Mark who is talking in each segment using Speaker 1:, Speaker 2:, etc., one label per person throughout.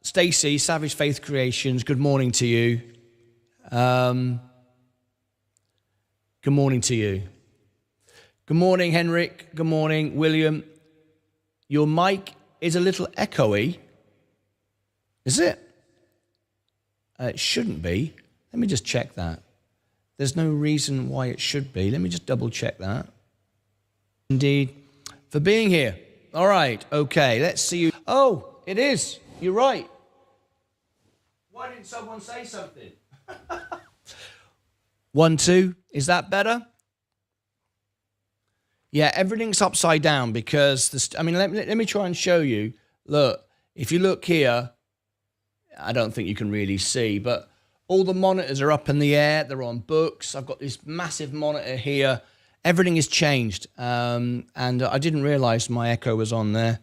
Speaker 1: Stacy, Savage Faith Creations, good morning to you. Good morning to you. Good morning, Henrik. Good morning, William. Your mic is a little echoey. Is it? It shouldn't be. Let me just check that. There's no reason why it should be. Let me just double check that. Indeed. For being here. All right. Okay. Let's see you. Oh, it is. You're right. Why didn't someone say something? 1, 2. Is that better? Yeah, everything's upside down because, let me try and show you. Look, if you look here, I don't think you can really see, but all the monitors are up in the air. They're on books. I've got this massive monitor here. Everything has changed, and I didn't realize my echo was on there.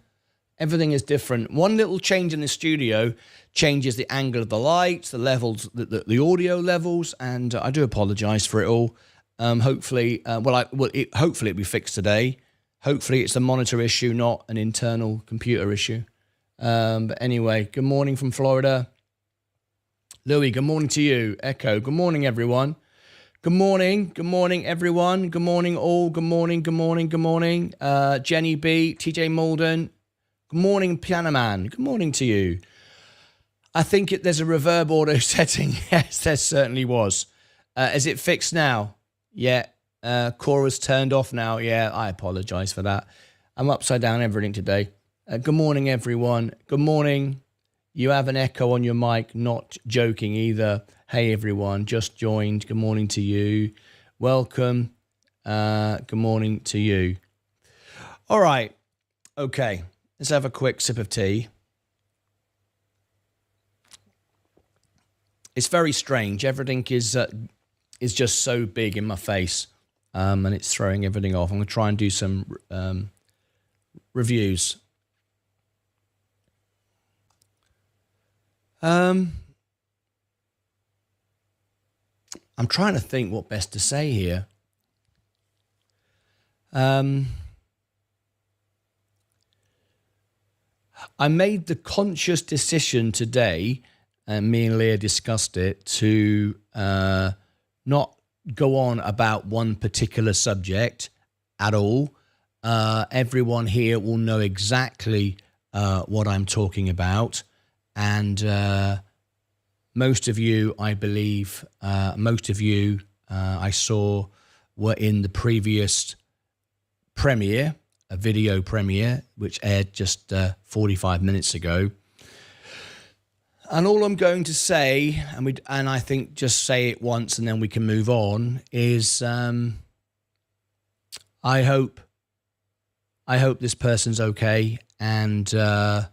Speaker 1: Everything is different. One little change in the studio changes the angle of the lights, the levels, the audio levels, and I do apologize for it all. Hopefully, hopefully it'll be fixed today. Hopefully it's a monitor issue, not an internal computer issue. But anyway, good morning from Florida. Louis, good morning to you. Echo, good morning, everyone. Good morning, everyone. Good morning, all. Good morning. Jenny B, TJ Malden. Good morning, Piano Man. Good morning to you. I think there's a reverb auto setting. Yes, there certainly was. Is it fixed now? Yeah. Cora's turned off now. Yeah, I apologize for that. I'm upside down everything today. Good morning, everyone. Good morning. You have an echo on your mic. Not joking either. Hey, everyone. Just joined. Good morning to you. Welcome. Good morning to you. All right. Okay. Let's have a quick sip of tea. It's very strange. Everything is just so big in my face, and it's throwing everything off. I'm going to try and do some reviews. I'm trying to think what best to say here. I made the conscious decision today, and me and Leah discussed it, to not go on about one particular subject at all. Everyone here will know exactly what I'm talking about. And most of you, I believe, I saw were in the previous premiere, a video premiere, which aired just 45 minutes ago. And all I'm going to say, and I think just say it once and then we can move on, is I hope this person's okay, and I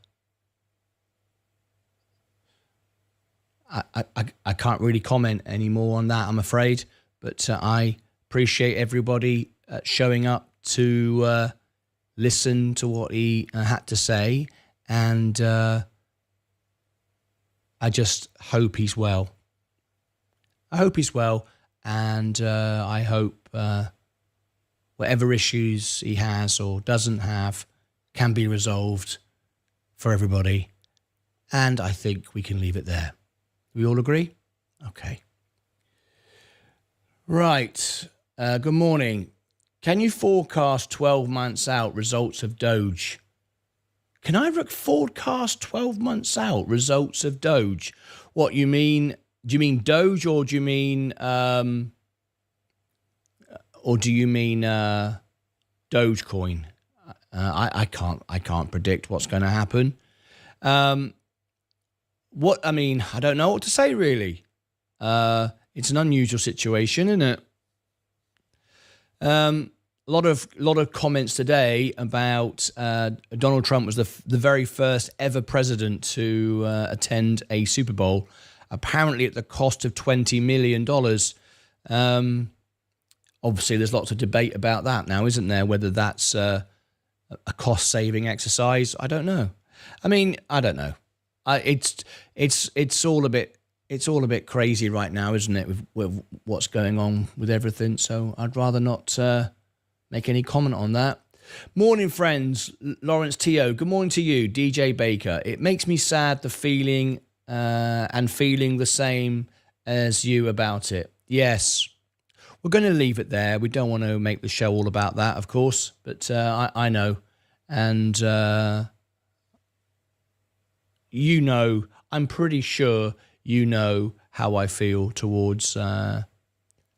Speaker 1: can't really comment anymore on that, I'm afraid. But I appreciate everybody showing up to listen to what he had to say, and I just hope he's well. I hope he's well, and I hope whatever issues he has or doesn't have can be resolved for everybody. And I think we can leave it there. We all agree? Okay. Right. Good morning. Can you forecast 12 months out results of Doge? Can I forecast 12 months out results of Doge? What you mean? Do you mean Doge, or do you mean Dogecoin? I can't predict what's going to happen. I don't know what to say really. It's an unusual situation, isn't it? A lot of comments today about Donald Trump was the very first ever president to attend a Super Bowl, apparently at the cost of $20 million. Obviously, there's lots of debate about that now, isn't there? Whether that's a cost-saving exercise, I don't know. I don't know. It's all a bit crazy right now, isn't it? With what's going on with everything. So I'd rather not make any comment on that. Morning, friends. Lawrence T.O. Good morning to you, DJ Baker. It makes me sad, the feeling and feeling the same as you about it. Yes, we're going to leave it there. We don't want to make the show all about that, of course, but I know. And you know, I'm pretty sure you know how I feel towards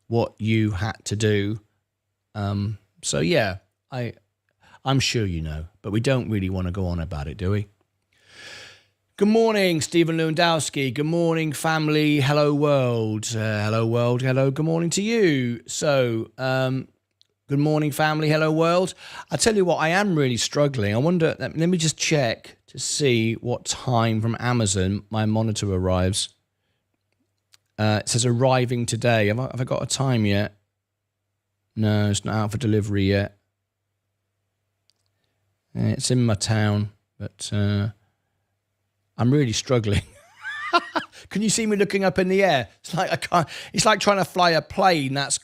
Speaker 1: what you had to do. So, yeah, I'm sure you know, but we don't really want to go on about it, do we? Good morning, Stephen Lewandowski. Good morning, family. Hello, world. Hello, world. Hello, good morning to you. So, good morning, family. Hello, world. I tell you what, I am really struggling. I wonder, let me just check to see what time from Amazon my monitor arrives. It says arriving today. Have I got a time yet? No, it's not out for delivery yet. It's in my town, but I'm really struggling. Can you see me looking up in the air? It's like I can't. It's like trying to fly a plane that's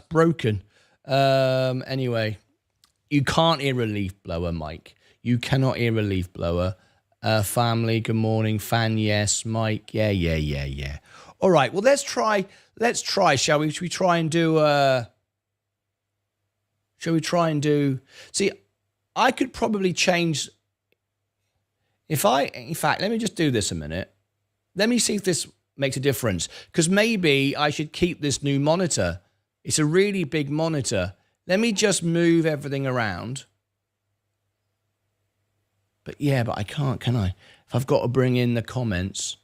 Speaker 1: broken. Anyway, you can't hear a leaf blower, Mike. You cannot hear a leaf blower. Family, good morning. Fan, yes. Mike, yeah. All right. Well, let's try. Shall we? Should we try and do? Shall we try and do? See, I could probably change. In fact, let me just do this a minute. Let me see if this makes a difference. Because maybe I should keep this new monitor. It's a really big monitor. Let me just move everything around. But I can't, can I? If I've got to bring in the comments.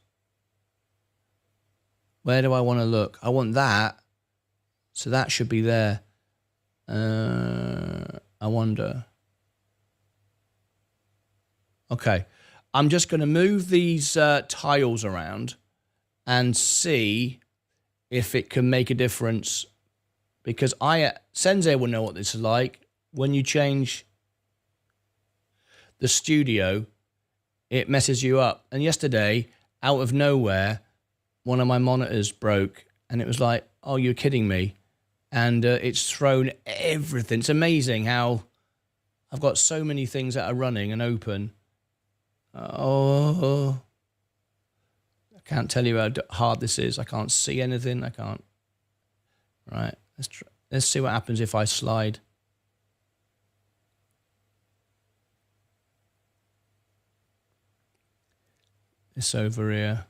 Speaker 1: Where do I want to look? I want that. So that should be there. I wonder. Okay. I'm just going to move these tiles around and see if it can make a difference. Because Sensei will know what this is like. When you change the studio, it messes you up. And yesterday, out of nowhere, one of my monitors broke. And it was like, oh, you're kidding me. And it's thrown everything. It's amazing how I've got so many things that are running and open. Oh, I can't tell you how hard this is. I can't see anything. I can't. Right. Let's see what happens if I slide. This over here.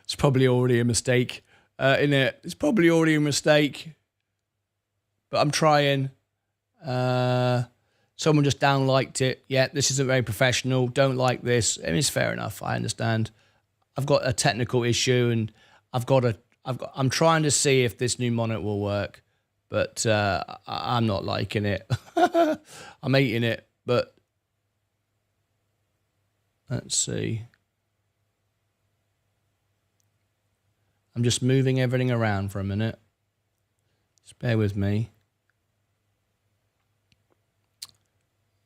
Speaker 1: It's probably already a mistake in it. It's probably already a mistake. But I'm trying. Someone just down-liked it. Yeah, this isn't very professional. Don't like this. I mean, it's fair enough. I understand. I've got a technical issue, and I'm trying to see if this new monitor will work, but I'm not liking it. I'm hating it, but let's see. I'm just moving everything around for a minute. Just bear with me.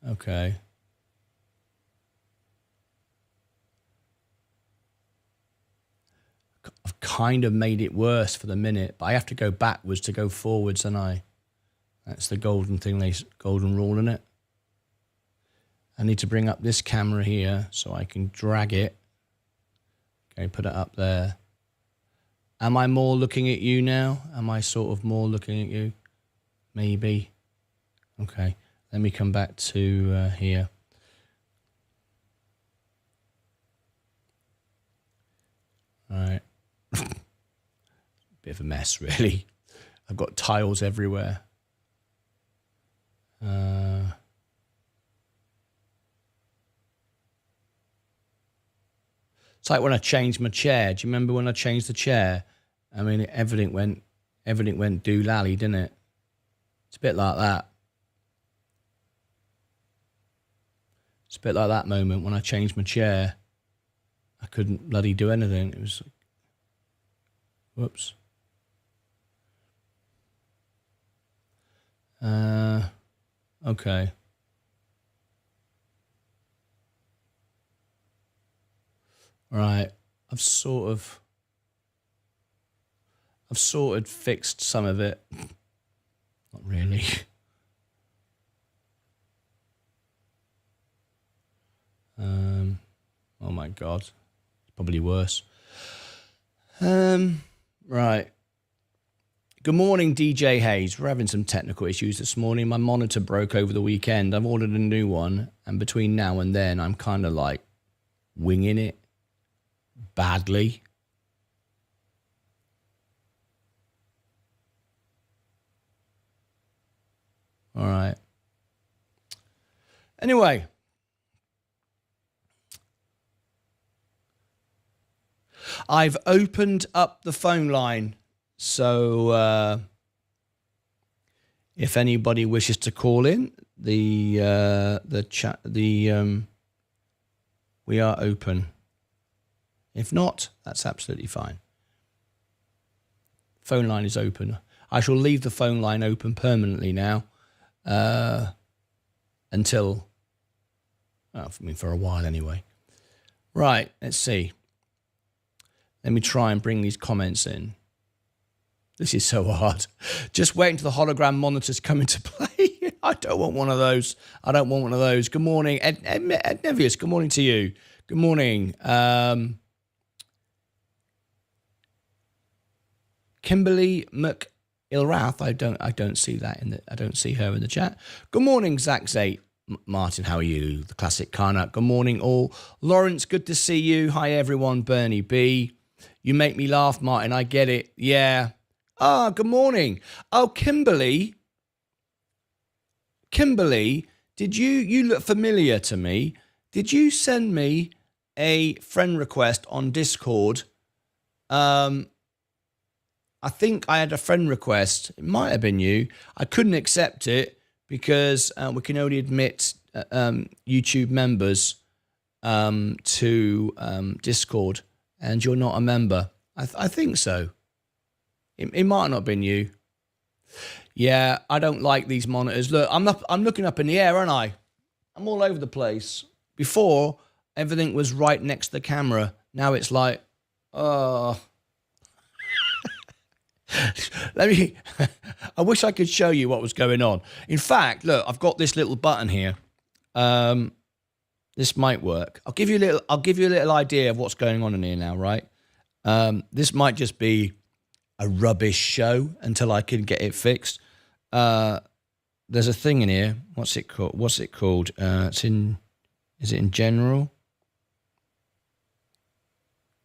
Speaker 1: Okay. I've kind of made it worse for the minute, but I have to go backwards to go forwards, and that's the golden rule, isn't it? I need to bring up this camera here so I can drag it. Okay, put it up there. Am I more looking at you now? Am I sort of more looking at you? Maybe. Okay. Let me come back to here. All right. Bit of a mess, really. I've got tiles everywhere. It's like when I changed my chair. Do you remember when I changed the chair? I mean, everything went doolally, didn't it? It's a bit like that. It's a bit like that moment when I changed my chair. I couldn't bloody do anything. It was like, whoops. Okay. Right. I've sort of I've sort of fixed some of it. Not really. Oh my God. It's probably worse. Right. Good morning, DJ Hayes. We're having some technical issues this morning. My monitor broke over the weekend. I've ordered a new one, and between now and then, I'm kind of like winging it badly. All right. Anyway. I've opened up the phone line, so if anybody wishes to call in, we are open. If not, that's absolutely fine. Phone line is open. I shall leave the phone line open permanently now, until, for a while anyway. Right, let's see. Let me try and bring these comments in. This is so hard. Just wait until the hologram monitors come into play. I don't want one of those. I don't want one of those. Good morning, Ed Nevius. Good morning to you. Good morning. Kimberly McIlrath. I don't see that I don't see her in the chat. Good morning, Zach Zate. Martin, how are you? The classic Karnak. Good morning, all. Lawrence, good to see you. Hi, everyone. Bernie B. You make me laugh, Martin. I get it. Yeah. Ah, good morning. Oh, Kimberly. Kimberly, you look familiar to me. Did you send me a friend request on Discord? I think I had a friend request. It might have been you. I couldn't accept it because we can only admit YouTube members to Discord. And you're not a member. I think so. It might not have been you. Yeah, I don't like these monitors. Look, I'm looking up in the air, aren't I? I'm all over the place. Before, everything was right next to the camera. Now it's like, oh. I wish I could show you what was going on. In fact, look, I've got this little button here. This might work. I'll give you a little idea of what's going on in here now, right? This might just be a rubbish show until I can get it fixed. There's a thing in here. What's it called? Is it in general?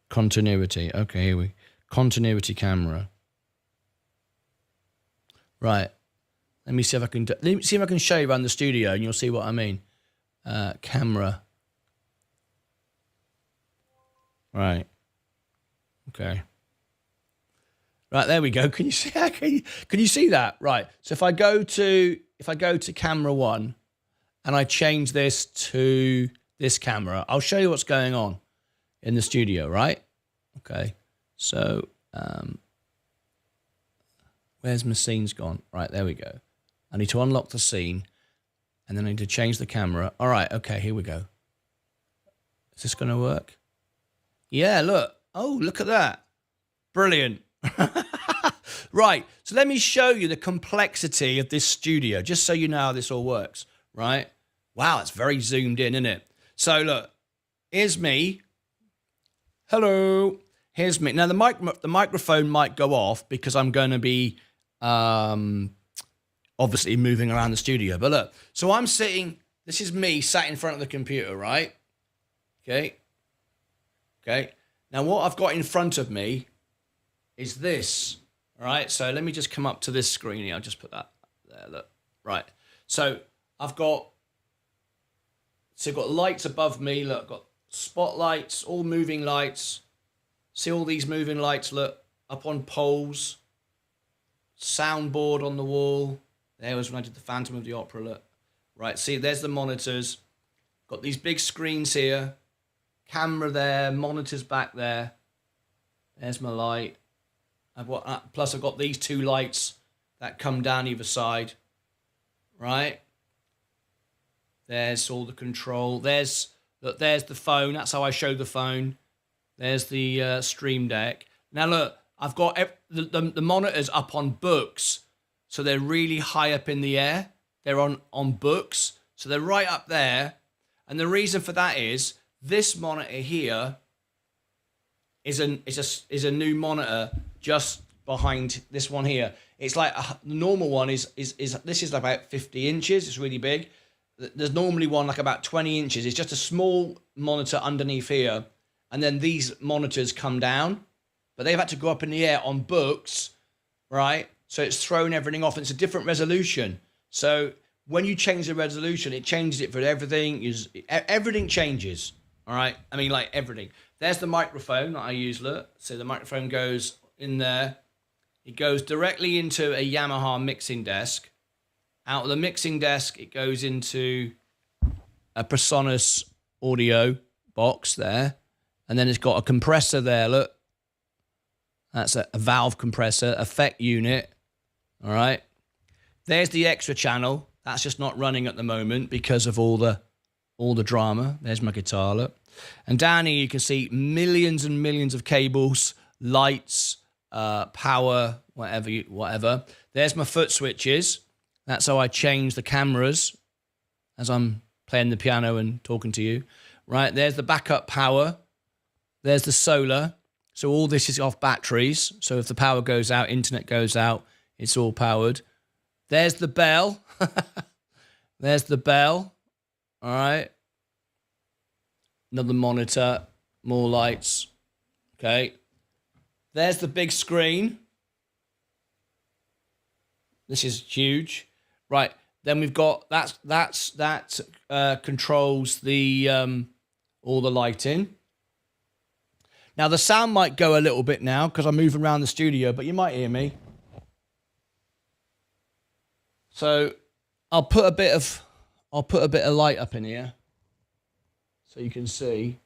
Speaker 1: Continuity. Okay, here we continuity camera. Right. Let me see if I can show you around the studio and you'll see what I mean. Camera. Right. Okay. Right, there we go. Can you see? Can you see that? Right. So if I go to camera 1 and I change this to this camera, I'll show you what's going on in the studio, right? Okay. So where's my scenes gone? Right, there we go. I need to unlock the scene and then I need to change the camera. All right, okay, here we go. Is this going to work? Yeah, look. Oh, look at that. Brilliant. Right, so let me show you the complexity of this studio, just so you know how this all works, right? Wow, it's very zoomed in, isn't it? So look, here's me. Hello. Here's me. Now, the microphone might go off because I'm going to be obviously moving around the studio. But look, so I'm sitting, this is me sat in front of the computer, right? Okay. Okay. Now, what I've got in front of me is this. All right. So let me just come up to this screen here. I'll just put that there. Look. Right. So I've got lights above me. Look, I've got spotlights, all moving lights. See all these moving lights, look, up on poles. Soundboard on the wall. There was when I did the Phantom of the Opera, look. Right, see, there's the monitors. Got these big screens here. Camera there, monitors back there. There's my light. Plus I've got these two lights that come down either side. Right? There's all the control. There's the phone. That's how I show the phone. There's the Stream Deck. Now look, I've got the monitors up on books, so they're really high up in the air. They're on books, so they're right up there. And the reason for that is this monitor here is a new monitor just behind this one here. It's like the normal one is this is about 50 inches. It's really big. There's normally one like about 20 inches. It's just a small monitor underneath here. And then these monitors come down, but they've had to go up in the air on books, right? So it's thrown everything off. And it's a different resolution. So when you change the resolution, it changes it for everything. Everything changes, all right? I mean, like everything. There's the microphone that I use, look. So the microphone goes in there. It goes directly into a Yamaha mixing desk. Out of the mixing desk, it goes into a Presonus audio box there. And then it's got a compressor there, look. That's a valve compressor, effect unit. All right. There's the extra channel. That's just not running at the moment because of all the drama. There's my guitar, look. And down here you can see millions and millions of cables, lights, power, whatever. There's my foot switches. That's how I change the cameras as I'm playing the piano and talking to you. Right, there's the backup power. There's the solar. So all this is off batteries. So if the power goes out, internet goes out, it's all powered. There's the bell. There's the bell. All right. Another monitor, more lights. Okay. There's the big screen. This is huge. Right. Then we've got that controls the all the lighting. Now the sound might go a little bit now because I'm moving around the studio, but you might hear me. So I'll put a bit of light up in here so you can see.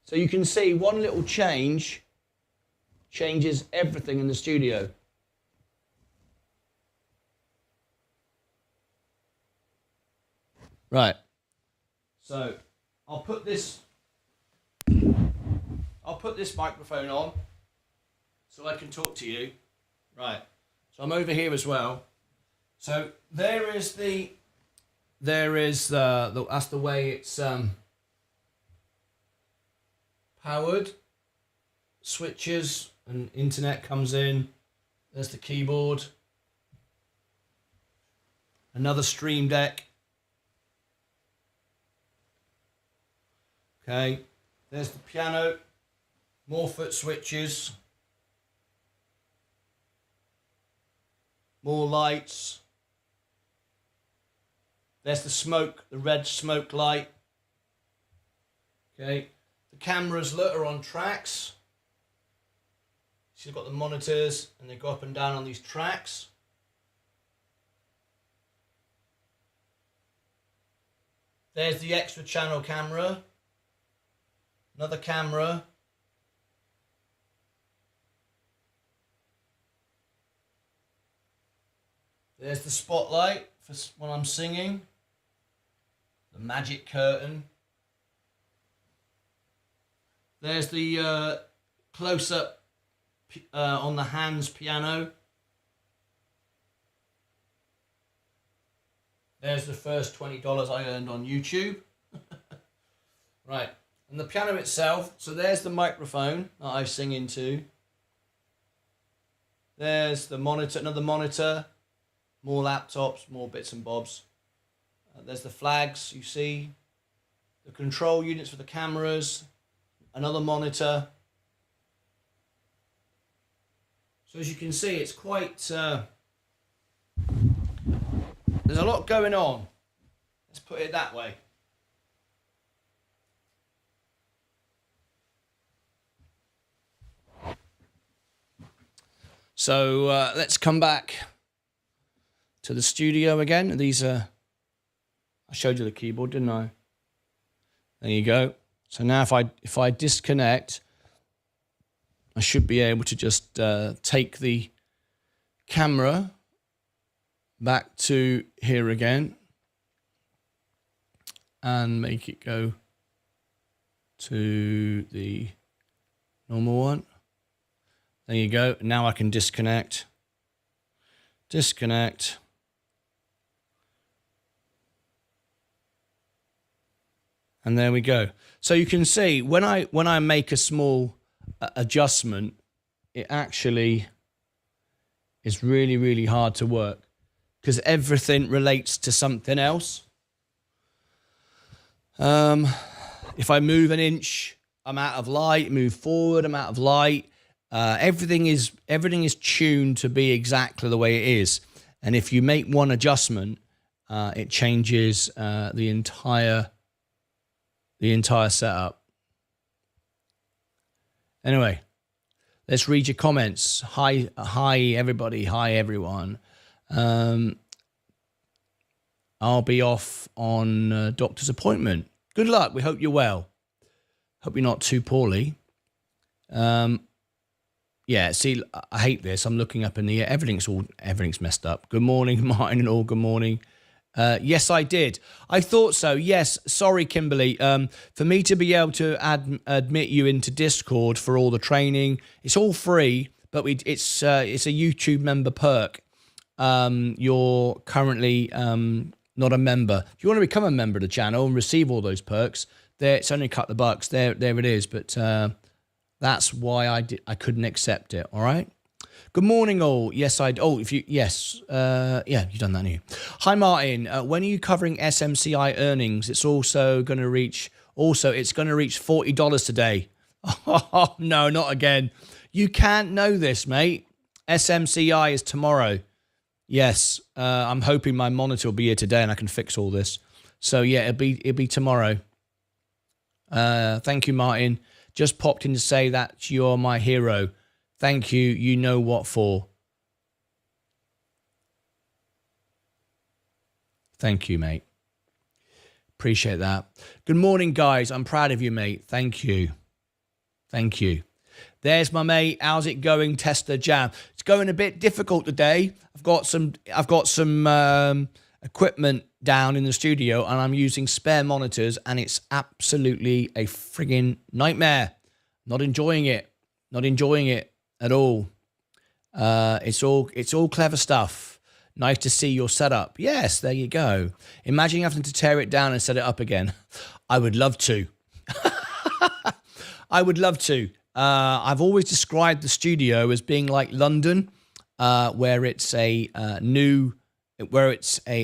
Speaker 1: So you can see one little change changes everything in the studio. Right. So I'll put this microphone on so I can talk to you. Right. So I'm over here as well. So that's the way it's powered. Switches and internet comes in. There's the keyboard. Another Stream Deck. Okay. There's the piano. More foot switches. More lights. There's the smoke, the red smoke light. Okay. The cameras, look, are on tracks. So you've got the monitors and they go up and down on these tracks. There's the extra channel camera. Another camera. There's the spotlight for when I'm singing. The magic curtain. There's the close-up on the hands piano. There's the first $20 I earned on YouTube. Right. And the piano itself, so there's the microphone that I sing into. There's the monitor, another monitor. More laptops, more bits and bobs. There's the flags, you see. The control units for the cameras. Another monitor. So as you can see, it's quite... there's a lot going on. Let's put it that way. So let's come back to the studio again. These are... I showed you the keyboard, didn't I? There you go. So now if I disconnect, I should be able to just take the camera back to here again and make it go to the normal one. There you go. Now I can disconnect. Disconnect. And there we go. So you can see when I make a small adjustment, it actually is really, really hard to work because everything relates to something else. If I move an inch, I'm out of light. Move forward, I'm out of light. Everything is tuned to be exactly the way it is. And if you make one adjustment, it changes the entire setup. Anyway, let's read your comments. Hi everybody. Hi everyone. I'll be off on a doctor's appointment. Good luck. We hope you're well. Hope you're not too poorly. Yeah, see, I hate this. I'm looking up in the air. Everything's messed up. Good morning, Martin and all. Good morning. Yes, I did. I thought so. Yes. Sorry, Kimberly. For me to be able to admit you into Discord for all the training, it's all free, but it's a YouTube member perk. You're currently not a member. If you want to become a member of the channel and receive all those perks, it's only a couple of bucks. There it is. But that's why I couldn't accept it. All right. Good morning, all. Yes, yeah, you've done that, haven't you? Hi, Martin. When are you covering SMCI earnings? It's going to reach $40 today. Oh, no, not again. You can't know this, mate. SMCI is tomorrow. Yes, I'm hoping my monitor will be here today and I can fix all this. So yeah, it'll be tomorrow. Thank you, Martin. Just popped in to say that you're my hero. Thank you. You know what for. Thank you, mate. Appreciate that. Good morning, guys. I'm proud of you, mate. Thank you. Thank you. There's my mate. How's it going, Tester Jam? It's going a bit difficult today. I've got some equipment down in the studio and I'm using spare monitors and it's absolutely a friggin' nightmare. Not enjoying it. Not enjoying it at all. It's all clever stuff. Nice to see your setup. Yes, there you go. Imagine having to tear it down and set it up again. I would love to. I would love to. I've always described the studio as being like London, where it's a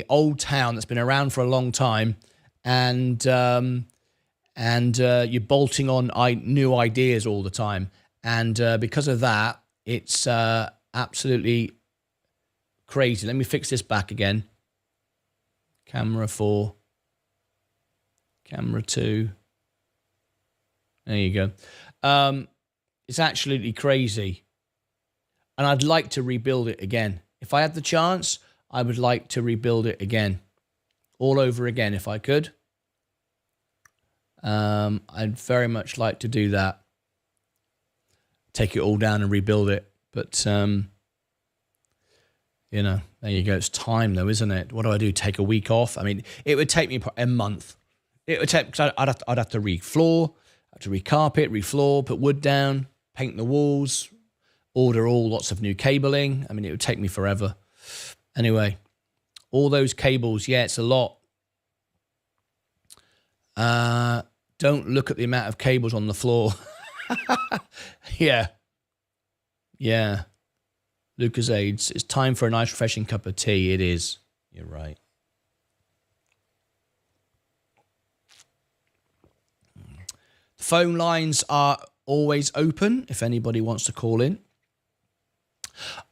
Speaker 1: old town that's been around for a long time, and you're bolting on new ideas all the time, and because of that, it's absolutely crazy. Let me fix this back again. Camera 4, camera 2. There you go. It's absolutely crazy. And I'd like to rebuild it again. If I had the chance, I would like to rebuild it again. All over again if I could. I'd very much like to do that. Take it all down and rebuild it. But, you know, there you go. It's time though, isn't it? What do I do? Take a week off? I mean, it would take me a month. It would take, because I'd have to re-floor, have to re-carpet, re-floor, put wood down, paint the walls, order lots of new cabling. I mean, it would take me forever. Anyway, all those cables, yeah, it's a lot. Don't look at the amount of cables on the floor. Yeah. Yeah. Lucas Aids, it's time for a nice refreshing cup of tea. It is. You're right. The phone lines are always open if anybody wants to call in.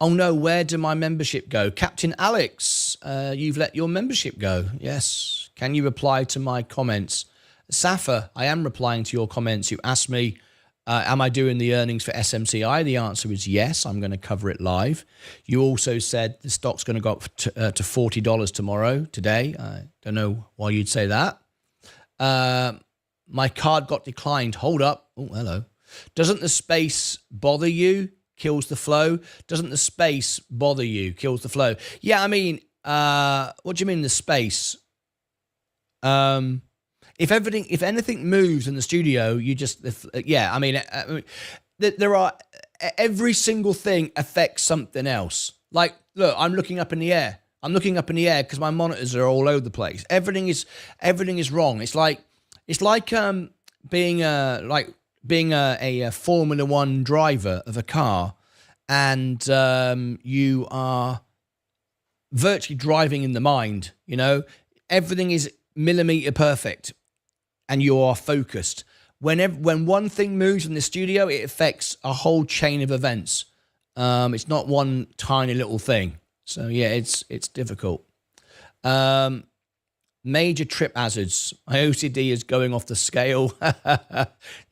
Speaker 1: Oh no, where did my membership go? Captain Alex, you've let your membership go. Yes. Can you reply to my comments? Safa, I am replying to your comments. You asked me, am I doing the earnings for SMCI? The answer is yes. I'm going to cover it live. You also said the stock's going to go up to $40 today. I don't know why you'd say that. My card got declined. Hold up. Oh, hello. Doesn't the space bother you? Kills the flow. Doesn't the space bother you? Kills the flow. Yeah, I mean, what do you mean the space? If anything moves in the studio, you just, yeah, I mean, there are every single thing affects something else. Like, look, I'm looking up in the air. I'm looking up in the air because my monitors are all over the place. Everything is wrong. It's like being a Formula One driver of a car, and you are virtually driving in the mind. You know, everything is millimeter perfect, and you are focused. When one thing moves in the studio, it affects a whole chain of events. It's not one tiny little thing. So yeah, it's difficult. Major trip hazards. My OCD is going off the scale.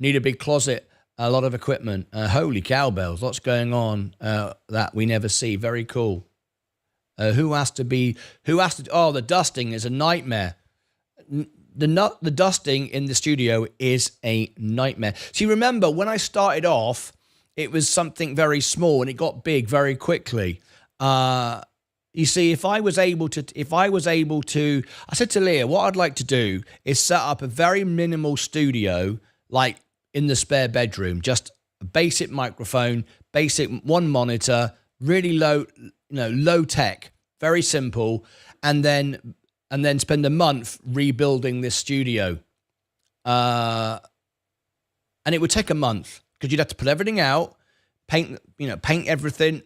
Speaker 1: Need a big closet, a lot of equipment. Holy cowbells, lots going on that we never see. Very cool. Oh, the dusting is a nightmare. The dusting in the studio is a nightmare. See, remember when I started off, it was something very small and it got big very quickly. You see, if I was able to, I said to Leah, what I'd like to do is set up a very minimal studio, like in the spare bedroom, just a basic microphone, basic one monitor, really low tech, very simple, and then spend a month rebuilding this studio. And it would take a month because you'd have to put everything out, paint everything,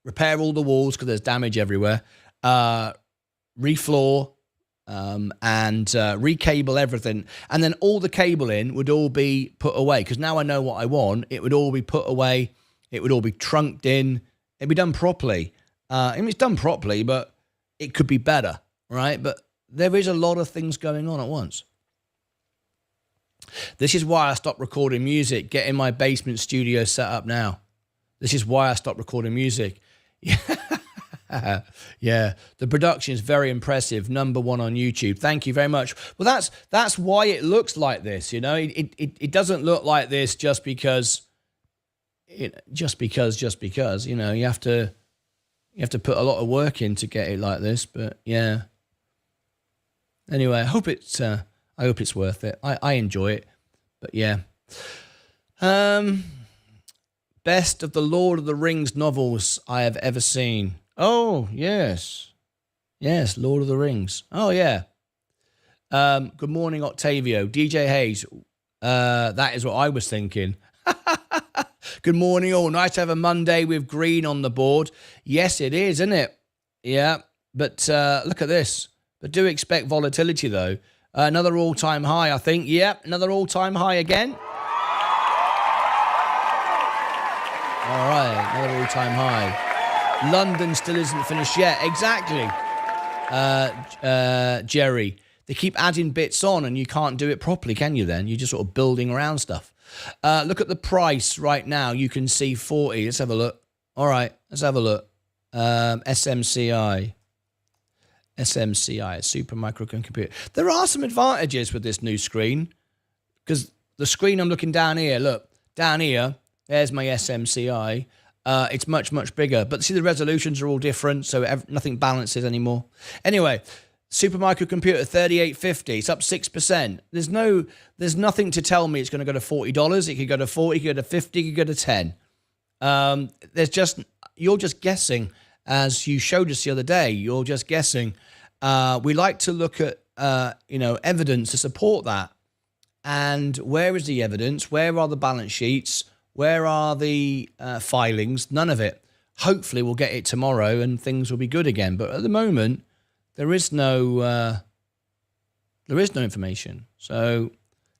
Speaker 1: repair all the walls because there's damage everywhere, refloor, and recable everything. And then all the cabling would all be put away because now I know what I want. It would all be put away. It would all be trunked in. It'd be done properly. I mean, it's done properly, but it could be better, right? But there is a lot of things going on at once. This is why I stopped recording music, getting my basement studio set up now. This is why I stopped recording music. Yeah, the production is very impressive. #1 on YouTube. Thank you very much. Well, that's why it looks like this. You know, it doesn't look like this just because. Just because. You know, you have to put a lot of work in to get it like this. But yeah. Anyway, I hope it's worth it. I enjoy it. But yeah. Best of the Lord of the Rings novels I have ever seen. Oh, yes. Yes, Lord of the Rings. Oh, yeah. Good morning, Octavio. DJ Hayes. That is what I was thinking. Good morning, all. Nice to have a Monday with green on the board. Yes, it is, isn't it? Yeah. But look at this. But do expect volatility, though. Another all-time high, I think. Yep, another all-time high again. All right, another all-time high. London still isn't finished yet. Exactly, Jerry. They keep adding bits on and you can't do it properly, can you then? You're just sort of building around stuff. Look at the price right now. You can see 40. Let's have a look. All right, let's have a look. SMCI, super microcomputer. There are some advantages with this new screen because the screen I'm looking down here, look, down here, there's my SMCI. It's much, much bigger. But see, the resolutions are all different, so nothing balances anymore. Anyway, super microcomputer 3850. It's up 6%. There's nothing to tell me it's going to go to $40. It could go to 40, it could go to 50, it could go to 10. You're just guessing, as you showed us the other day. You're just guessing. We like to look at evidence to support that. And where is the evidence? Where are the balance sheets? Where are the filings? None of it. Hopefully we'll get it tomorrow and things will be good again. But at the moment, there is no information. So,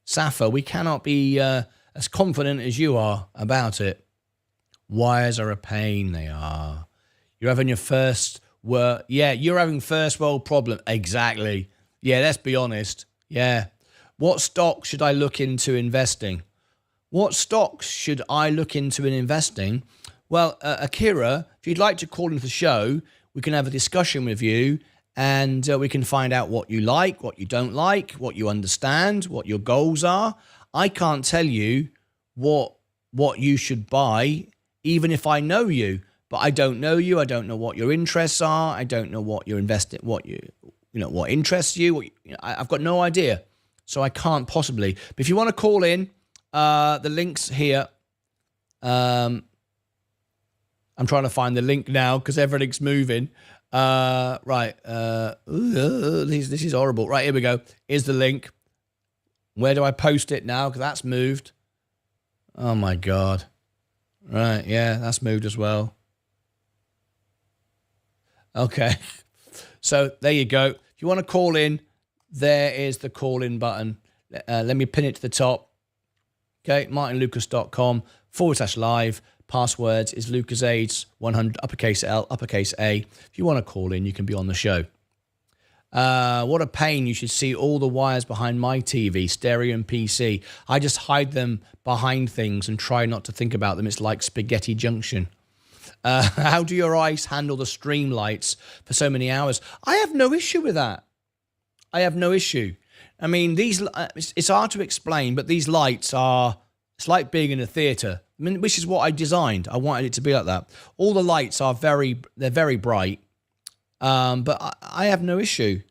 Speaker 1: Safa, we cannot be as confident as you are about it. Wires are a pain. They are. You're having your first world. Yeah, you're having first world problem. Exactly. Yeah, let's be honest. Yeah. What stocks should I look into investing? What stocks should I look into in investing? Well, Akira, if you'd like to call into the show, we can have a discussion with you and we can find out what you like, what you don't like, what you understand, what your goals are. I can't tell you what you should buy, even if I know you. But I don't know you. I don't know what your interests are. I don't know what you're investing, what interests you. I've got no idea. So I can't possibly. But if you want to call in, the link's here. I'm trying to find the link now because everything's moving. Right. This is horrible. Right, here we go. Here's the link. Where do I post it now? Because that's moved. Oh, my God. Right, yeah, that's moved as well. Okay. So there you go. If you want to call in, there is the call-in button. Let me pin it to the top. Okay, martynlucas.com/live. Passwords is LucasAids 100, uppercase L, uppercase A. If you want to call in, you can be on the show. What a pain. You should see all the wires behind my TV, stereo and PC. I just hide them behind things and try not to think about them. It's like spaghetti junction. How do your eyes handle the stream lights for so many hours? I have no issue with that. I have no issue. I mean, it's hard to explain, but these lights are, it's like being in a theatre. I mean, which is what I designed. I wanted it to be like that. All the lights are they're very bright. But I have no issue.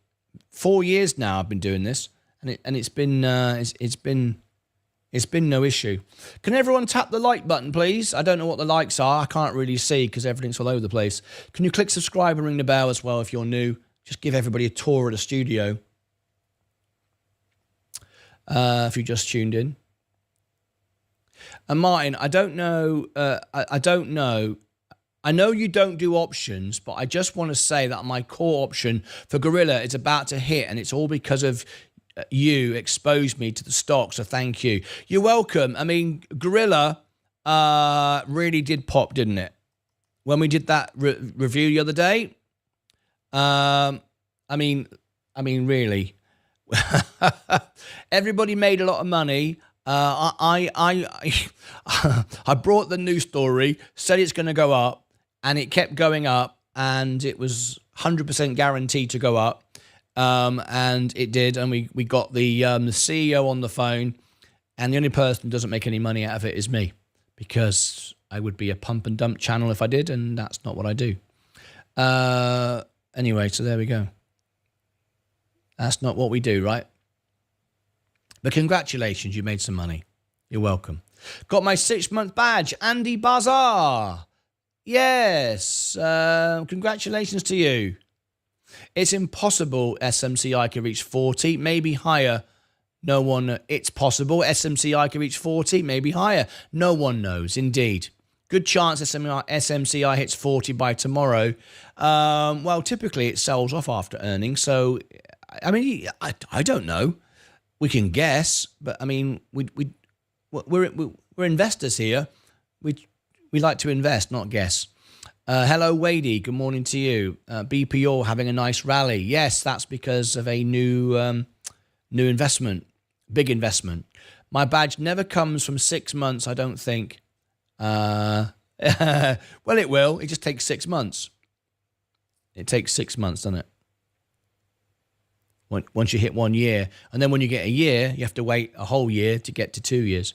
Speaker 1: 4 years now I've been doing this, and it's been no issue. Can everyone tap the like button, please? I don't know what the likes are. I can't really see because everything's all over the place. Can you click subscribe and ring the bell as well if you're new? Just give everybody a tour of the studio. If you just tuned in. And Martyn, I don't know. I don't know. I know you don't do options, but I just want to say that my core option for Gorilla is about to hit, and it's all because of you exposed me to the stock, so thank you. You're welcome. I mean, Gorilla really did pop, didn't it? When we did that review the other day. I mean, really. Everybody made a lot of money. I brought the news story, said it's going to go up, and it kept going up, and it was 100% guaranteed to go up, and it did, and we got the CEO on the phone, and the only person who doesn't make any money out of it is me, because I would be a pump and dump channel if I did, and that's not what I do. Anyway, so there we go. That's not what we do, right? But congratulations, you made some money. You're welcome. Got my 6-month badge, Andy Bazaar. Yes, congratulations to you. It's impossible SMCI can reach 40, maybe higher. No one, it's possible SMCI can reach 40, maybe higher. No one knows, indeed. Good chance SMCI hits 40 by tomorrow. Well, typically it sells off after earnings, so, I mean, I don't know. We can guess, but I mean, we're investors here. We like to invest, not guess. Hello, Wadey. Good morning to you. BPO having a nice rally. Yes, that's because of a new investment, big investment. My badge never comes from 6 months, I don't think. Well, it will. It just takes 6 months. It takes 6 months, doesn't it? Once you hit 1 year. And then when you get a year, you have to wait a whole year to get to 2 years.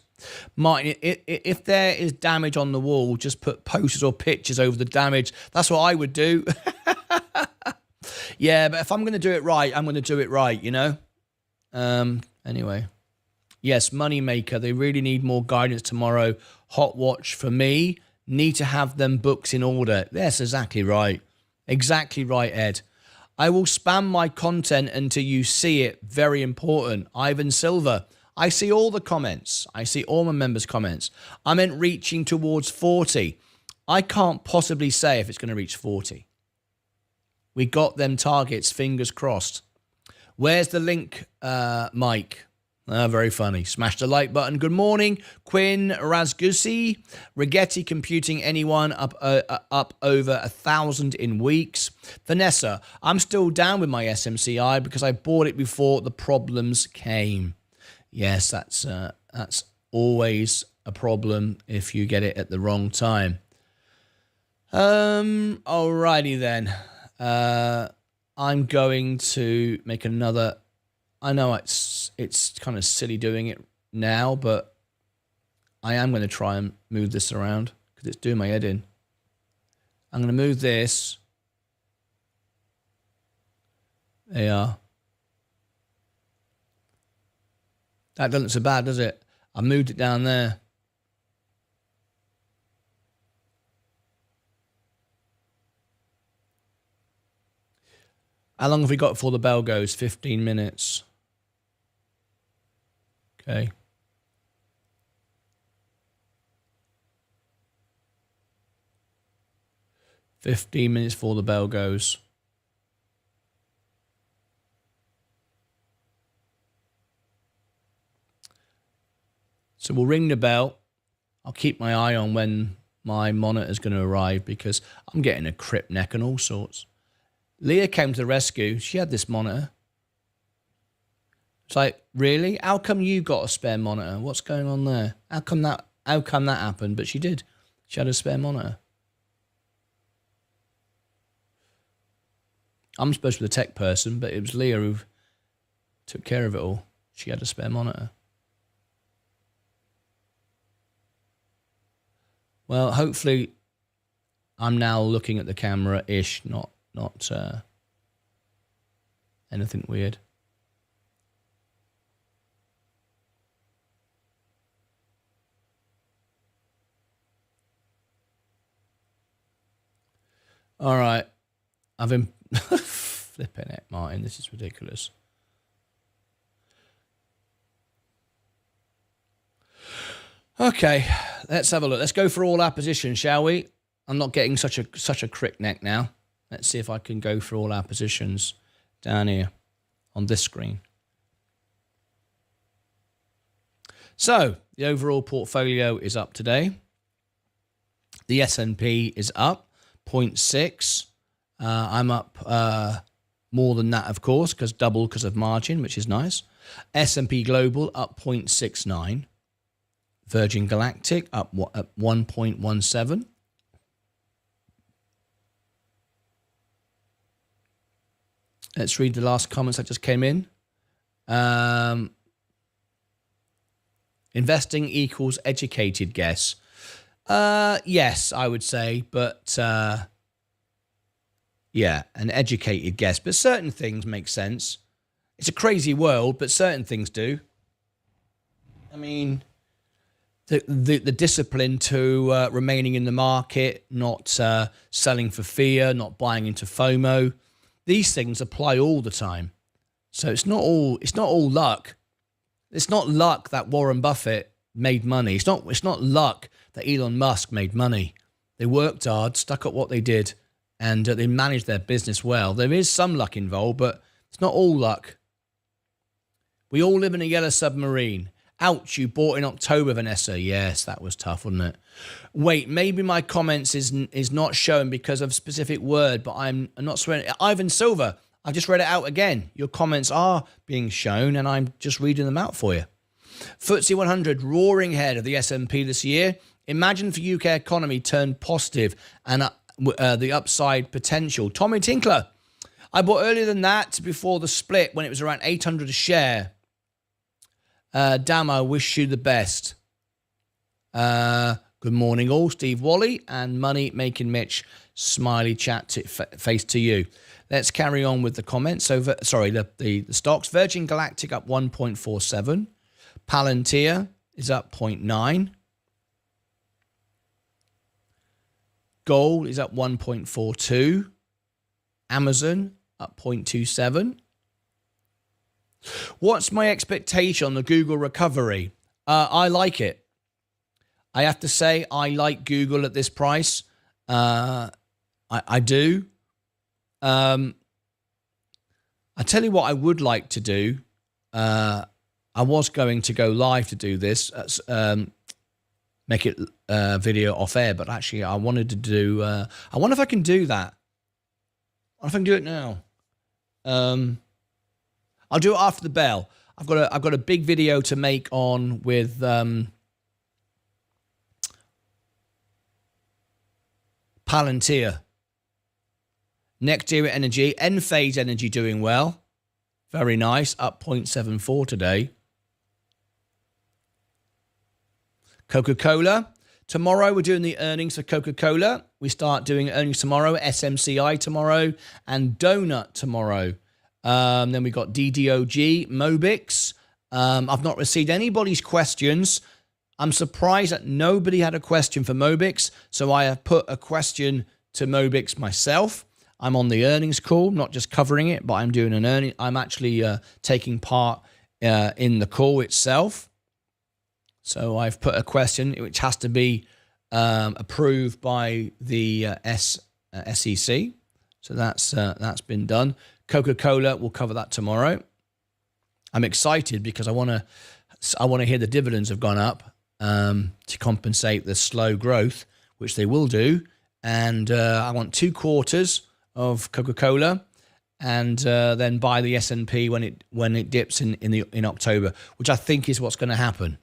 Speaker 1: Martyn, if there is damage on the wall, just put posters or pictures over the damage. That's what I would do. Yeah, but if I'm going to do it right, I'm going to do it right, you know? Anyway. Yes, Moneymaker. They really need more guidance tomorrow. Hot watch for me. Need to have them books in order. That's exactly right. Exactly right, Ed. I will spam my content until you see it. Very important. Ivan Silver. I see all the comments. I see all my members' comments. I meant reaching towards 40. I can't possibly say if it's going to reach 40. We got them targets, fingers crossed. Where's the link, Mike? Very funny. Smash the like button. Good morning, Quinn Razgusi. Rigetti computing anyone up over 1,000 in weeks. Vanessa, I'm still down with my SMCI because I bought it before the problems came. Yes, that's always a problem if you get it at the wrong time. Alrighty then. I'm going to make another. I know it's kind of silly doing it now, but I am going to try and move this around because it's doing my head in. I'm going to move this. There you are. That doesn't look so bad, does it? I moved it down there. How long have we got before the bell goes? 15 minutes. Okay. "15 minutes before the bell goes." So we'll ring the bell. I'll keep my eye on when my monitor's going to arrive because I'm getting a crip neck and all sorts. Leah came to the rescue. She had this monitor. It's like, really? How come you got a spare monitor? What's going on there? How come that happened? But she did. She had a spare monitor. I'm supposed to be the tech person, but it was Leah who took care of it all. She had a spare monitor. Well, hopefully I'm now looking at the camera-ish, not anything weird. All right. I've been flipping it, Martin. This is ridiculous. Okay, let's have a look. Let's go for all our positions, shall we? I'm not getting such a crick neck now. Let's see if I can go for all our positions down here on this screen. So the overall portfolio is up today. The S&P is up 0.6. I'm up more than that, of course, because of margin, which is nice. S&P Global up 0.69. Virgin Galactic up at 1.17. Let's read the last comments that just came in. Investing equals educated guess. Yes, I would say, but yeah, an educated guess. But certain things make sense. It's a crazy world, but certain things do. I mean, the discipline to remaining in the market, not selling for fear, not buying into FOMO. These things apply all the time. So it's not all luck. It's not luck that Warren Buffett made money. It's not luck that Elon Musk made money. They worked hard, stuck at what they did, and they managed their business well. There is some luck involved, but it's not all luck. We all live in a yellow submarine. Ouch, you bought in October, Vanessa. Yes, that was tough, wasn't it? Wait, maybe my comments is not shown because of a specific word, but I'm not swearing. Ivan Silver, I've just read it out again. Your comments are being shown, and I'm just reading them out for you. FTSE 100 roaring ahead of the S&P this year. Imagine if the UK economy turned positive and the upside potential. Tommy Tinkler, I bought earlier than that before the split when it was around 800 a share. Damn, I wish you the best. Good morning all. Steve Wally and Money Making Mitch. Smiley chat face to you. Let's carry on with the comments. So, the stocks. Virgin Galactic up 1.47. Palantir is up 0.9. Gold is up 1.42. Amazon up 0.27. What's my expectation on the Google recovery? I like it. I have to say, I like Google at this price. I do. I tell you what I would like to do. I was going to go live to do this, make it video off air, but actually I wanted to do, I wonder if I can do that. I wonder if I can do it now. I'll do it after the bell. I've got a big video to make on with Palantir, Nectar Energy, Enphase Energy doing well, very nice, up 0.74 today. Coca-Cola. Tomorrow we're doing the earnings for Coca-Cola. We start doing earnings tomorrow, SMCI tomorrow, and Donut tomorrow. Then we got DDOG, Mobix. I've not received anybody's questions. I'm surprised that nobody had a question for Mobix, so I have put a question to Mobix myself. I'm on the earnings call, not just covering it, but I'm doing an earning. I'm actually taking part in the call itself. So I've put a question which has to be approved by the SEC. So that's been done. Coca-Cola, we'll cover that tomorrow. I'm excited because I want to hear the dividends have gone up to compensate the slow growth, which they will do. And I want 2 quarters of Coca-Cola, and then buy the S&P when it dips in October, which I think is what's going to happen.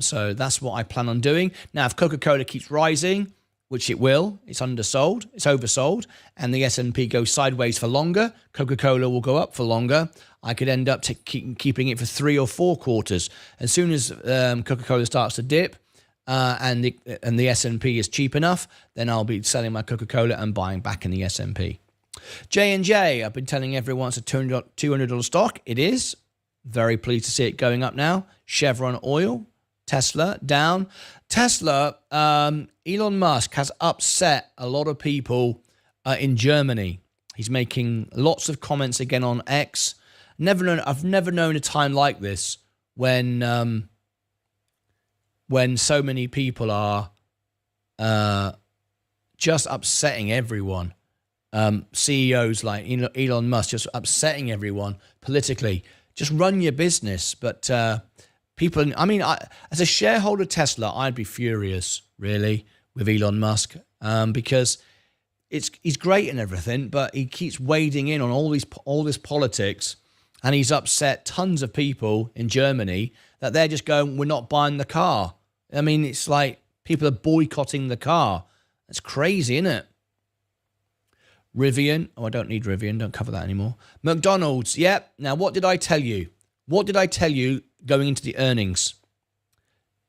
Speaker 1: So that's what I plan on doing. Now, if Coca-Cola keeps rising, which it will, it's undersold, it's oversold, and the S&P goes sideways for longer, Coca-Cola will go up for longer. I could end up keeping it for 3 or 4 quarters. As soon as Coca-Cola starts to dip and the S&P is cheap enough, then I'll be selling my Coca-Cola and buying back in the S&P. J&J, I've been telling everyone it's a $200 stock. It is. Very pleased to see it going up now. Chevron Oil, Tesla down. Tesla, Elon Musk has upset a lot of people in Germany. He's making lots of comments again on X. I've never known a time like this when so many people are just upsetting everyone. CEOs like Elon Musk just upsetting everyone politically. Just run your business. But people, I mean, as a shareholder of Tesla, I'd be furious, really, with Elon Musk because he's great and everything, but he keeps wading in on all this politics, and he's upset tons of people in Germany that they're just going, we're not buying the car. I mean, it's like people are boycotting the car. That's crazy, isn't it? Rivian. Oh, I don't need Rivian. Don't cover that anymore. McDonald's. Yep. Now, what did I tell you? What did I tell you going into the earnings?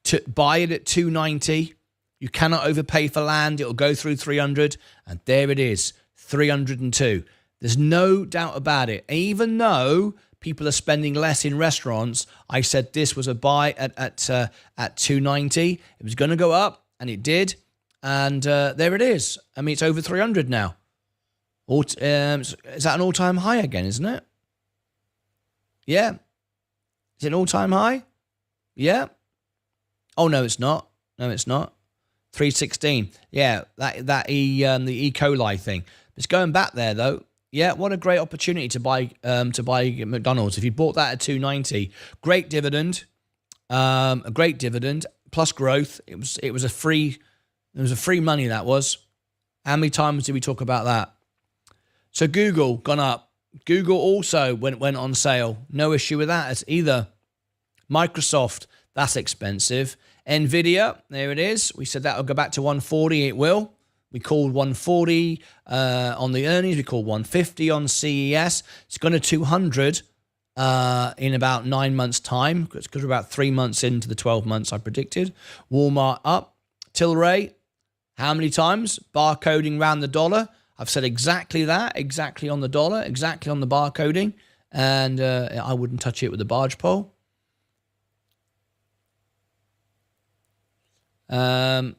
Speaker 1: To buy it at $290. You cannot overpay for land. It'll go through 300. And there it is, 302. There's no doubt about it. Even though people are spending less in restaurants, I said this was a buy at $290. It was going to go up, and it did. And there it is. I mean, it's over 300 now. Is that an all-time high again, isn't it? Yeah. Is it an all-time high? Yeah. Oh, no, it's not. No, it's not. 316. Yeah, the E. coli thing. It's going back there, though. Yeah, what a great opportunity to buy McDonald's. If you bought that at $290, great dividend. A great dividend plus growth. It was a free money, that was. How many times did we talk about that? So Google gone up. Google also went on sale. No issue with that either. Microsoft, that's expensive. Nvidia, there it is. We said that will go back to 140. It will. We called 140 on the earnings. We called 150 on CES. It's going to 200 in about 9 months' time, because we're about 3 months into the 12 months I predicted. Walmart up. Tilray, how many times? Barcoding around the dollar. I've said exactly that, exactly on the dollar, exactly on the barcoding, and I wouldn't touch it with a barge pole. Let's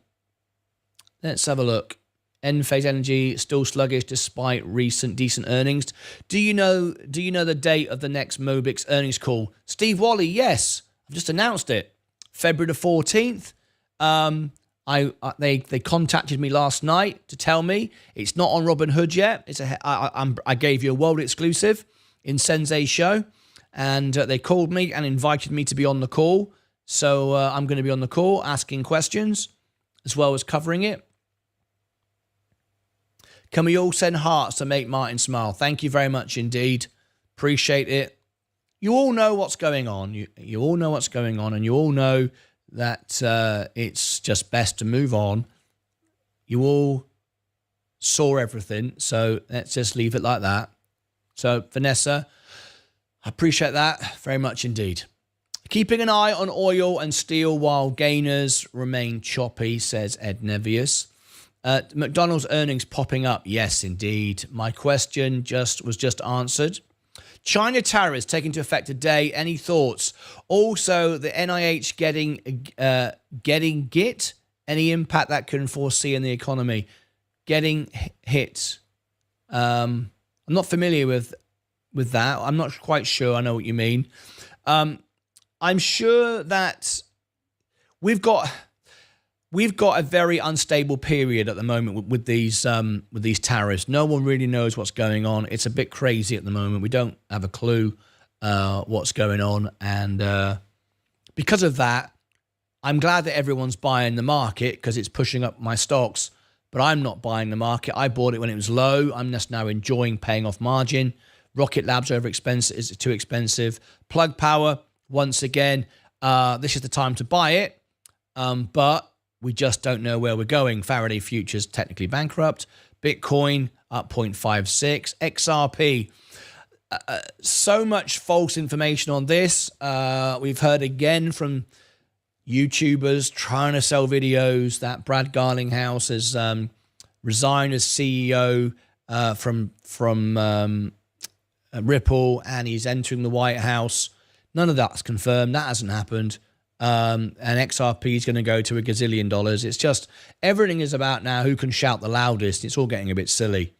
Speaker 1: have a look. Enphase Energy still sluggish despite recent decent earnings. Do you know the date of the next Mobix earnings call? Steve Wally, yes, I've just announced it. February the 14th. They contacted me last night to tell me it's not on Robinhood yet. I gave you a world exclusive in Sensei's show, and they called me and invited me to be on the call. So I'm going to be on the call asking questions as well as covering it. Can we all send hearts to make Martyn smile? Thank you very much indeed. Appreciate it. You all know what's going on. You all know what's going on, and you all know that it's just best to move on. You all saw everything, so let's just leave it like that. So, Vanessa, I appreciate that very much indeed. Keeping an eye on oil and steel while gainers remain choppy, says Ed Nevius. McDonald's earnings popping up. Yes, indeed. My question was just answered. China tariffs taking into effect today. Any thoughts? Also, the NIH getting hit. Any impact that can foresee in the economy? Getting hit. I'm not familiar with that. I'm not quite sure I know what you mean. I'm sure that we've got a very unstable period at the moment with these tariffs. No one really knows what's going on. It's a bit crazy at the moment. We don't have a clue what's going on, and because of that, I'm glad that everyone's buying the market because it's pushing up my stocks. But I'm not buying the market. I bought it when it was low. I'm just now enjoying paying off margin. Rocket Lab's is too expensive. Plug Power, once again, this is the time to buy it. But we just don't know where we're going. Faraday Futures technically bankrupt. Bitcoin up 0.56. XRP. So much false information on this. We've heard again from YouTubers trying to sell videos that Brad Garlinghouse has resigned as CEO from Ripple, and he's entering the White House. None of that's confirmed. That hasn't happened. And XRP is going to go to $1 gazillion. It's just everything is about now who can shout the loudest. It's all getting a bit silly.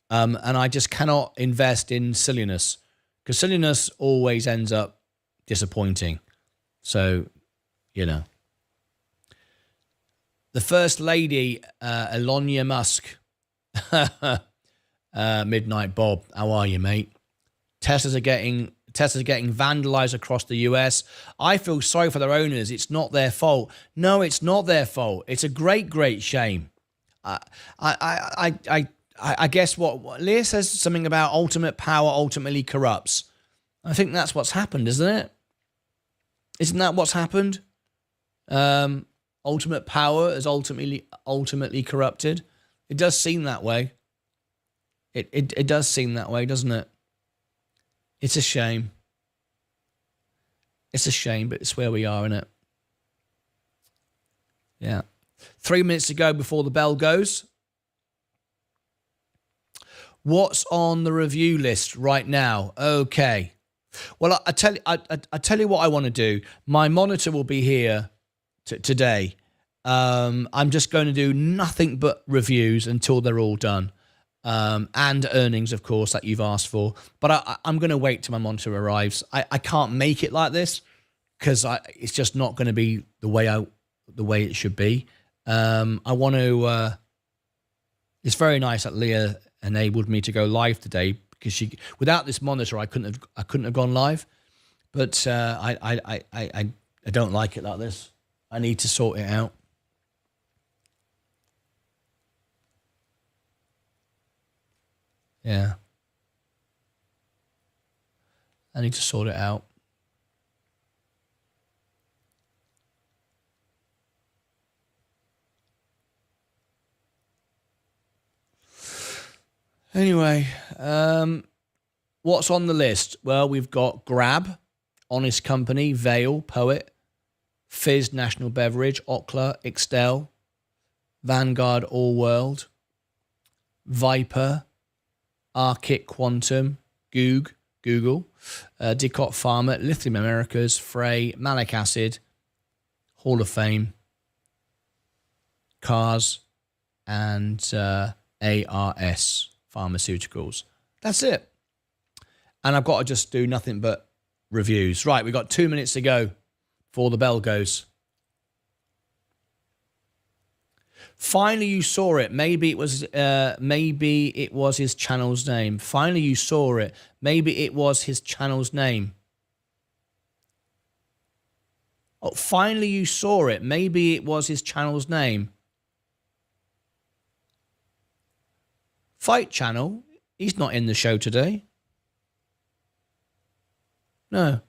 Speaker 1: And I just cannot invest in silliness because silliness always ends up disappointing. So, you know. The First Lady, Elon Musk. Midnight Bob, how are you, mate? Teslas are getting vandalized across the US. I feel sorry for their owners. It's not their fault. No, it's not their fault. It's a great, great shame. I guess what Leah says something about ultimate power ultimately corrupts. I think that's what's happened, isn't it? Isn't that what's happened? Ultimate power is ultimately corrupted. It does seem that way. It does seem that way, doesn't it? It's a shame. It's a shame, but it's where we are, isn't it? Yeah. 3 minutes to go before the bell goes. What's on the review list right now? Okay. Well, I tell you what I want to do. My monitor will be here today. I'm just going to do nothing but reviews until they're all done. And earnings, of course, that you've asked for. But I'm going to wait till my monitor arrives. I can't make it like this because it's just not going to be the way it should be. I want to. It's very nice that Leah enabled me to go live today because without this monitor I couldn't have gone live. But I don't like it like this. I need to sort it out. Yeah. I need to sort it out. Anyway, what's on the list? Well, we've got Grab, Honest Company, Vale, Poet, Fizz, National Beverage, Okla, Ixtel, Vanguard, All World, Viper, Arctic Quantum, Google, Dicot Pharma, Lithium Americas, Frey, Malic Acid, Hall of Fame, Cars, and ARS Pharmaceuticals. That's it. And I've got to just do nothing but reviews. Right, we've got 2 minutes to go before the bell goes. Finally, you saw it. Maybe it was his channel's name. Finally, you saw it. Maybe it was his channel's name. Oh, finally, you saw it. Maybe it was his channel's name. Fight Channel. He's not in the show today. No.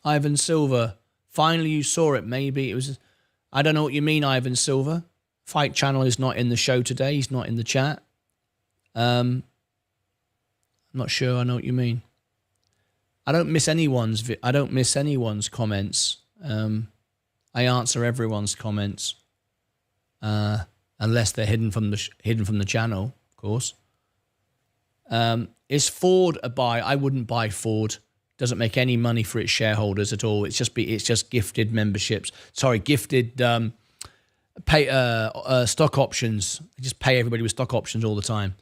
Speaker 1: Ivan Silver. Finally, you saw it. Maybe it was. I don't know what you mean, Ivan Silver. Fight Channel is not in the show today. He's not in the chat. I'm not sure I know what you mean. I don't miss anyone's comments. I answer everyone's comments, unless they're hidden from the channel, of course. Is Ford a buy? I wouldn't buy Ford. Doesn't make any money for its shareholders at all. It's just gifted memberships. Sorry, gifted pay stock options. They just pay everybody with stock options all the time.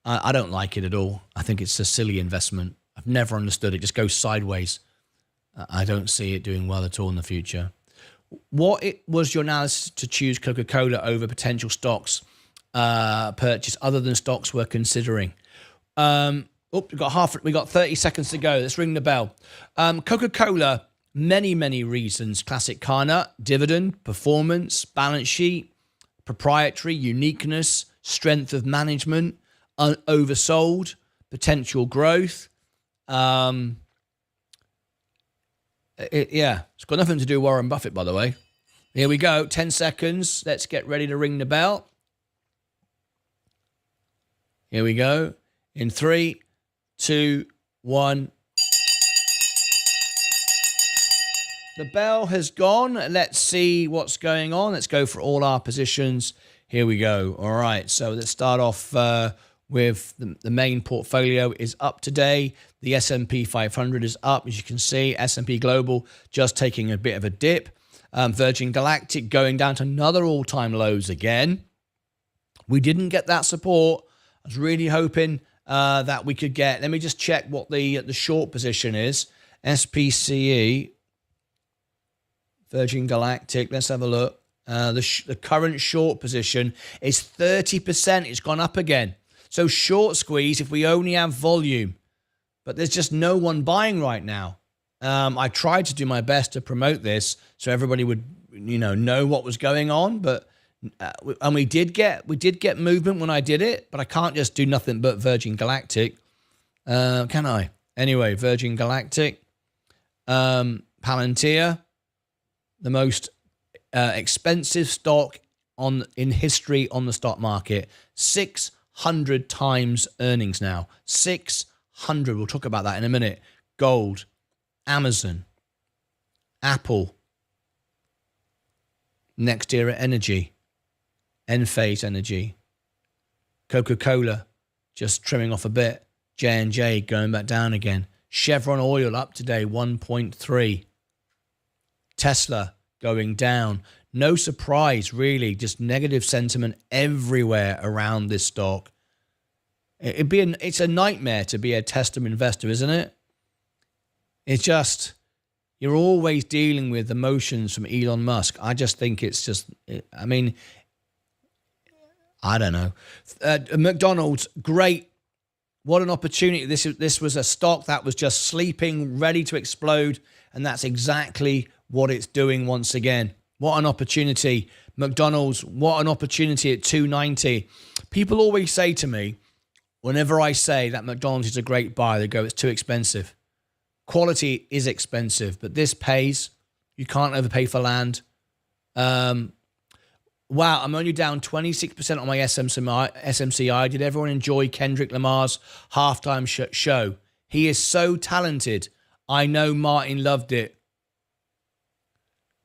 Speaker 1: I don't like it at all. I think it's a silly investment. I've never understood it. Just goes sideways. I don't see it doing well at all in the future. What was your analysis to choose Coca-Cola over potential stocks purchase other than stocks we're considering? We got 30 seconds to go. Let's ring the bell. Coca-Cola, many reasons. Classic Kana, dividend, performance, balance sheet, proprietary, uniqueness, strength of management, oversold, potential growth. It's got nothing to do with Warren Buffett, by the way. Here we go. 10 seconds. Let's get ready to ring the bell. Here we go. In 3, 2, 1. The bell has gone. Let's see what's going on. Let's go for all our positions. Here we go. All right. So let's start off with the main portfolio is up today. The S&P 500 is up, as you can see. S&P Global just taking a bit of a dip. Virgin Galactic going down to another all-time lows again. We didn't get that support. I was really hoping that we could get. Let me just check what the short position is. SPCE, Virgin Galactic. Let's have a look. The current short position is 30%. It's gone up again. So short squeeze if we only have volume. But there's just no one buying right now. I tried to do my best to promote this so everybody would, know what was going on. But we did get movement when I did it. But I can't just do nothing but Virgin Galactic, can I? Anyway, Virgin Galactic, Palantir, the most expensive stock in history on the stock market. 600 times earnings now. 600. We'll talk about that in a minute. Gold, Amazon, Apple, NextEra Energy, Enphase Energy, Coca-Cola just trimming off a bit. J&J going back down again. Chevron Oil up today, 1.3. Tesla going down. No surprise, really. Just negative sentiment everywhere around this stock. It's a nightmare to be a Tesla investor, isn't it? It's just, you're always dealing with emotions from Elon Musk. I just think it's just, I don't know. McDonald's, great. What an opportunity. This was a stock that was just sleeping, ready to explode. And that's exactly what it's doing once again. What an opportunity. McDonald's, what an opportunity at $2.90. People always say to me, whenever I say that McDonald's is a great buy, they go, it's too expensive. Quality is expensive, but this pays. You can't overpay for land. Wow, I'm only down 26% on my SMCI. Did everyone enjoy Kendrick Lamar's halftime show? He is so talented. I know Martin loved it.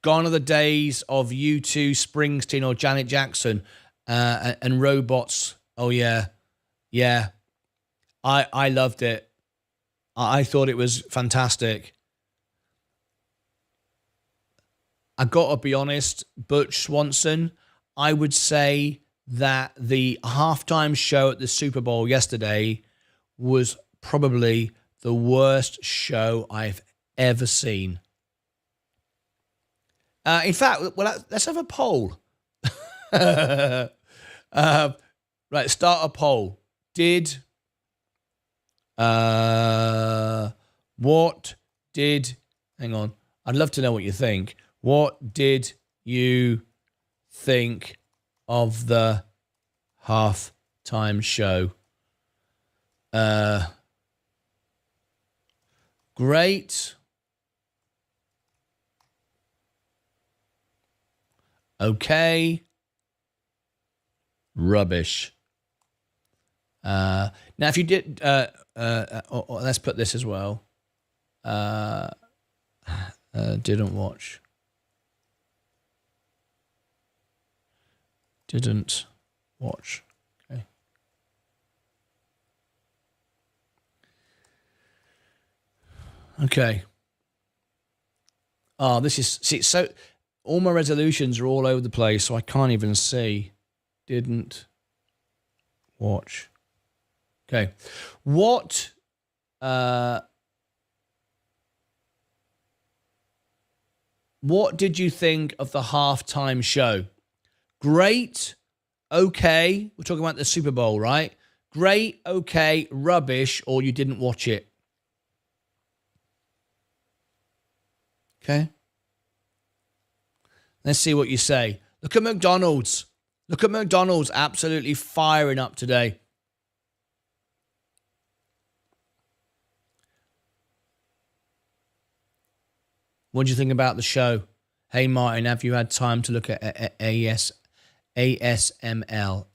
Speaker 1: Gone are the days of U2, Springsteen, or Janet Jackson and robots. Oh, yeah. Yeah. I loved it. I thought it was fantastic. I got to be honest, Butch Swanson, I would say that the halftime show at the Super Bowl yesterday was probably the worst show I've ever seen. In fact, let's have a poll. Right, start a poll. Hang on. I'd love to know what you think. What did you think of the halftime show? Great. Okay. Rubbish. Now, if you did, let's put this as well. Didn't watch. Didn't watch. Okay. Okay. Oh, this is, see, so all my resolutions are all over the place, so I can't even see. Didn't watch. Okay. What did you think of the halftime show? Great, okay. We're talking about the Super Bowl, right? Great, okay, rubbish, or you didn't watch it. Okay. Let's see what you say. Look at McDonald's. Look at McDonald's absolutely firing up today. What do you think about the show? Hey, Martin, have you had time to look at ASML? ASML.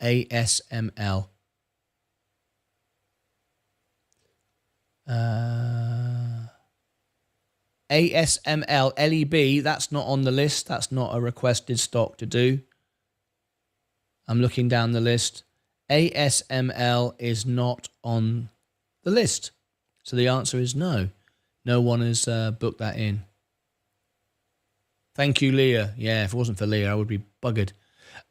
Speaker 1: ASML, LEB, that's not on the list. That's not a requested stock to do. I'm looking down the list. ASML is not on the list. So the answer is no. No one has booked that in. Thank you, Leah. Yeah, if it wasn't for Leah, I would be buggered.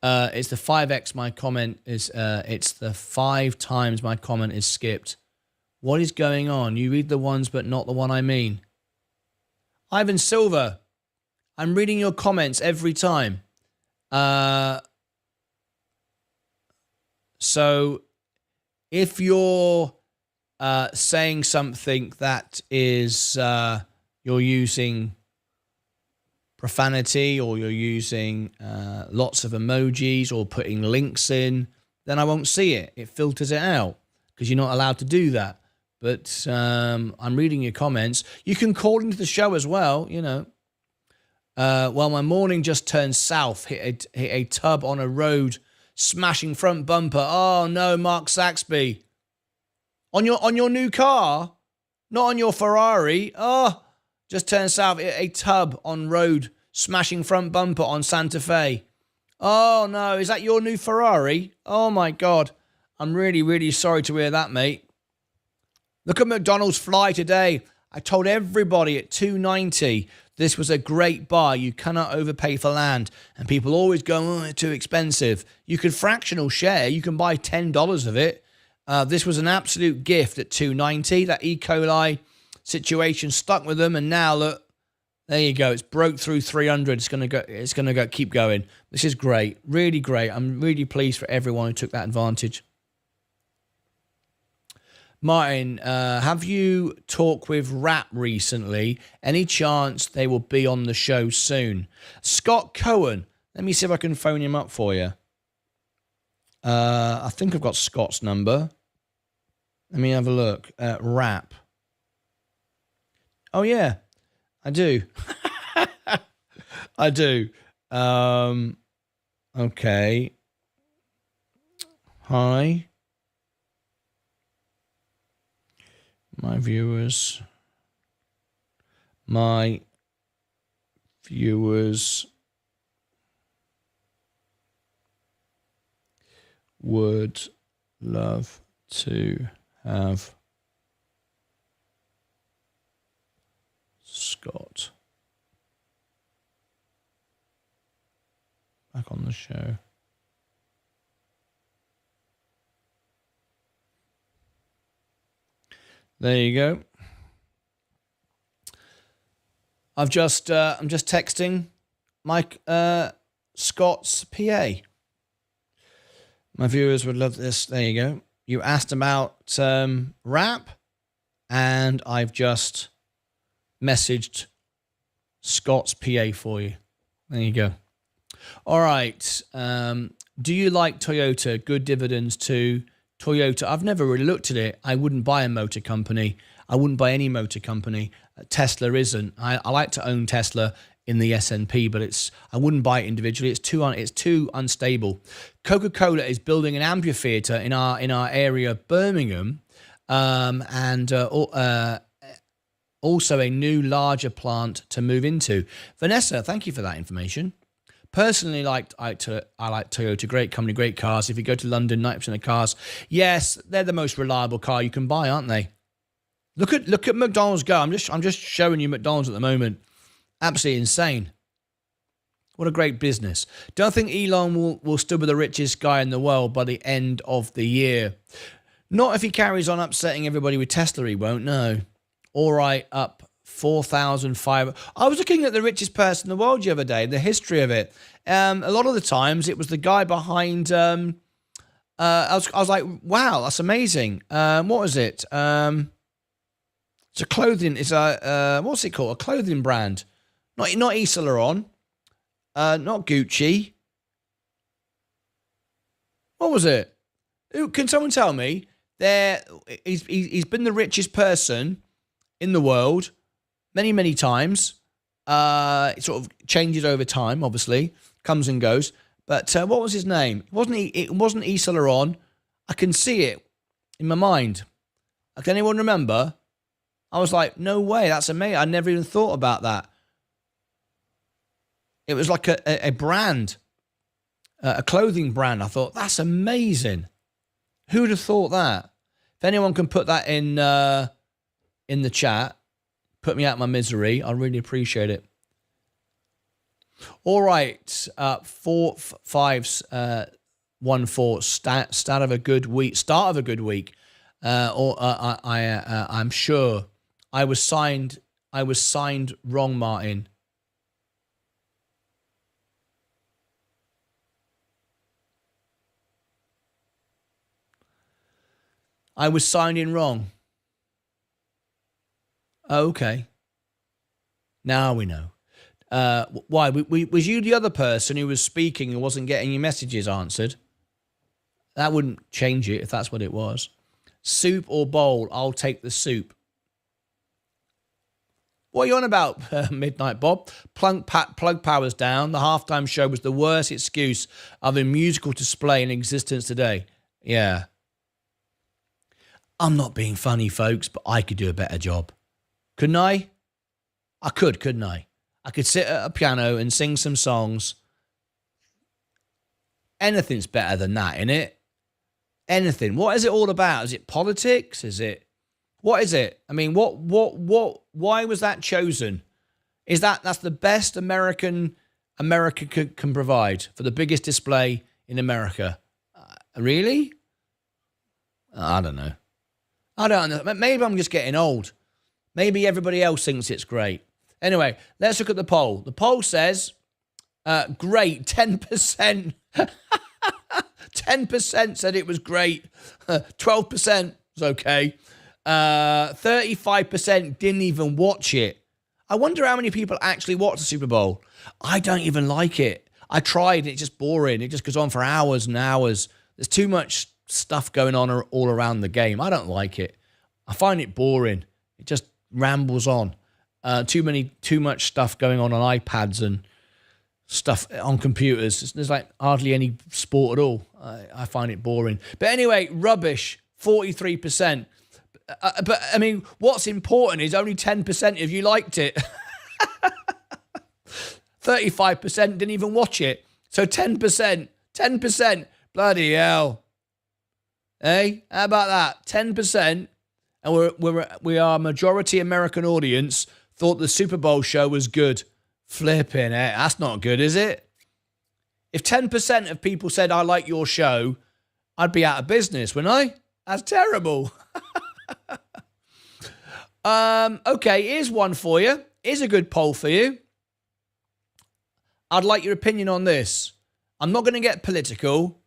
Speaker 1: It's the 5x my comment is, it's the 5 times my comment is skipped. What is going on? You read the ones, but not the one I mean. Ivan Silver, I'm reading your comments every time. So if you're saying something that is, you're using profanity, or you're using lots of emojis, or putting links in, then I won't see it. It filters it out because you're not allowed to do that. But I'm reading your comments. You can call into the show as well, you know. Well, my morning just turned south, hit a tub on a road, smashing front bumper. Oh no, Mark Saxby. On your new car, not on your Ferrari. Oh, just turned south, hit a tub on road, smashing front bumper on Santa Fe. Oh no, is that your new Ferrari? Oh my God. I'm really, really sorry to hear that, mate. Look at McDonald's fly today. I told everybody at $2.90 this was a great buy. You cannot overpay for land. And people always go, oh, it's too expensive. You can fractional share. You can buy $10 of it. This was an absolute gift at $2.90. That E. coli situation stuck with them. And now, look, there you go. It's broke through 300. It's going to go. Keep going. This is great. Really great. I'm really pleased for everyone who took that advantage. Martin, have you talked with Rap recently? Any chance they will be on the show soon? Scott Cohen. Let me see if I can phone him up for you. I think I've got Scott's number. Let me have a look. Rap. Oh, yeah, I do. I do. Okay. Hi. My viewers would love to have Scott back on the show. There you go. I'm just texting Mike Scott's PA. My viewers would love this. There you go. You asked about rap, and I've just messaged Scott's PA for you. There you go. All right. Do you like Toyota? Good dividends too. Toyota, I've never really looked at it. I wouldn't buy a motor company. I wouldn't buy any motor company. Tesla isn't. I like to own Tesla in the S&P, but I wouldn't buy it individually. It's too unstable. Coca-Cola is building an amphitheater in our area, Birmingham, and also a new larger plant to move into. Vanessa, thank you for that information. Personally, I like Toyota. Great company, great cars. If you go to London, 90% of cars, yes, they're the most reliable car you can buy, aren't they? Look at McDonald's go. I'm just showing you McDonald's at the moment. Absolutely insane. What a great business. Don't think Elon will still be the richest guy in the world by the end of the year. Not if he carries on upsetting everybody with Tesla, he won't, no. All right, up 4,500. I was looking at the richest person in the world the other day, the history of it. A lot of the times it was the guy behind... I was like, wow, that's amazing. What was it? It's a clothing. It's a what's it called? A clothing brand. Not Yves Saint Laurent. Not Gucci. What was it? Can someone tell me? He's been the richest person in the world many times. It sort of changes over time, obviously, comes and goes. But what was his name? It wasn't Yves Saint Laurent. I can see it in my mind. Can anyone remember? I was like, no way, that's amazing. I never even thought about that. It was like a brand, a clothing brand. I thought, that's amazing. Who would have thought that? If anyone can put that in the chat, put me out of my misery, I'd really appreciate it. All right, 4514 start of a good week. I'm sure I was signed wrong, Martin. I was signed in wrong. Okay. Now we know. Why? Was you the other person who was speaking and wasn't getting your messages answered? That wouldn't change it if that's what it was. Soup or bowl? I'll take the soup. What are you on about, Midnight Bob? Plug power's down. The halftime show was the worst excuse of a musical display in existence today. Yeah. I'm not being funny, folks, but I could do a better job. Couldn't I? I could, couldn't I? I could sit at a piano and sing some songs. Anything's better than that, innit? Anything. What is it all about? Is it politics? What is it? I mean, why was that chosen? That's the best America can provide for the biggest display in America? Really? I don't know. I don't know. Maybe I'm just getting old. Maybe everybody else thinks it's great. Anyway, let's look at the poll. The poll says, great, 10%. 10% said it was great. 12% was okay. 35% didn't even watch it. I wonder how many people actually watch the Super Bowl. I don't even like it. I tried, and it's just boring. It just goes on for hours and hours. There's too much stuff going on all around the game. I don't like it. I find it boring. It just rambles on. Too much stuff going on iPads and stuff on computers. There's like hardly any sport at all. I find it boring. But anyway, rubbish, 43%. But I mean, what's important is only 10% of you liked it. 35% didn't even watch it. So 10%, bloody hell. Hey, how about that? 10%, and we are majority American audience thought the Super Bowl show was good. Flipping it. That's not good, is it? If 10% of people said, I like your show, I'd be out of business, wouldn't I? That's terrible. Okay, here's one for you. Here's a good poll for you. I'd like your opinion on this. I'm not going to get political.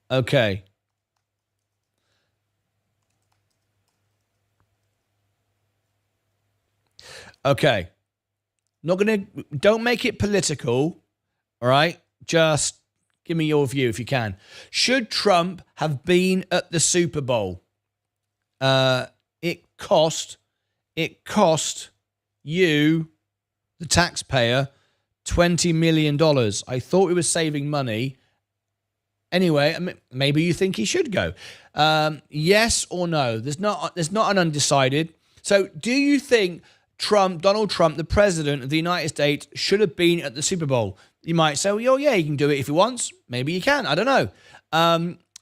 Speaker 1: Okay. Okay. Don't make it political. All right. Just give me your view if you can. Should Trump have been at the Super Bowl? It cost you, the taxpayer, $20 million. I thought we were saving money. Anyway, maybe you think he should go. Yes or no? There's not an undecided. So do you think Donald Trump, the president of the United States, should have been at the Super Bowl? You might say, well, yeah, he can do it if he wants. Maybe he can. I don't know.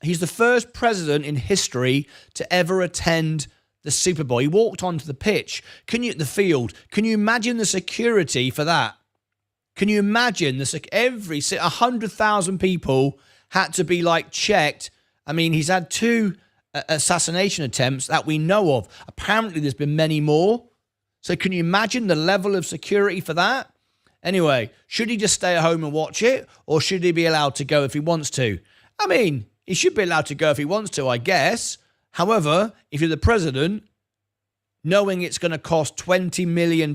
Speaker 1: He's the first president in history to ever attend the Super Bowl. He walked onto the pitch. The field. Can you imagine the security for that? Can you imagine every 100,000 people had to be like checked? I mean, he's had 2 assassination attempts that we know of. Apparently, there's been many more. So can you imagine the level of security for that? Anyway, should he just stay at home and watch it, or should he be allowed to go if he wants to? I mean, he should be allowed to go if he wants to, I guess. However, if you're the president, knowing it's going to cost $20 million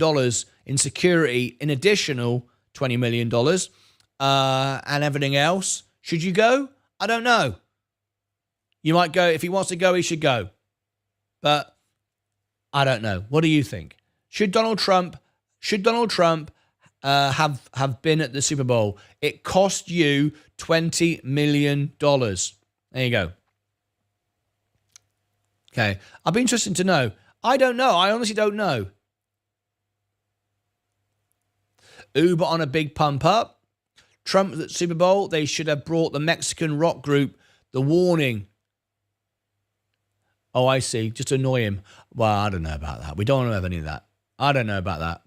Speaker 1: in security, in additional $20 million, and everything else, should you go? I don't know. You might go. If he wants to go, he should go. But I don't know. What do you think? Should Donald Trump have been at the Super Bowl? It cost you $20 million. There you go. Okay. I'd be interested to know. I don't know. I honestly don't know. Uber on a big pump up. Trump at the Super Bowl. They should have brought the Mexican rock group The Warning. Oh, I see. Just to annoy him. Well, I don't know about that. We don't want to have any of that. I don't know about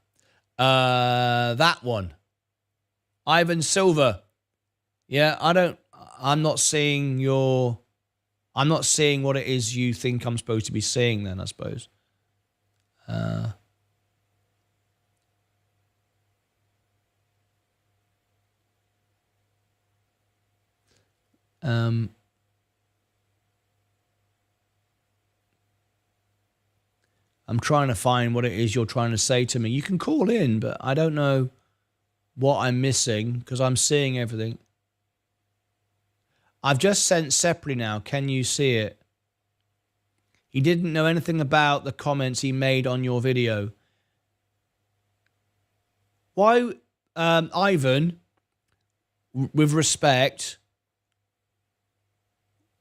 Speaker 1: that. That one. Ivan Silver. Yeah, I'm not seeing what it is you think I'm supposed to be seeing then, I suppose. I'm trying to find what it is you're trying to say to me. You can call in, but I don't know what I'm missing because I'm seeing everything. I've just sent separately now. Can you see it? He didn't know anything about the comments he made on your video. Why, Ivan, with respect,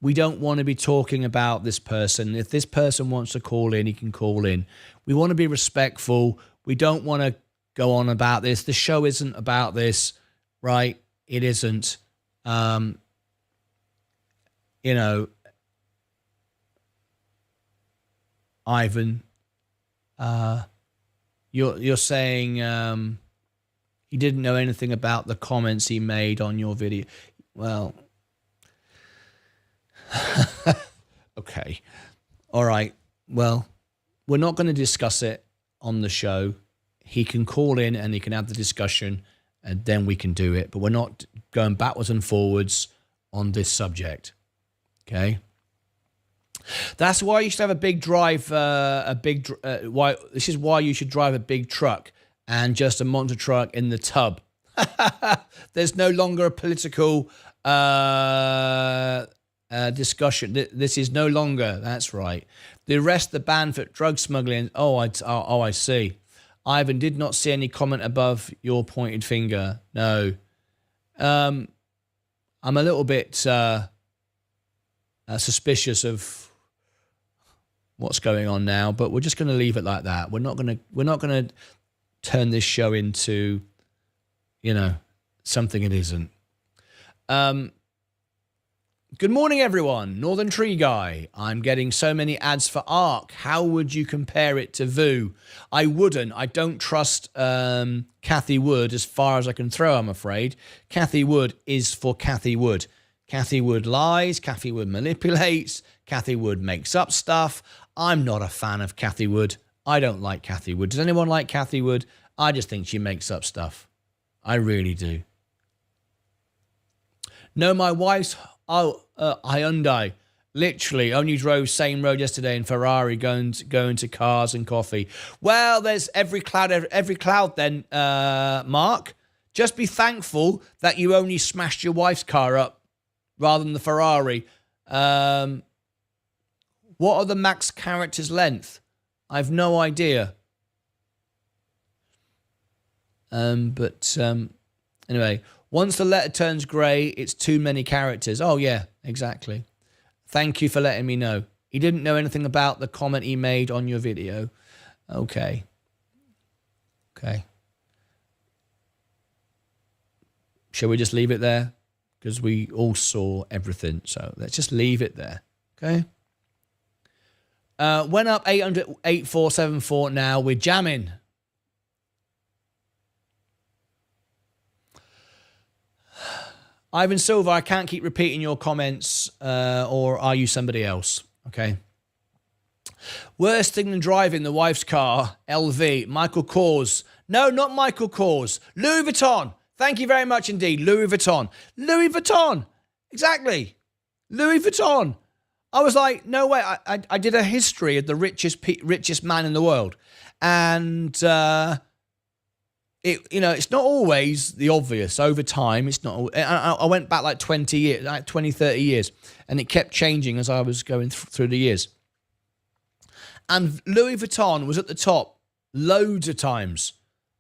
Speaker 1: we don't want to be talking about this person. If this person wants to call in, he can call in. We want to be respectful. We don't want to go on about this. The show isn't about this, right? It isn't. You know, Ivan, you're saying he didn't know anything about the comments he made on your video. Well, okay. All right. Well, we're not going to discuss it on the show. He can call in and he can have the discussion and then we can do it. But we're not going backwards and forwards on this subject. Okay. That's why you should have a big drive, why this is why you should drive a big truck and just a monster truck in the tub. There's no longer a political discussion. This is no longer. That's right. The arrest the ban for drug smuggling. Oh, I see. Ivan did not see any comment above your pointed finger. No. I'm a little bit suspicious of what's going on now, but we're just going to leave it like that. We're not going to turn this show into, something it isn't. Good morning, everyone. Northern Tree Guy. I'm getting so many ads for ARK. How would you compare it to VOO? I wouldn't. I don't trust Cathy Wood as far as I can throw, I'm afraid. Cathy Wood is for Cathy Wood. Cathy Wood lies. Cathy Wood manipulates. Cathy Wood makes up stuff. I'm not a fan of Cathy Wood. I don't like Cathy Wood. Does anyone like Cathy Wood? I just think she makes up stuff. I really do. No, my wife's Hyundai literally only drove same road yesterday in Ferrari going to cars and coffee. Well, there's every cloud then, Mark. Just be thankful that you only smashed your wife's car up rather than the Ferrari. What are the max characters length? I've no idea. Anyway, once the letter turns grey, it's too many characters. Oh, yeah, exactly. Thank you for letting me know. He didn't know anything about the comment he made on your video. Okay. Shall we just leave it there? Because we all saw everything. So let's just leave it there. Okay. Went up 8,474. Now we're jamming. Ivan Silva, I can't keep repeating your comments, or are you somebody else? Okay. Worst thing than driving the wife's car, LV, Michael Kors. No, not Michael Kors. Louis Vuitton. Thank you very much indeed. Louis Vuitton. Louis Vuitton. Exactly. Louis Vuitton. I was like, no way. I did a history of the richest man in the world. And, it's not always the obvious. Over time, it's not. I went back like 20 years, like 20, 30 years, and it kept changing as I was going through the years. And Louis Vuitton was at the top loads of times.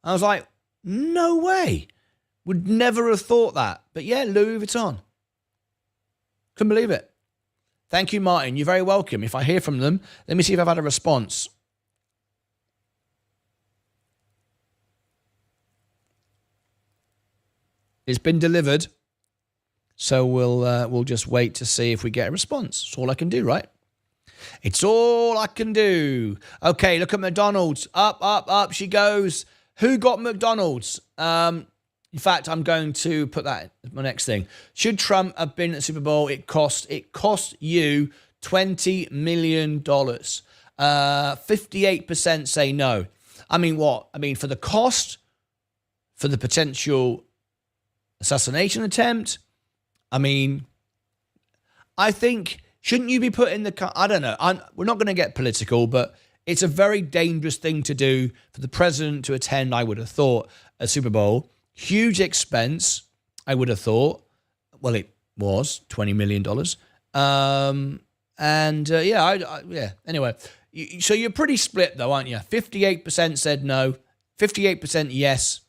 Speaker 1: I was like, no way. Would never have thought that. But yeah, Louis Vuitton. Couldn't believe it. Thank you, Martin. You're very welcome. If I hear from them, let me see if I've had a response. It's been delivered, so we'll just wait to see if we get a response. It's all I can do, right? It's all I can do. Okay, look at McDonald's. Up she goes. Who got McDonald's? In fact, I'm going to put that as my next thing. Should Trump have been at the Super Bowl? It cost you $20 million. 58% say no. I mean, what? I mean, for the cost, for the potential assassination attempt. I mean, I think, shouldn't you be put in the... I don't know. We're not going to get political, but it's a very dangerous thing to do for the president to attend, I would have thought, a Super Bowl. Huge expense, I would have thought. Well, it was $20 million. Yeah. Anyway, so you're pretty split, though, aren't you? 58% said no. 58% yes.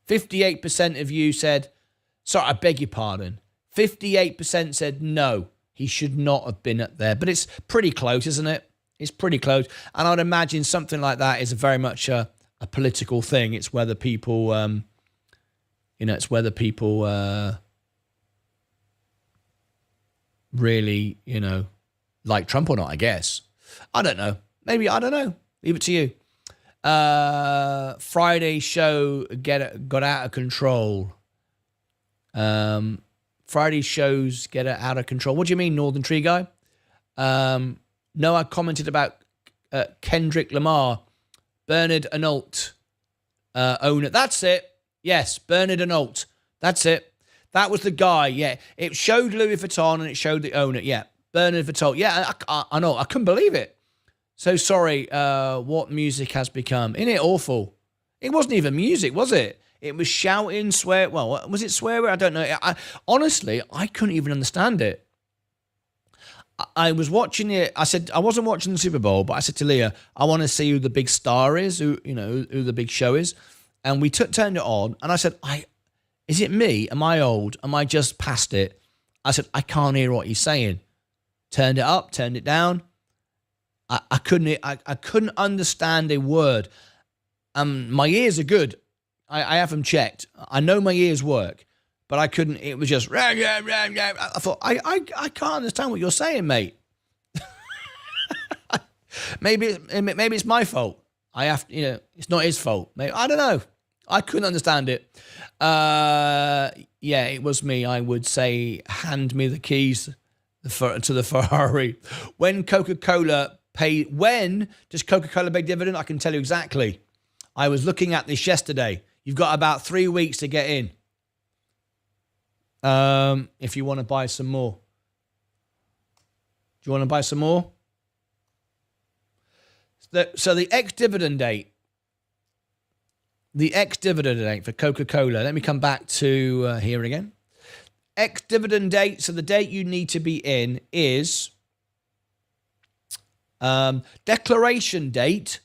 Speaker 1: 58% of you said, sorry, I beg your pardon. 58% said no, he should not have been up there. But it's pretty close, isn't it? It's pretty close. And I'd imagine something like that is very much a political thing. It's whether people, really, like Trump or not, I guess. I don't know. Maybe, I don't know. Leave it to you. Friday show got out of control. Friday shows get out of control. What do you mean, Northern Tree Guy? Noah commented about Kendrick Lamar, Bernard Arnault owner. That's it. Yes, Bernard Arnault. That's it. That was the guy. Yeah, it showed Louis Vuitton and it showed the owner. Yeah, Bernard Vuitton. Yeah, I know. I couldn't believe it. So sorry, what music has become. Isn't it awful? It wasn't even music, was it? It was shouting, swear. Well, was it swear? I don't know. Honestly, I couldn't even understand it. I was watching it. I said, I wasn't watching the Super Bowl, but I said to Leah, I want to see who the big star is, who the big show is. And we turned it on, and I said, is it me? Am I old? Am I just past it? I said, I can't hear what he's saying. Turned it up, turned it down. I couldn't understand a word. My ears are good. I have them checked. I know my ears work, but I couldn't. It was just. I thought I can't understand what you're saying, mate. maybe it's my fault. I have it's not his fault. Maybe, I don't know. I couldn't understand it. Yeah, it was me. I would say, hand me the keys to the Ferrari. When does Coca-Cola pay dividend? I can tell you exactly. I was looking at this yesterday. You've got about 3 weeks to get in. If you want to buy some more. Do you want to buy some more? So the ex-dividend date. The ex-dividend date for Coca-Cola. Let me come back to here again. Ex-dividend date. So the date you need to be in is... declaration date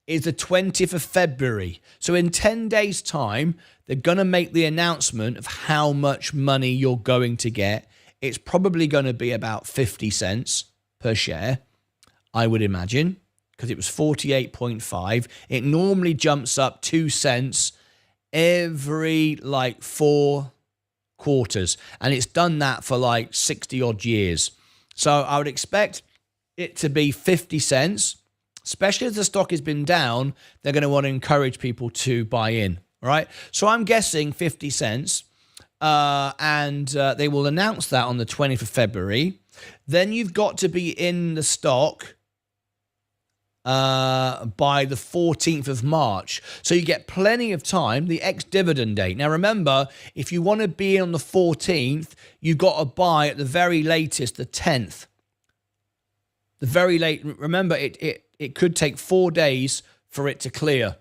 Speaker 1: is the 20th of February. So in 10 days' time, they're going to make the announcement of how much money you're going to get. It's probably going to be about 50 cents per share, I would imagine, because it was 48.5. It normally jumps up 2 cents every 4 quarters. And it's done that for 60 odd years. So I would expect it to be 50 cents, especially as the stock has been down. They're going to want to encourage people to buy in. All right. So I'm guessing 50 cents. And they will announce that on the 20th of February. Then you've got to be in the stock by the 14th of March. So you get plenty of time, the ex-dividend date. Now, remember, if you want to be on the 14th, you've got to buy at the very latest, the 10th. The very late, remember, it could take 4 days for it to clear.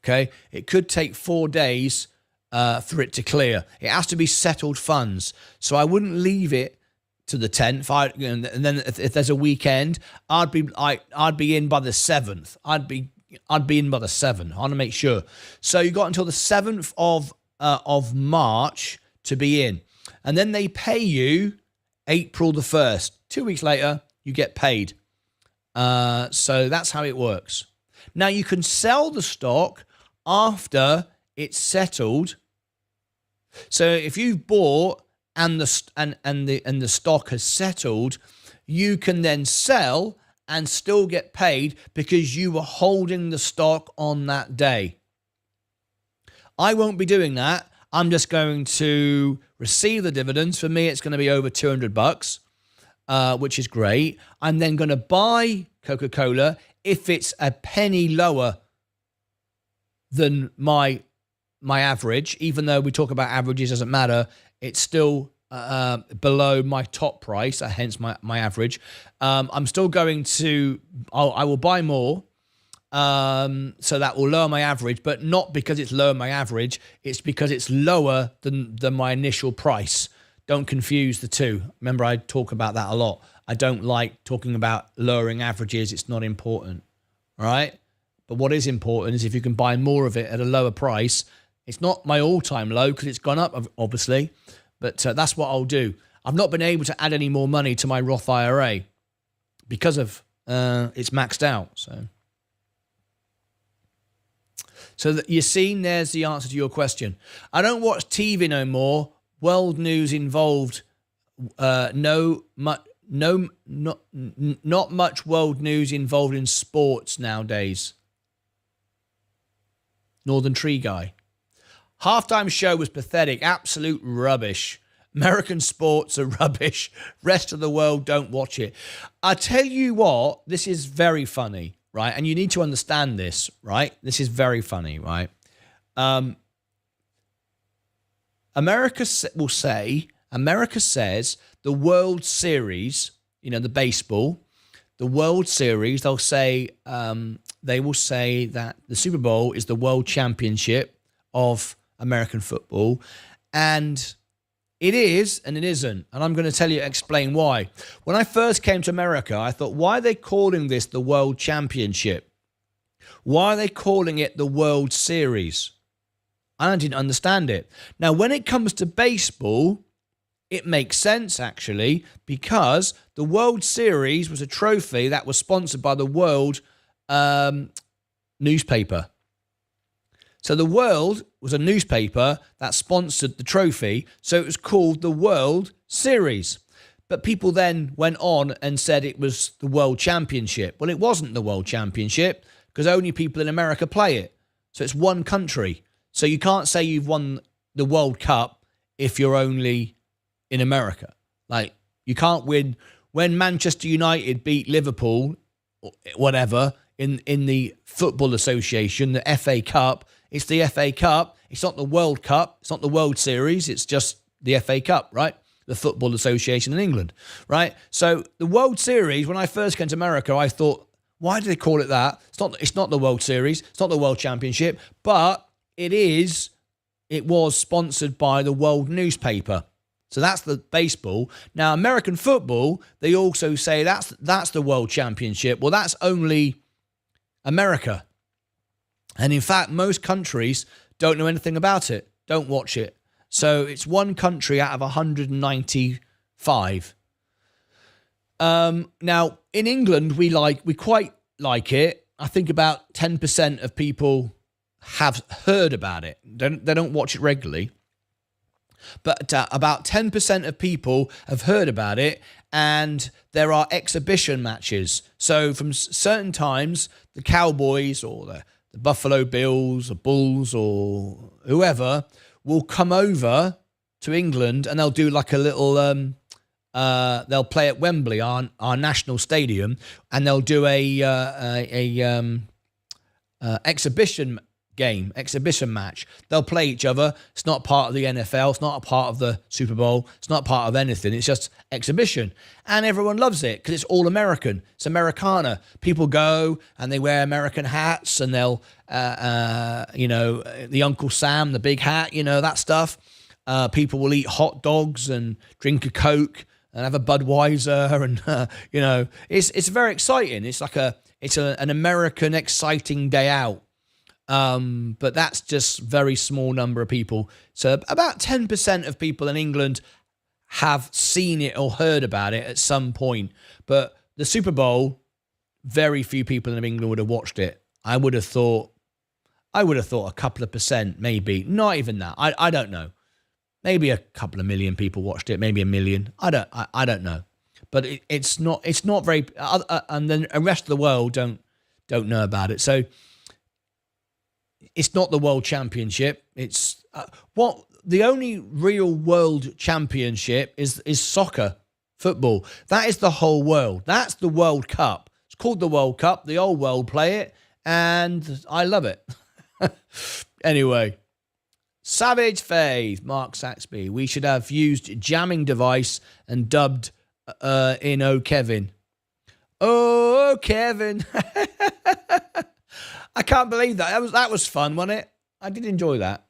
Speaker 1: Okay? It could take 4 days for it to clear. It has to be settled funds. So I wouldn't leave it to the 10th. And then if there's a weekend, I'd be in by the 7th. I'd be in by the 7th. I want to make sure. So you got until the 7th of March to be in. And then they pay you April the 1st. 2 weeks later, you get paid. So that's how it works. Now you can sell the stock after it's settled. So if you've bought and the stock has settled, you can then sell and still get paid because you were holding the stock on that day. I won't be doing that. I'm just going to receive the dividends. For me, it's going to be over $200, which is great. I'm then going to buy Coca-Cola if it's a penny lower than my average. Even though we talk about averages, doesn't matter. It's still below my top price, hence my average. I'm still going to, I will buy more. So that will lower my average, but not because it's lower my average. It's because it's lower than my initial price. Don't confuse the two. Remember, I talk about that a lot. I don't like talking about lowering averages. It's not important. All right. But what is important is if you can buy more of it at a lower price. It's not my all-time low because it's gone up, obviously, but that's what I'll do. I've not been able to add any more money to my Roth IRA because of it's maxed out. So that you're seeing, there's the answer to your question. I don't watch TV no more. World news involved. Not much world news involved in sports nowadays. Northern Tree Guy. Halftime show was pathetic. Absolute rubbish. American sports are rubbish. Rest of the world don't watch it. I tell you what, this is very funny, right? And you need to understand this, right? This is very funny, right? America says the World Series, you know, the baseball, the World Series, they will say that the Super Bowl is the World Championship of American football, and it is and it isn't, and I'm going to explain why. When I first came to America, I thought, why are they calling this the World Championship? Why are they calling it the World Series? I didn't understand it. Now, when it comes to baseball, it makes sense, actually, because the World Series was a trophy that was sponsored by the World newspaper. So the World was a newspaper that sponsored the trophy, so it was called the World Series. But people then went on and said it was the World Championship. Well, it wasn't the World Championship because only people in America play it. So it's one country. So you can't say you've won the World Cup if you're only in America. Like, you can't win when Manchester United beat Liverpool, or whatever, in the Football Association, the FA Cup. It's the FA Cup. It's not the World Cup. It's not the World Series. It's just the FA Cup, right? The Football Association in England, right? So the World Series, when I first came to America, I thought, why do they call it that? It's not the World Series. It's not the World Championship, but it is. It was sponsored by the World newspaper. So that's the baseball. Now, American football, they also say that's the World Championship. Well, that's only America. And in fact, most countries don't know anything about it, don't watch it. So it's one country out of 195. Now, in England, we quite like it. I think about 10% of people have heard about it. They don't watch it regularly. But about 10% of people have heard about it, and there are exhibition matches. So from certain times, the Cowboys or the Buffalo Bills or Bulls or whoever will come over to England, and they'll do like a little, they'll play at Wembley, our national stadium, and they'll do a exhibition match. They'll play each other. It's not part of the NFL. It's not a part of the Super Bowl. It's not part of anything. It's just exhibition. And everyone loves it because it's all American. It's Americana. People go and they wear American hats, and they'll, the Uncle Sam, the big hat, that stuff. People will eat hot dogs and drink a Coke and have a Budweiser. And, it's very exciting. It's like an American exciting day out. But that's just very small number of people. So about 10% of people in England have seen it or heard about it at some point. But the Super Bowl, very few people in England would have watched it. I would have thought a couple of percent, maybe. Not even that. I don't know. Maybe a couple of million people watched it. Maybe a million. I don't know. But it's not very. And then the rest of the world don't know about it. So. It's not the World Championship. It's the only real World Championship is soccer, football. That is the whole world. That's the World Cup. It's called the World Cup. The old world play it, and I love it. Anyway, Savage Faith, Mark Saxby. We should have used jamming device and dubbed in "Oh Kevin." Oh Kevin. I can't believe that. That was fun, wasn't it? I did enjoy that.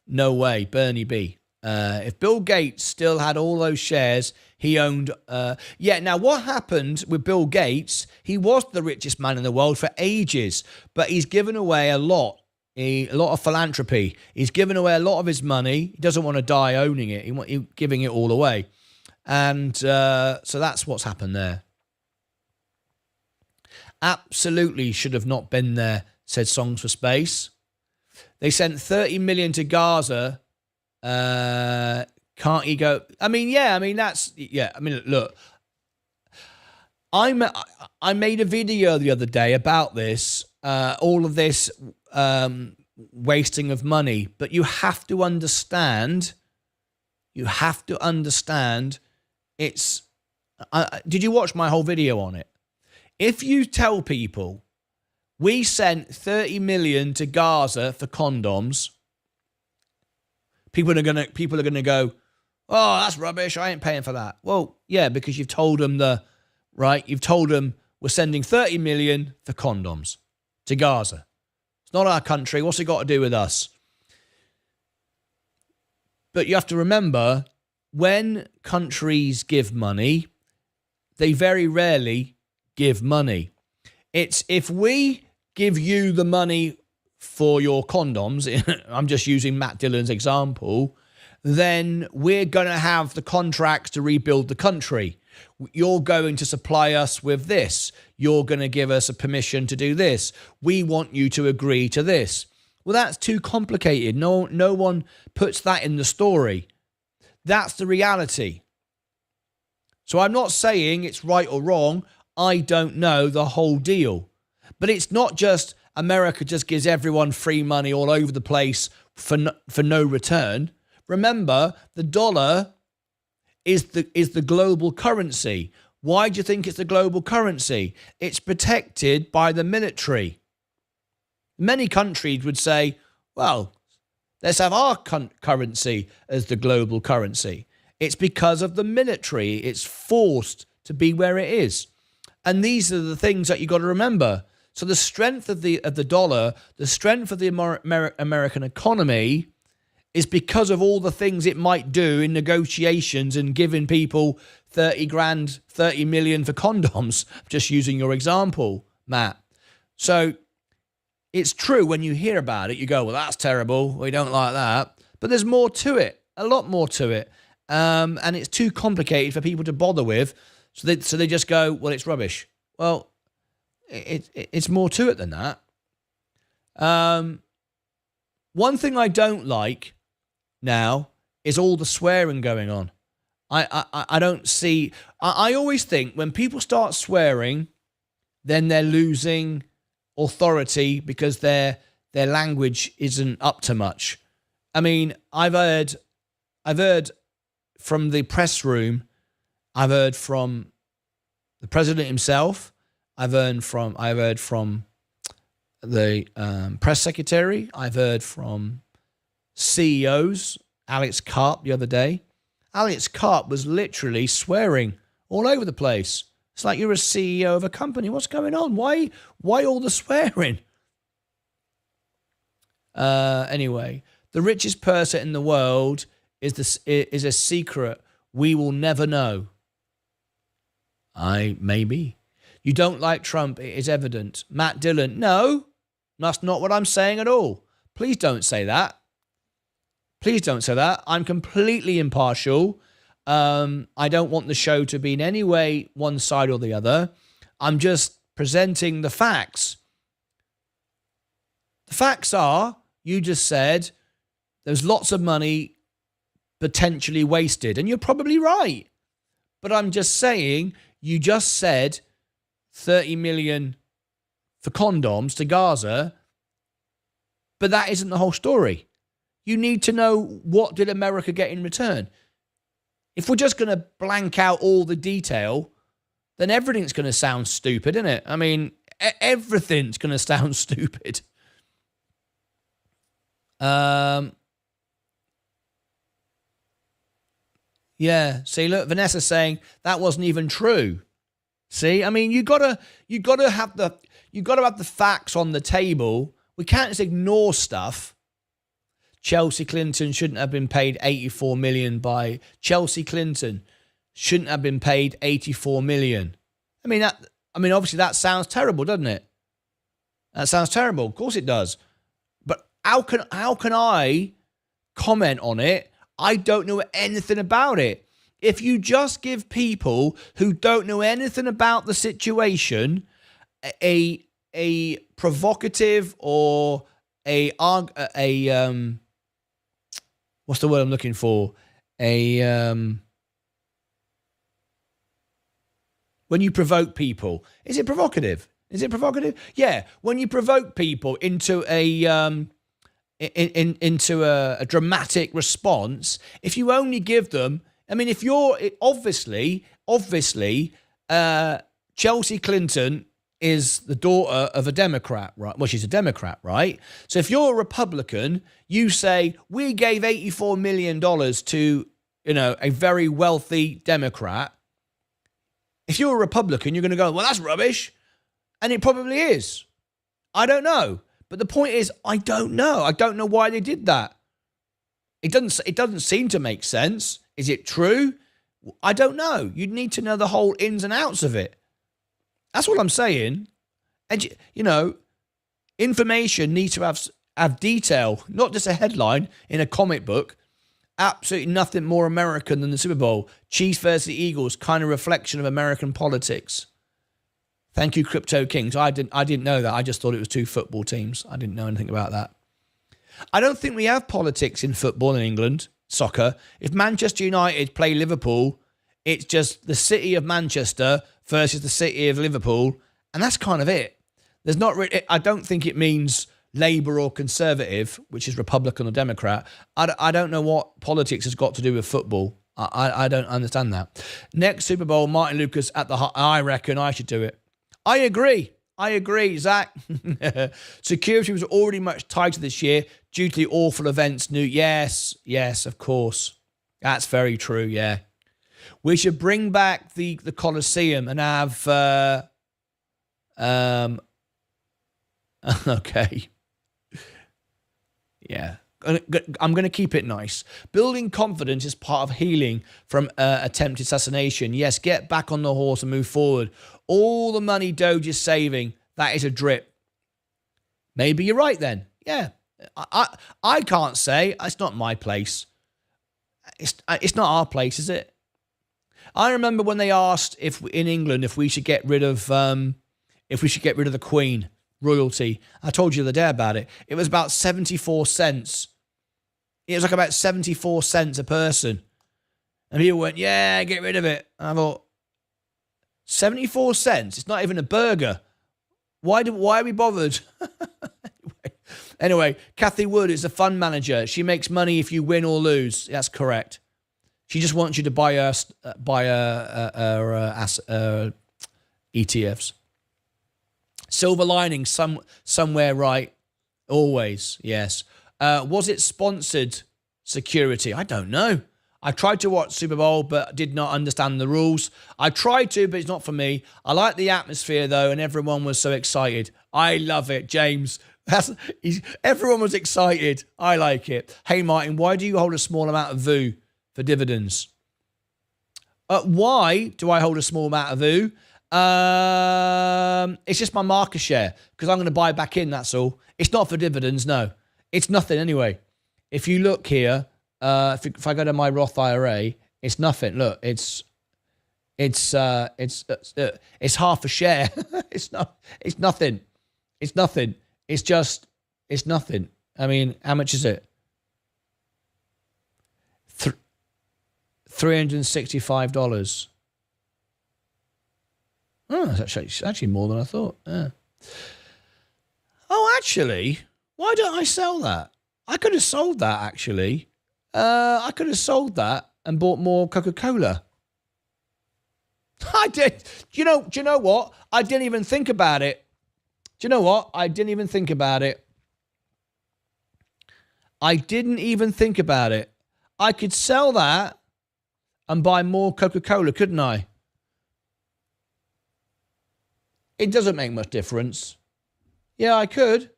Speaker 1: No way, Bernie B. If Bill Gates still had all those shares, he owned... now what happened with Bill Gates, he was the richest man in the world for ages, but he's given away a lot of philanthropy. He's given away a lot of his money. He doesn't want to die owning it. He's giving it all away. And so that's what's happened there. Absolutely should have not been there, said Songs for Space. They sent 30 million to Gaza. Can't he go? Look, I made a video the other day about this, all of this wasting of money. But you have to understand, it's... did you watch my whole video on it? If you tell people, we sent 30 million to Gaza for condoms, people are gonna go, oh, that's rubbish. I ain't paying for that. Well, yeah, because you've told them You've told them we're sending 30 million for condoms to Gaza. It's not our country. What's it got to do with us? But you have to remember, when countries give money, they very rarely give money. It's if we give you the money for your condoms, I'm just using Matt Dillon's example, then we're going to have the contracts to rebuild the country. You're going to supply us with this. You're going to give us a permission to do this. We want you to agree to this. Well, that's too complicated. No one puts that in the story. That's the reality. So I'm not saying it's right or wrong. I don't know the whole deal. But it's not just America just gives everyone free money all over the place for no return. Remember, the dollar is the global currency. Why do you think it's the global currency? It's protected by the military. Many countries would say, well, let's have our currency as the global currency. It's because of the military. It's forced to be where it is. And these are the things that you got to remember. So the strength of the dollar, the strength of the American economy is because of all the things it might do in negotiations and giving people 30 grand, 30 million for condoms. Just using your example, Matt. So it's true when you hear about it, you go, well, that's terrible. We don't like that. But there's more to it, a lot more to it. And it's too complicated for people to bother with. So they just go, well, it's rubbish. Well, it's more to it than that. One thing I don't like now is all the swearing going on. I don't see. I always think when people start swearing, then they're losing authority because their language isn't up to much. I mean, I've heard from the press room, I've heard from the president himself, I've heard from the press secretary, I've heard from CEOs, Alex Karp the other day. Alex Karp was literally swearing all over the place. It's like you're a CEO of a company. What's going on? Why all the swearing? Anyway, the richest person in the world is a secret we will never know. Maybe. You don't like Trump, it is evident. Matt Dillon, no, that's not what I'm saying at all. Please don't say that. Please don't say that. I'm completely impartial. I don't want the show to be in any way one side or the other. I'm just presenting the facts. The facts are, you just said, there's lots of money potentially wasted. And you're probably right. But I'm just saying, you just said 30 million for condoms to Gaza. But that isn't the whole story. You need to know, what did America get in return? If we're just going to blank out all the detail, then everything's going to sound stupid, isn't it? I mean, everything's going to sound stupid. Yeah. See, look, Vanessa's saying that wasn't even true. See, I mean, you gotta have the facts on the table. We can't just ignore stuff. Chelsea Clinton shouldn't have been paid 84 million by Chelsea Clinton shouldn't have been paid 84 million. I mean, obviously that sounds terrible, doesn't it? That sounds terrible. Of course it does. But how can I comment on it? I don't know anything about it. If you just give people who don't know anything about the situation a provocative or a what's the word I'm looking for? When you provoke people, is it provocative? Is it provocative? Yeah. When you provoke people into a dramatic response, if you only give them, I mean, if you're obviously, Chelsea Clinton is the daughter of a Democrat, right? Well, she's a Democrat, right? So if you're a Republican, you say, we gave $84 million to, a very wealthy Democrat. If you're a Republican, you're going to go, well, that's rubbish. And it probably is. I don't know. But the point is, I don't know. I don't know why they did that. It doesn't seem to make sense. Is it true? I don't know. You'd need to know the whole ins and outs of it. That's what I'm saying. And, information needs to have detail, not just a headline in a comic book. Absolutely nothing more American than the Super Bowl. Chiefs versus Eagles, kind of reflection of American politics. Thank you, Crypto Kings. I didn't know that. I just thought it was two football teams. I didn't know anything about that. I don't think we have politics in football in England, soccer. If Manchester United play Liverpool, it's just the city of Manchester versus the city of Liverpool, and that's kind of it. There's not really, I don't think it means Labour or Conservative, which is Republican or Democrat. I don't know what politics has got to do with football. I don't understand that. Next Super Bowl, Martyn Lucas at the I reckon I should do it. I agree, Zach. Security was already much tighter this year due to the awful events. Yes, of course. That's very true, yeah. We should bring back the Colosseum and have... okay. Yeah. I'm going to keep it nice. Building confidence is part of healing from attempted assassination. Yes, get back on the horse and move forward. All the money Doge is saving, that is a drip. Maybe you're right then. Yeah. I can't say. It's not my place. It's not our place, is it? I remember when they asked in England if we should get rid of the Queen, royalty. I told you the other day about it. It was about 74 cents It was like about 74 cents a person. And people went, yeah, get rid of it. And I thought, 74 cents? It's not even a burger. Why are we bothered? Anyway, Kathy Wood is a fund manager. She makes money if you win or lose. That's correct. She just wants you to buy her ETFs. Silver lining somewhere, right? Always, yes. Was it sponsored security? I don't know. I tried to watch Super Bowl, but did not understand the rules. I tried to, but it's not for me. I like the atmosphere, though, and everyone was so excited. I love it, James. Everyone was excited. I like it. Hey, Martin, why do you hold a small amount of VU for dividends? Why do I hold a small amount of VU? It's just my market share, because I'm going to buy back in, that's all. It's not for dividends, no. It's nothing anyway. If you look here, if I go to my Roth IRA, it's nothing. Look, it's half a share. It's nothing. It's nothing. It's nothing. I mean, how much is it? $365. Oh, that's actually more than I thought. Yeah. Oh, actually, why don't I sell that? I could have sold that, actually. I could have sold that and bought more Coca-Cola. I did. Do you know what? I didn't even think about it. Do you know what? I didn't even think about it. I could sell that and buy more Coca-Cola, couldn't I? It doesn't make much difference. Yeah, I could.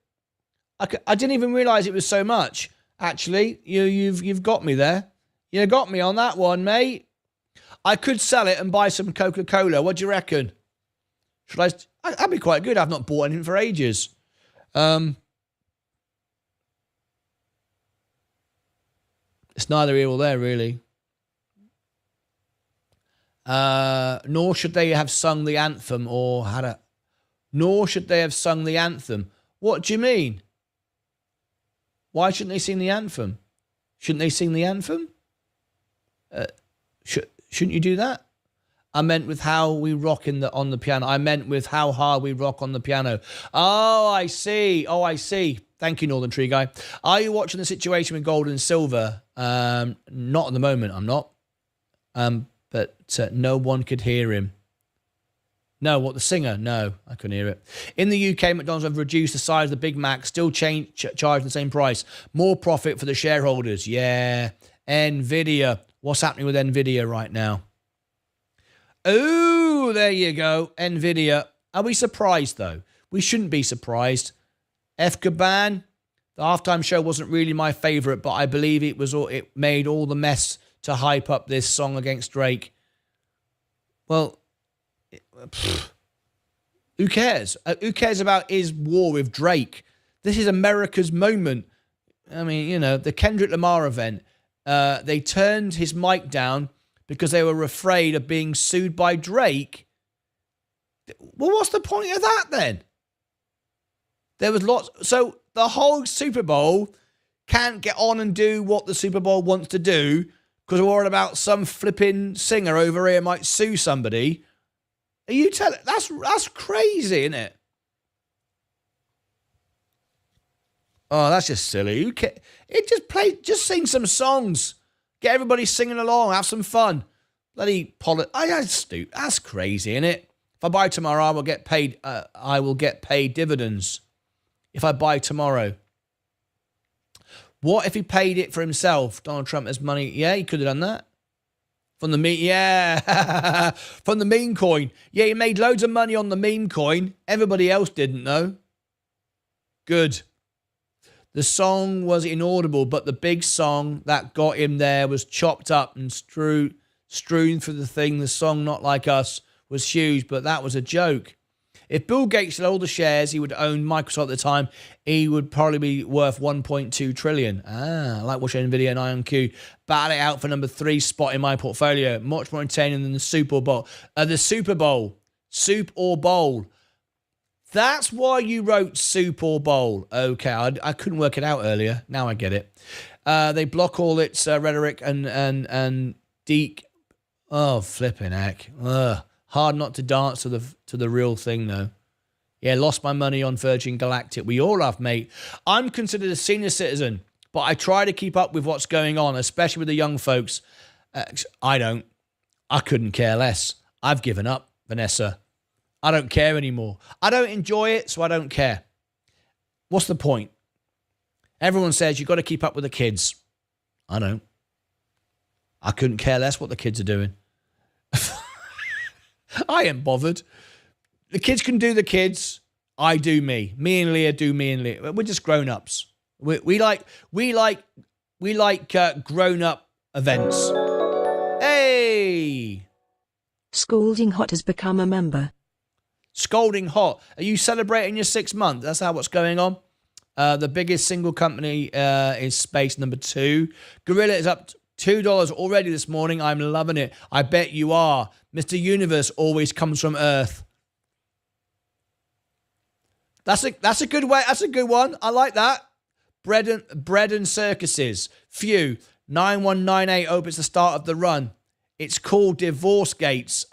Speaker 1: I didn't even realize it was so much. Actually, you've got me there. You got me on that one, mate. I could sell it and buy some Coca-Cola. What do you reckon? Should I? That'd be quite good. I've not bought anything for ages. It's neither here or there, really. Nor should they have sung the anthem or had a... Nor should they have sung the anthem. What do you mean? Why shouldn't they sing the anthem? Shouldn't they sing the anthem? Shouldn't you do that? I meant with how we rock on the piano. I meant with how hard we rock on the piano. Oh, I see. Thank you, Northern Tree Guy. Are you watching the situation with gold and silver? Not at the moment, I'm not. But no one could hear him. No, what, the singer? No, I couldn't hear it. In the UK, McDonald's have reduced the size of the Big Mac, still charging the same price. More profit for the shareholders. Yeah. Nvidia. What's happening with Nvidia right now? Oh, there you go. Nvidia. Are we surprised, though? We shouldn't be surprised. F-Gaban, the halftime show wasn't really my favourite, but I believe it made all the mess to hype up this song against Drake. Well, who cares? Who cares about his war with Drake? This is America's moment. I mean, the Kendrick Lamar event, they turned his mic down because they were afraid of being sued by Drake. Well, what's the point of that then? There was lots. So the whole Super Bowl can't get on and do what the Super Bowl wants to do because we're worried about some flipping singer over here might sue somebody. Are you telling? That's crazy, isn't it? Oh, that's just silly. Just sing some songs. Get everybody singing along. Have some fun. Bloody that's stupid. That's crazy, isn't it? If I buy tomorrow, I will get paid. I will get paid dividends. If I buy tomorrow. What if he paid it for himself? Donald Trump has money. Yeah, he could have done that. From the meme, yeah. From the meme coin. Yeah, he made loads of money on the meme coin. Everybody else didn't, though. Good. The song was inaudible, but the big song that got him there was chopped up and strewn through the thing. The song Not Like Us was huge, but that was a joke. If Bill Gates had all the shares he would own Microsoft at the time, he would probably be worth 1.2 trillion. I like watching Nvidia and IonQ battle it out for number 3 spot in my portfolio. Much more entertaining than the Super Bowl. Soup or Bowl. That's why you wrote Soup or Bowl. Okay, I couldn't work it out earlier. Now I get it. They block all its rhetoric and deek. Oh, flipping heck. Ugh. Hard not to dance to the real thing, though. Yeah, lost my money on Virgin Galactic. We all have, mate. I'm considered a senior citizen, but I try to keep up with what's going on, especially with the young folks. I don't. I couldn't care less. I've given up, Vanessa. I don't care anymore. I don't enjoy it, so I don't care. What's the point? Everyone says you've got to keep up with the kids. I don't. I couldn't care less what the kids are doing. I ain't bothered. The kids can do the kids. I do me. Me and Leah do me and Leah. We're just grown-ups. We like grown-up events. Hey!
Speaker 2: Scalding Hot has become a member.
Speaker 1: Scalding Hot. Are you celebrating your 6th month? That's how what's going on. The biggest single company is Space number 2. Gorilla is up $2 already this morning. I'm loving it. I bet you are. Mr. Universe always comes from Earth. That's a good way. That's a good one. I like that. Bread and circuses. Phew. 9198 opens the start of the run. It's called Divorce Gates.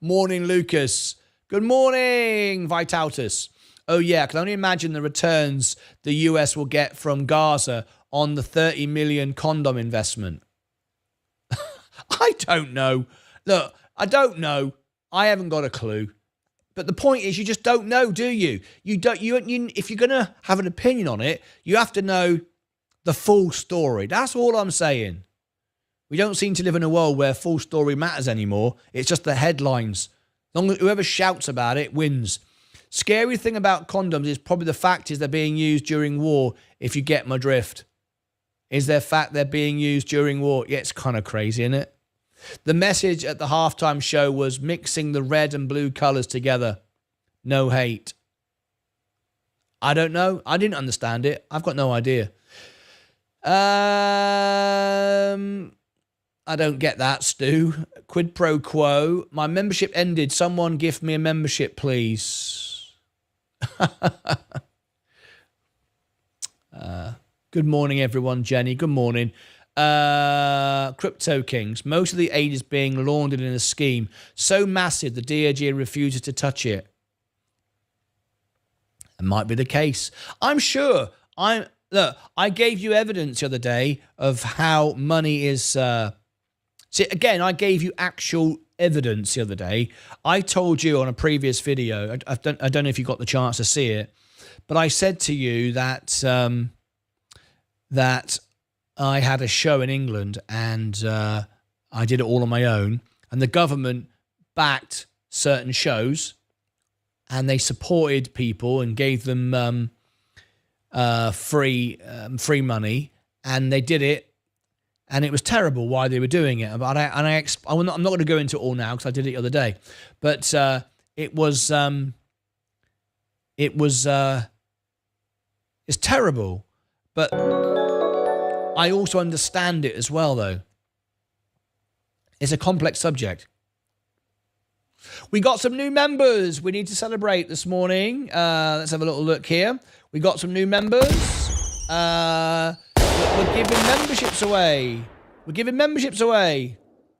Speaker 1: Morning, Lucas. Good morning, Vitaltus. Oh, yeah, I can only imagine the returns the US will get from Gaza on the 30 million condom investment. I don't know. Look, I don't know. I haven't got a clue. But the point is, you just don't know, do you? You if you're going to have an opinion on it, you have to know the full story. That's all I'm saying. We don't seem to live in a world where full story matters anymore. It's just the headlines. Long as whoever shouts about it wins. Scary thing about condoms is probably the fact is they're being used during war, if you get my drift. Is there fact they're being used during war? Yeah, it's kind of crazy, isn't it? The message at the halftime show was mixing the red and blue colours together. No hate. I don't know. I didn't understand it. I've got no idea. I don't get that, Stu. Quid pro quo. My membership ended. Someone gift me a membership, please. Good morning, everyone. Jenny, good morning. Crypto Kings. Most of the aid is being laundered in a scheme so massive the DOJ refuses to touch it. It might be the case. I'm sure. Look, I gave you evidence the other day of how money is... See, again, I gave you actual evidence the other day. I told you on a previous video, I don't know if you got the chance to see it, but I said to you that that I had a show in England and I did it all on my own, and the government backed certain shows and they supported people and gave them free money, and they did it. And it was terrible why they were doing it. But I'm not going to go into it all now because I did it the other day. But it's terrible. But I also understand it as well, though. It's a complex subject. We got some new members we need to celebrate this morning. Let's have a little look here. We got some new members. We're giving memberships away. We're giving memberships away.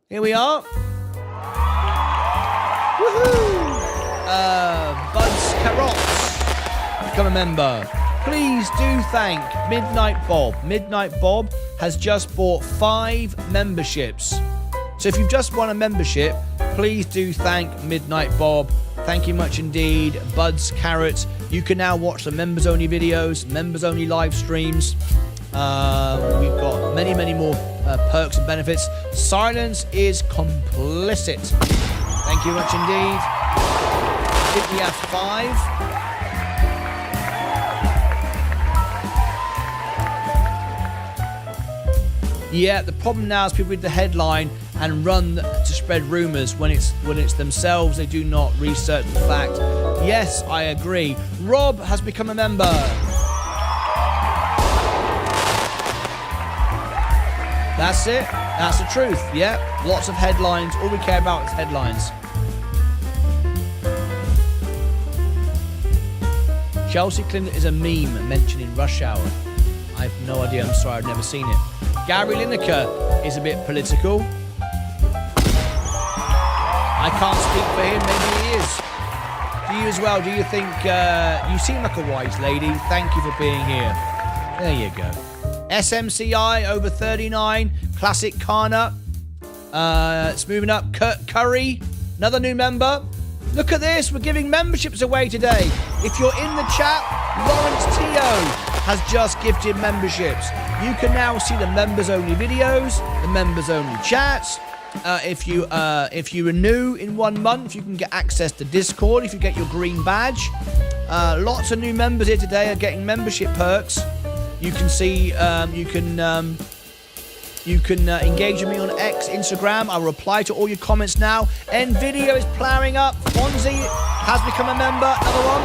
Speaker 1: Here we are. Woohoo! Buds Carrots, become a member. Please do thank Midnight Bob. Midnight Bob has just bought 5 memberships. So if you've just won a membership, please do thank Midnight Bob. Thank you much indeed. Buds Carrots. You can now watch the members-only videos, members-only live streams. We've got many, many more perks and benefits. Silence is complicit. Thank you much indeed. I think we have 5. Yeah, the problem now is people read the headline and run to spread rumours when it's themselves. They do not research the fact. Yes, I agree. Rob has become a member. That's it. That's the truth. Yeah, lots of headlines. All we care about is headlines. Chelsea Clinton is a meme mentioned in Rush Hour. I have no idea. I'm sorry, I've never seen it. Gary Lineker is a bit political. I can't speak for him. Maybe he is. Do you as well? Do you think... you seem like a wise lady. Thank you for being here. There you go. SMCI over 39. Classic Kana. It's moving up. Kurt Curry. Another new member. Look at this. We're giving memberships away today. If you're in the chat, Lawrence Teo has just gifted memberships. You can now see the members-only videos, the members-only chats. If you renew in 1 month, you can get access to Discord if you get your green badge. Lots of new members here today are getting membership perks. You can see, you can engage with me on X, Instagram. I'll reply to all your comments now. Nvidia is ploughing up. Fonzie has become a member. Another one.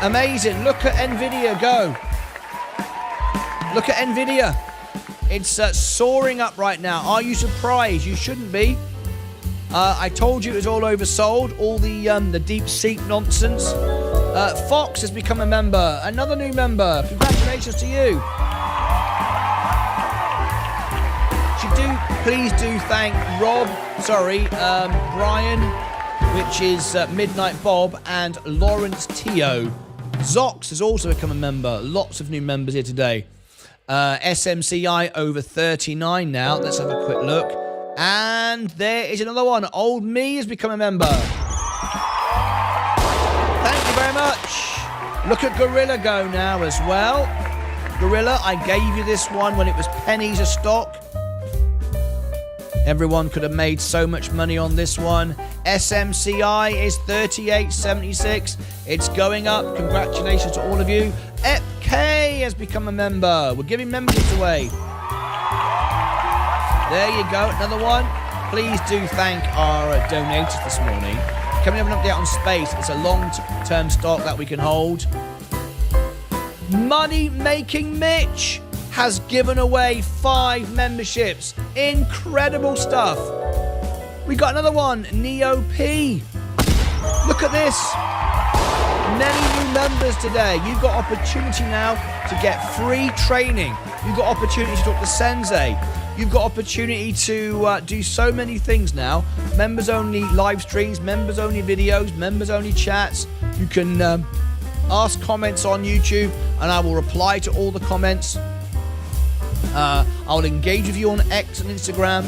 Speaker 1: Amazing. Look at Nvidia go. Look at Nvidia. It's soaring up right now. Are you surprised? You shouldn't be. I told you it was all oversold. All the deep seek nonsense. Fox has become a member. Another new member. Congratulations to you. Please do thank Brian, which is Midnight Bob, and Lawrence Teo. Zox has also become a member. Lots of new members here today. SMCI over 39 now. Let's have a quick look. And there is another one. Old Me has become a member. Thank you very much. Look at Gorilla go now as well. Gorilla, I gave you this one when it was pennies a stock. Everyone could have made so much money on this one. SMCI is 38.76. It's going up. Congratulations to all of you. EPK has become a member. We're giving memberships away. There you go. Another one. Please do thank our donators this morning. Coming up an update on Space. It's a long-term stock that we can hold. Money Making Mitch has given away 5 memberships. Incredible stuff. We got another one, Neo P. Look at this. Many new members today. You've got opportunity now to get free training. You've got opportunity to talk to Sensei. You've got opportunity to do so many things now. Members only live streams, members only videos, members only chats. You can ask comments on YouTube and I will reply to all the comments. I'll engage with you on X and Instagram.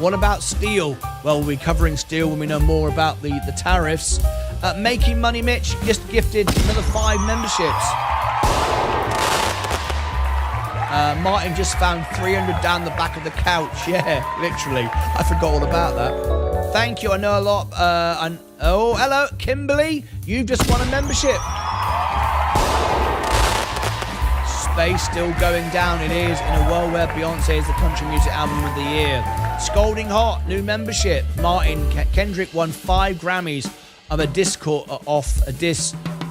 Speaker 1: What about steel? Well, we'll be covering steel when we know more about the tariffs. Making Money Mitch just gifted another 5 memberships. Martin just found 300 down the back of the couch. Yeah, literally. I forgot all about that. Thank you. I know a lot. Oh, hello, Kimberly. You've just won a membership. Space still going down. It is in a world where Beyonce is the country music album of the year. Scolding Hot, new membership. Martin Kendrick won 5 Grammys of a disc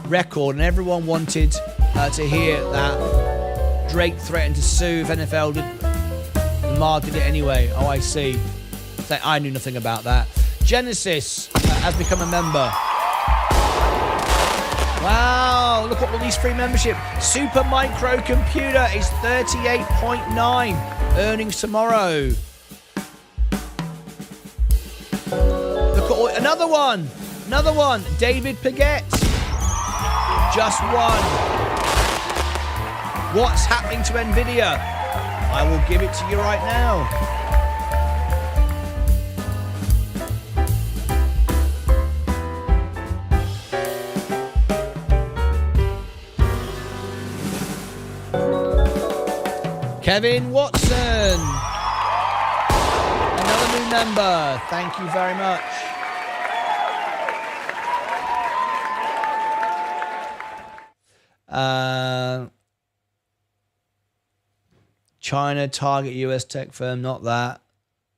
Speaker 1: record, and everyone wanted to hear that Drake threatened to sue if NFL did. Lamar did it anyway. Oh, I see. I knew nothing about that. Genesis has become a member. Wow, look at all these free membership. Super Microcomputer is 38.9. Earnings tomorrow. Look at all, another one. David Paget. Just one. What's happening to Nvidia? I will give it to you right now. Kevin Watson, another new member. Thank you very much. China, target US tech firm, not that.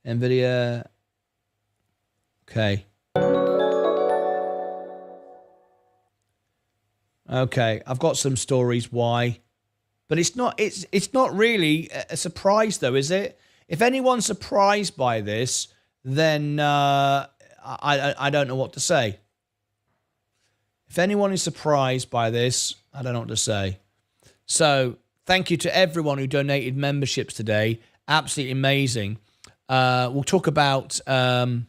Speaker 1: Nvidia. Okay. Okay, I've got some stories why. But it's not really a surprise though, is it? If anyone's surprised by this, then I don't know what to say. If anyone is surprised by this, I don't know what to say. So thank you to everyone who donated memberships today. Absolutely amazing. We'll talk about NVIDIA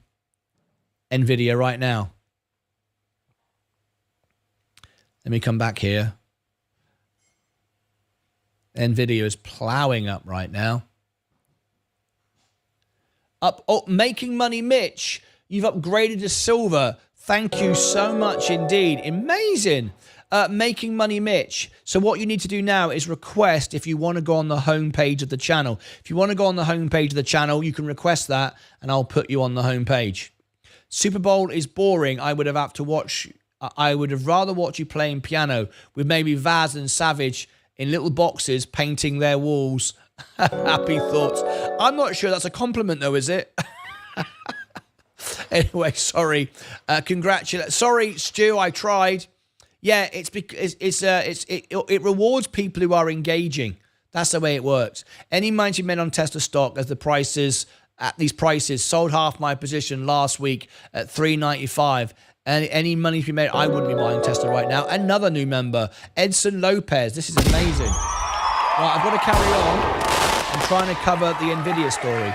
Speaker 1: right now. Let me come back here. NVIDIA is plowing up right now. Making money, Mitch. You've upgraded to silver. Thank you so much indeed. Amazing. Making money, Mitch. So what you need to do now is request if you want to go on the homepage of the channel. If you want to go on the homepage of the channel, you can request that and I'll put you on the homepage. Super Bowl is boring. I would have rather watch you playing piano with maybe Vaz and Savage in little boxes painting their walls. Happy thoughts. I'm not sure that's a compliment though, is it? Anyway, sorry. Sorry, Stu, I tried. Yeah, it's because it rewards people who are engaging. That's the way it works. Any mighty men on Tesla stock as the prices at these prices sold half my position last week at $3.95. And any money to be made, I wouldn't be buying Tesla right now. Another new member, Edson Lopez. This is amazing. Right, I've got to carry on. I'm trying to cover the NVIDIA story.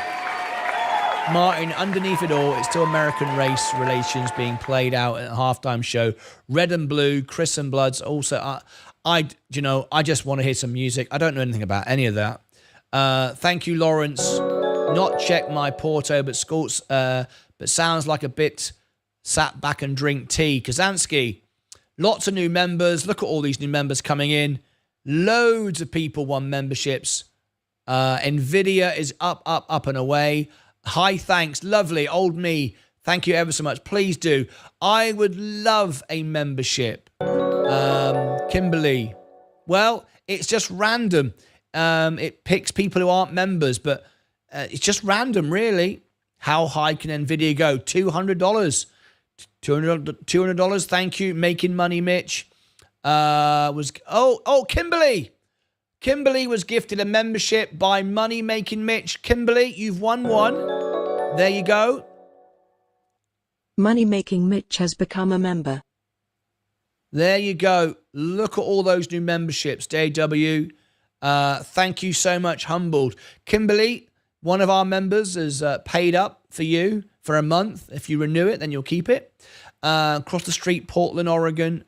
Speaker 1: Martin, underneath it all, it's still American race relations being played out at a halftime show. Red and blue, Chris and Bloods. Also, I just want to hear some music. I don't know anything about any of that. Thank you, Lawrence. Not check my Porto, but sounds like a bit sat back and drink tea. Kazansky, lots of new members. Look at all these new members coming in. Loads of people won memberships. NVIDIA is up and away. Hi, thanks. Lovely. Old me. Thank you ever so much. Please do. I would love a membership. Kimberly. Well, it's just random. It picks people who aren't members, but it's just random, really. How high can NVIDIA go? $200. $200. Thank you. Making money, Mitch. Kimberly. Kimberly was gifted a membership by Money Making Mitch. Kimberly, you've won one. There you go.
Speaker 2: Money Making Mitch has become a member.
Speaker 1: There you go. Look at all those new memberships. JW, thank you so much. Humbled. Kimberly, one of our members has paid up for you for a month. If you renew it, then you'll keep it. Across the street, Portland, Oregon.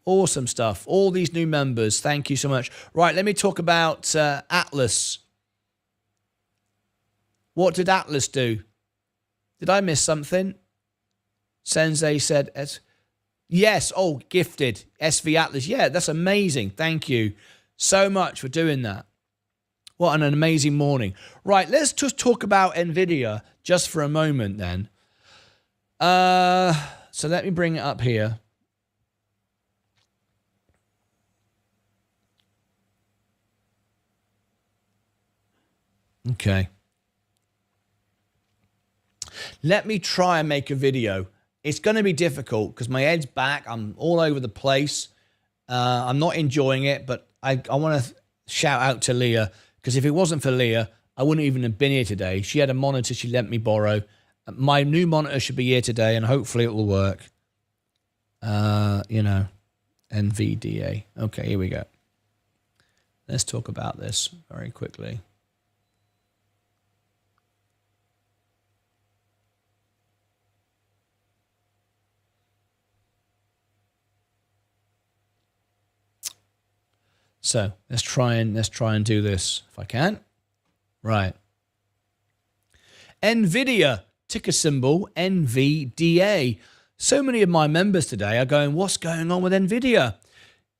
Speaker 1: Awesome stuff. All these new members. Thank you so much. Right, let me talk about Atlas. What did Atlas do? Did I miss something? Sensei said, yes. Oh, gifted. SV Atlas. Yeah, that's amazing. Thank you so much for doing that. What an amazing morning. Right, let's just talk about NVIDIA just for a moment then. So let me bring it up here. Okay. Let me try and make a video. It's going to be difficult because my head's back. I'm all over the place. I'm not enjoying it, but I want to shout out to Leah because if it wasn't for Leah, I wouldn't even have been here today. She had a monitor she let me borrow. My new monitor should be here today, and hopefully it will work. NVDA. Okay, here we go. Let's talk about this very quickly. So let's try and do this if I can. Right. NVIDIA, ticker symbol NVDA. So many of my members today are going, what's going on with NVIDIA?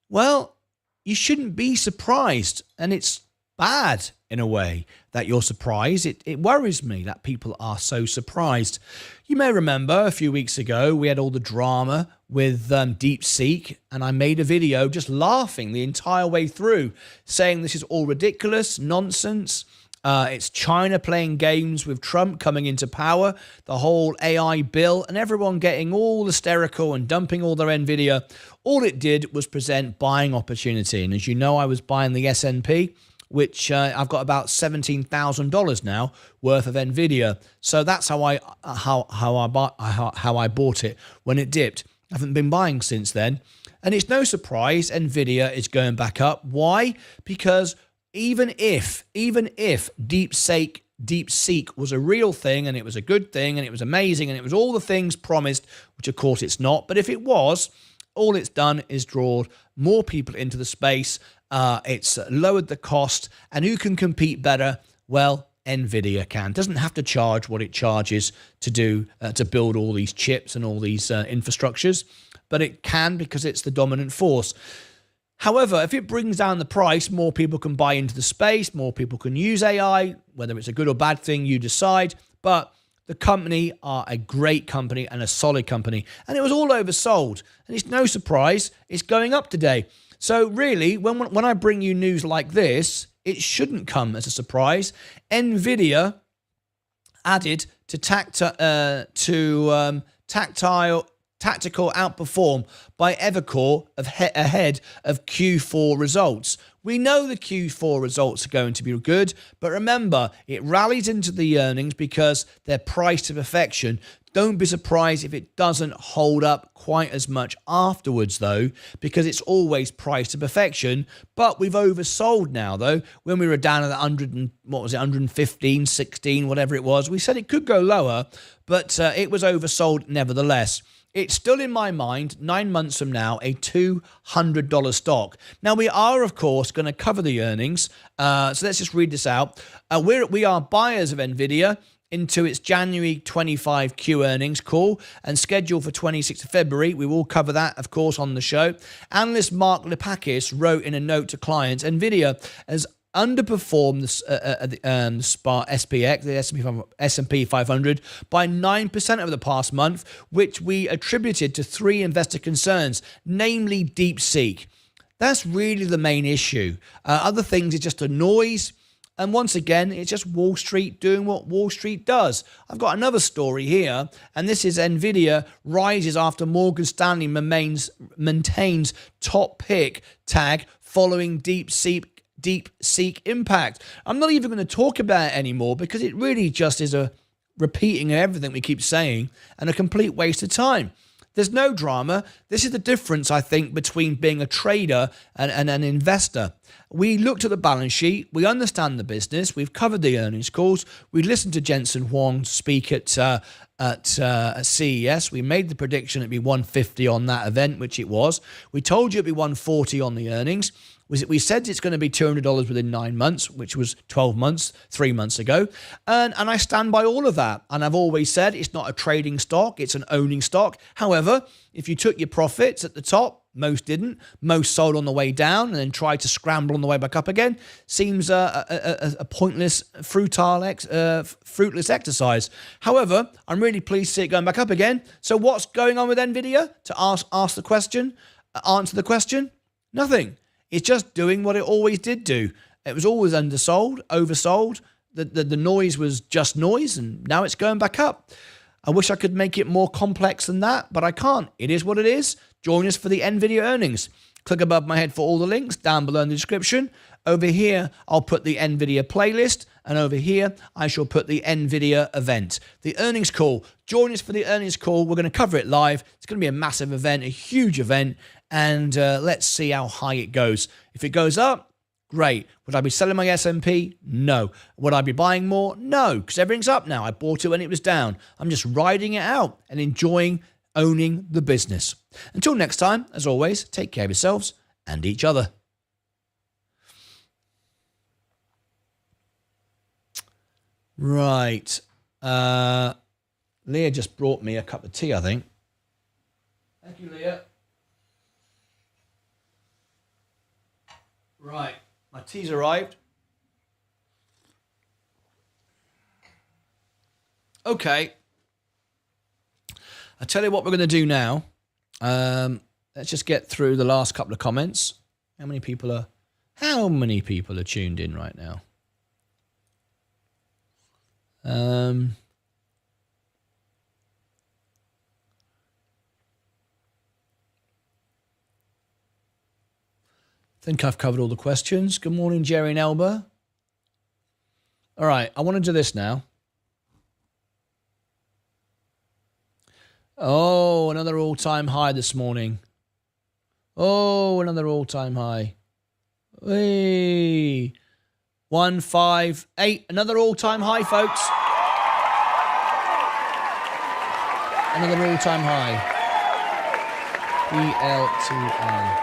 Speaker 1: Well, you shouldn't be surprised. And it's bad in a way that you're surprised. It worries me that people are so surprised. You may remember a few weeks ago, we had all the drama with DeepSeek, and I made a video just laughing the entire way through, saying this is all ridiculous, nonsense. It's China playing games with Trump coming into power, the whole AI bill, and everyone getting all hysterical and dumping all their NVIDIA. All it did was present buying opportunity. And as you know, I was buying the S&P, which I've got about $17,000 now worth of NVIDIA. So that's how I bought it when it dipped. haven't been buying since then. And it's no surprise Nvidia is going back up. Why? Because even if DeepSeek was a real thing and it was a good thing and it was amazing and it was all the things promised, which of course it's not, but if it was, all it's done is draw more people into the space. It's lowered the cost, and who can compete better? Well, Nvidia can. Doesn't have to charge what it charges to do to build all these chips and all these infrastructures, but it can because it's the dominant force. However, if it brings down the price, more people can buy into the space, more people can use AI. Whether it's a good or bad thing, you decide. But the company are a great company and a solid company, and it was all oversold. And it's no surprise it's going up today. So really, when I bring you news like this, it shouldn't come as a surprise. Nvidia added to tactical outperform by Evercore ahead of Q4 results. We know the Q4 results are going to be good, but remember, it rallies into the earnings because they're priced to perfection. Don't be surprised if it doesn't hold up quite as much afterwards, though, because it's always priced to perfection. But we've oversold now, though. When we were down at 115, 16, whatever it was, we said it could go lower, but it was oversold nevertheless. It's still, in my mind, 9 months from now, a $200 stock. Now, we are, of course, going to cover the earnings. So let's just read this out. We are buyers of Nvidia into its January 25 Q earnings call and scheduled for 26th of February. We will cover that, of course, on the show. Analyst Mark Lipakis wrote in a note to clients, Nvidia has underperformed the SPX, the S&P 500, by 9% over the past month, which we attributed to three investor concerns, namely DeepSeek. That's really the main issue. Other things are just a noise. And once again, it's just Wall Street doing what Wall Street does. I've got another story here, and this is Nvidia rises after Morgan Stanley maintains top pick tag following DeepSeek impact. I'm not even going to talk about it anymore because it really just is a repeating of everything we keep saying and a complete waste of time. There's no drama. This is the difference, I think, between being a trader and an investor. We looked at the balance sheet. We understand the business. We've covered the earnings calls. We listened to Jensen Huang speak at CES. We made the prediction it'd be 150 on that event, which it was. We told you it'd be 140 on the earnings. We said it's going to be $200 within 9 months, which was 12 months, 3 months ago. And I stand by all of that. And I've always said it's not a trading stock, it's an owning stock. However, if you took your profits at the top, most didn't. Most sold on the way down and then tried to scramble on the way back up again. Seems a pointless, fruitless exercise. However, I'm really pleased to see it going back up again. So what's going on with Nvidia? To answer the question, nothing. It's just doing what it always did do. It was always undersold, oversold. The noise was just noise, and now it's going back up. I wish I could make it more complex than that, but I can't. It is what it is. Join us for the Nvidia earnings. Click above my head for all the links down below in the description. Over here, I'll put the Nvidia playlist, and over here, I shall put the Nvidia event. The earnings call. Join us for the earnings call. We're going to cover it live. It's going to be a massive event, a huge event, and let's see how high it goes. If it goes up, great. Would I be selling my S&P? No. Would I be buying more? No, because everything's up now. I bought it when it was down. I'm just riding it out and enjoying owning the business. Until next time, as always, take care of yourselves and each other. Right. Leah just brought me a cup of tea, I think. Thank you, Leah. Right. My tea's arrived. Okay. I'll tell you what we're going to do now. Let's just get through the last couple of comments. How many people are tuned in right now? I think I've covered all the questions. Good morning, Jerry and Elba. All right, I want to do this now. Oh, another all-time high this morning. Oh, another all-time high. Hey. 158. Another all-time high, folks. Another all-time high. ELTM.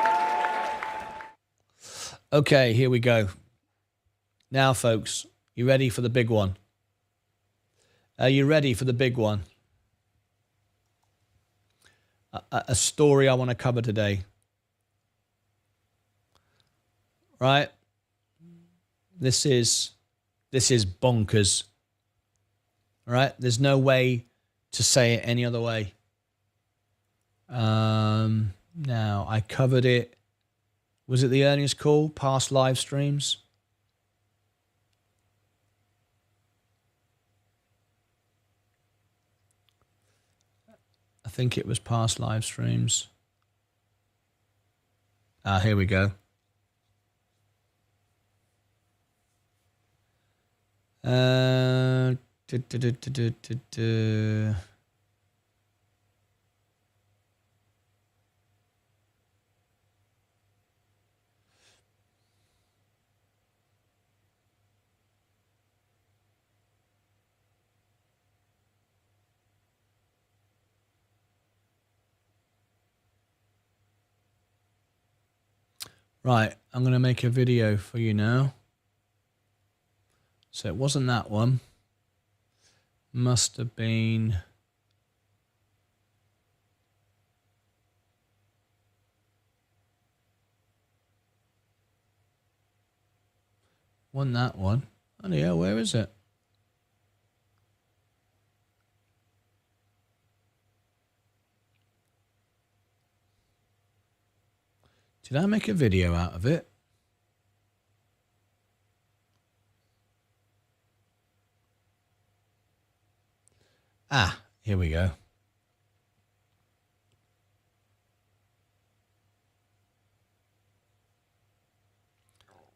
Speaker 1: Okay, here we go. Now, folks, you ready for the big one? Are you ready for the big one? A story I want to cover today. Right? This is bonkers. All right? There's no way to say it any other way. Now, I covered it. Was it the earnings call? Past live streams? I think it was past live streams. Here we go. Right, I'm going to make a video for you now. So it wasn't that one. Must have been... Wasn't that one. Oh yeah, where is it? Did I make a video out of it? Here we go.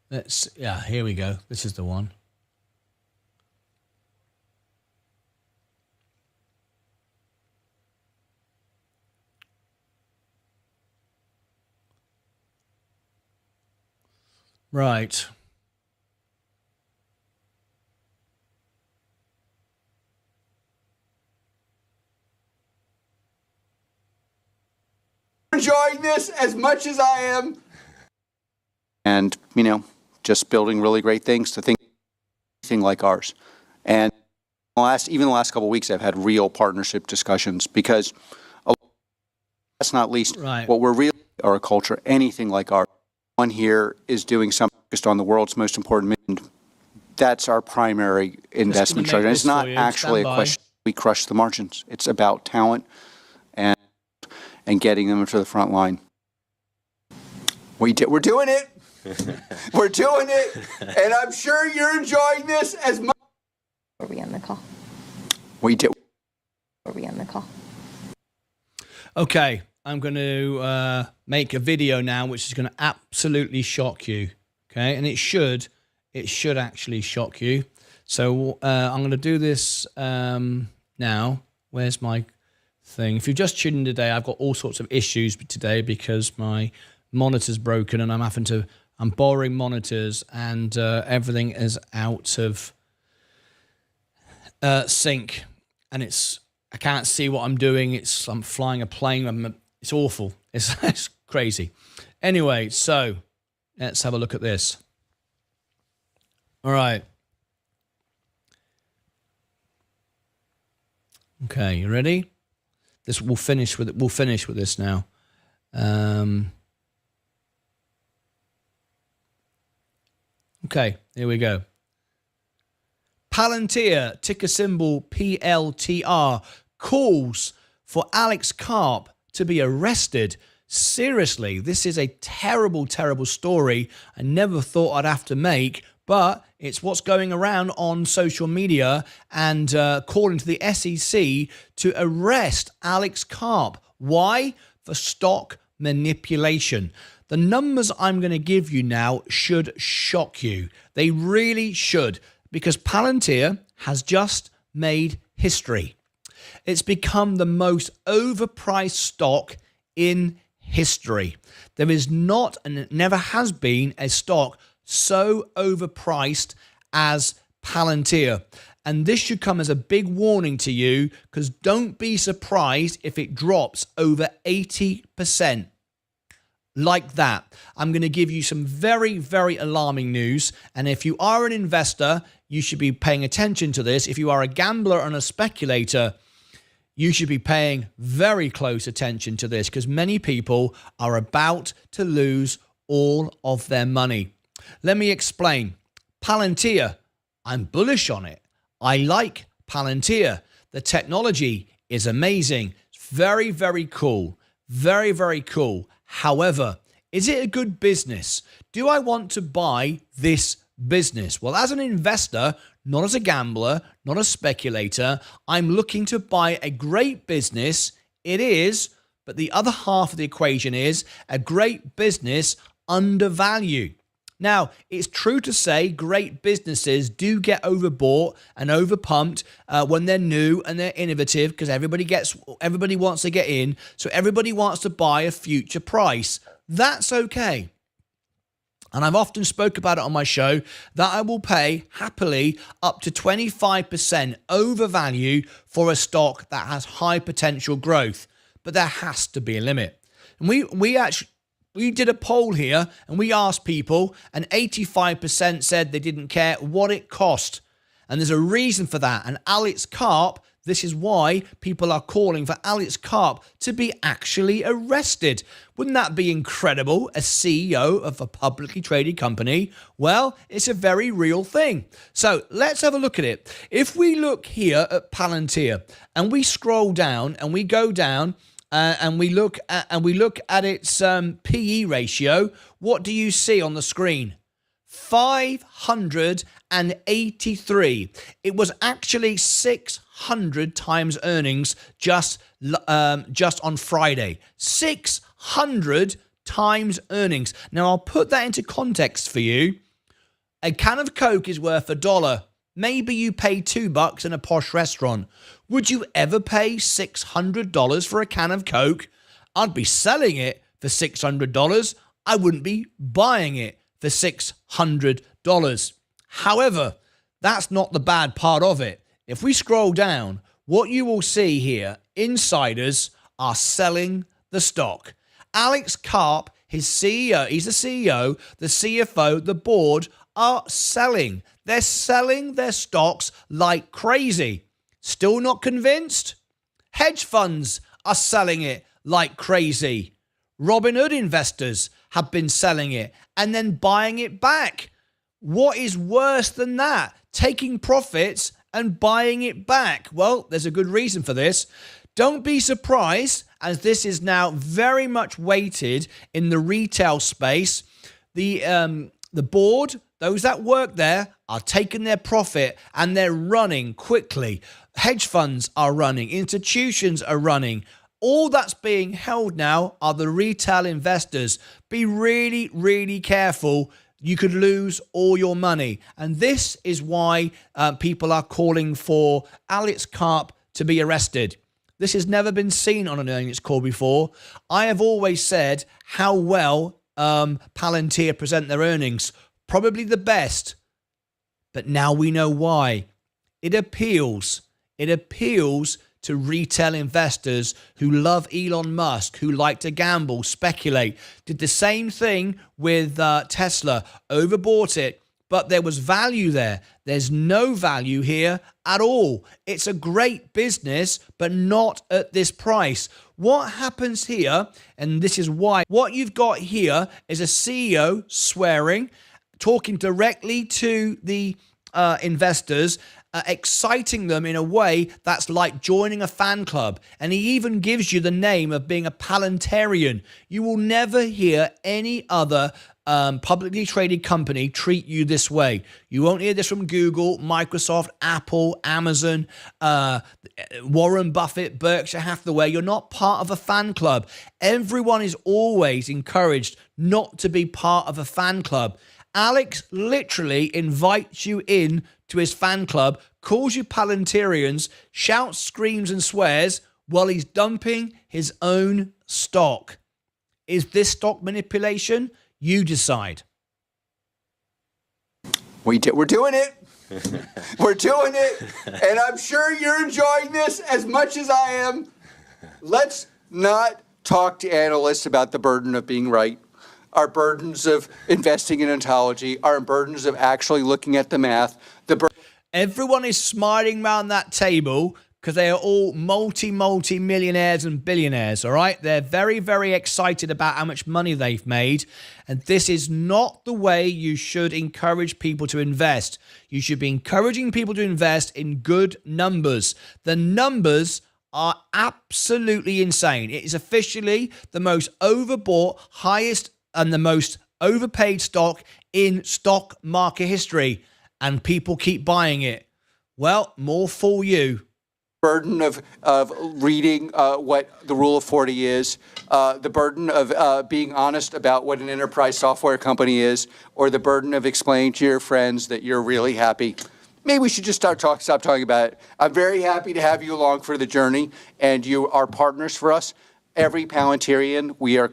Speaker 1: Here we go. This is the one. Right.
Speaker 3: Enjoying this as much as I am. And, you know, just building really great things to think like ours. And even the last couple of weeks, I've had real partnership discussions because that's not least what we're really are a culture, anything like ours. One here is doing something focused on the world's most important mission. That's our primary investment strategy. It's not actually a question we crush the margins. It's about talent and getting them to the front line. We're doing it. We're doing it. And I'm sure you're enjoying this as much.
Speaker 4: Are we on the call? Are we on the call?
Speaker 1: Okay, I'm going to make a video now which is going to absolutely shock you. Okay, and it should actually shock you. So I'm going to do this now. Where's my thing? If you've just tuned in today, I've got all sorts of issues today because my monitor's broken and I'm borrowing monitors and everything is out of sync, and I can't see what I'm doing. I'm flying a plane. It's awful. It's crazy. Anyway, so let's have a look at this. All right. Okay, you ready? We'll finish with this now. Okay, here we go. Palantir, ticker symbol PLTR, calls for Alex Karp to be arrested. Seriously, this is a terrible, terrible story I never thought I'd have to make, but it's what's going around on social media and calling to the SEC to arrest Alex Karp. Why? For stock manipulation. The numbers I'm going to give you now should shock you. They really should, because Palantir has just made history. It's become the most overpriced stock in history. There is not, and it never has been, a stock so overpriced as Palantir. And this should come as a big warning to you, because don't be surprised if it drops over 80%. Like that. I'm going to give you some very, very alarming news. And if you are an investor, you should be paying attention to this. If you are a gambler and a speculator, you should be paying very close attention to this, because many people are about to lose all of their money. Let me explain. Palantir, I'm bullish on it. I like Palantir. The technology is amazing. It's very, very cool. Very, very cool. However, is it a good business? Do I want to buy this business? Well, as an investor, not as a gambler, not a speculator, I'm looking to buy a great business. It is, but the other half of the equation is a great business undervalued. Now, it's true to say great businesses do get overbought and overpumped when they're new and they're innovative, because everybody wants to get in, so everybody wants to buy a future price. That's okay. And I've often spoke about it on my show that I will pay happily up to 25% overvalue for a stock that has high potential growth, but there has to be a limit. And we did a poll here and we asked people, and 85% said they didn't care what it cost. And there's a reason for that. And Alex Karp, this is why people are calling for Alex Karp to be actually arrested. Wouldn't that be incredible? A CEO of a publicly traded company? Well, it's a very real thing. So let's have a look at it. If we look here at Palantir and we scroll down and we go down, and we look at its PE ratio, what do you see on the screen? 583. It was actually 600 times earnings just on Friday. 600 times earnings. Now I'll put that into context for you. A can of Coke is worth $1. Maybe you pay $2 in a posh restaurant. Would you ever pay $600 for a can of Coke? I'd be selling it for $600. I wouldn't be buying it for $600. However, that's not the bad part of it. If we scroll down, what you will see here, insiders are selling the stock. Alex Karp, his CEO, he's the CEO, the CFO, the board are selling. They're selling their stocks like crazy. Still not convinced? Hedge funds are selling it like crazy. Robinhood investors have been selling it and then buying it back. What is worse than that? Taking profits and buying it back. Well, there's a good reason for this. Don't be surprised, as this is now very much weighted in the retail space. The board, those that work there, are taking their profit and they're running quickly. Hedge funds are running. Institutions are running. All that's being held now are the retail investors. Be really, really careful. You could lose all your money. And this is why people are calling for Alex Karp to be arrested. This has never been seen on an earnings call before. I have always said how well Palantir present their earnings. Probably the best. But now we know why. It appeals to retail investors who love Elon Musk, who like to gamble, speculate. Did the same thing with Tesla, overbought it, but there was value there. There's no value here at all. It's a great business, but not at this price. What happens here, and this is why, what you've got here is a CEO swearing, talking directly to the investors, exciting them in a way that's like joining a fan club. And he even gives you the name of being a Palantarian. You will never hear any other publicly traded company treat you this way. You won't hear this from Google, Microsoft, Apple, Amazon, Warren Buffett, Berkshire Hathaway. You're not part of a fan club. Everyone is always encouraged not to be part of a fan club. Alex literally invites you in to his fan club, calls you Palanterians, shouts, screams, and swears while he's dumping his own stock. Is this stock manipulation? You decide.
Speaker 3: We're doing it. We're doing it. And I'm sure you're enjoying this as much as I am. Let's not talk to analysts about the burden of being right, our burdens of investing in ontology, our burdens of actually looking at the math.
Speaker 1: Everyone is smiling around that table because they are all multi-millionaires and billionaires, all right? They're very, very excited about how much money they've made. And this is not the way you should encourage people to invest. You should be encouraging people to invest in good numbers. The numbers are absolutely insane. It is officially the most overbought, highest, and the most overpaid stock in stock market history. And people keep buying it. Well, more for you.
Speaker 3: Burden of reading what the rule of 40 is, the burden of being honest about what an enterprise software company is, or the burden of explaining to your friends that you're really happy. Maybe we should just stop talking about it. I'm very happy to have you along for the journey, and you are partners for us. Every Palanterian, we are...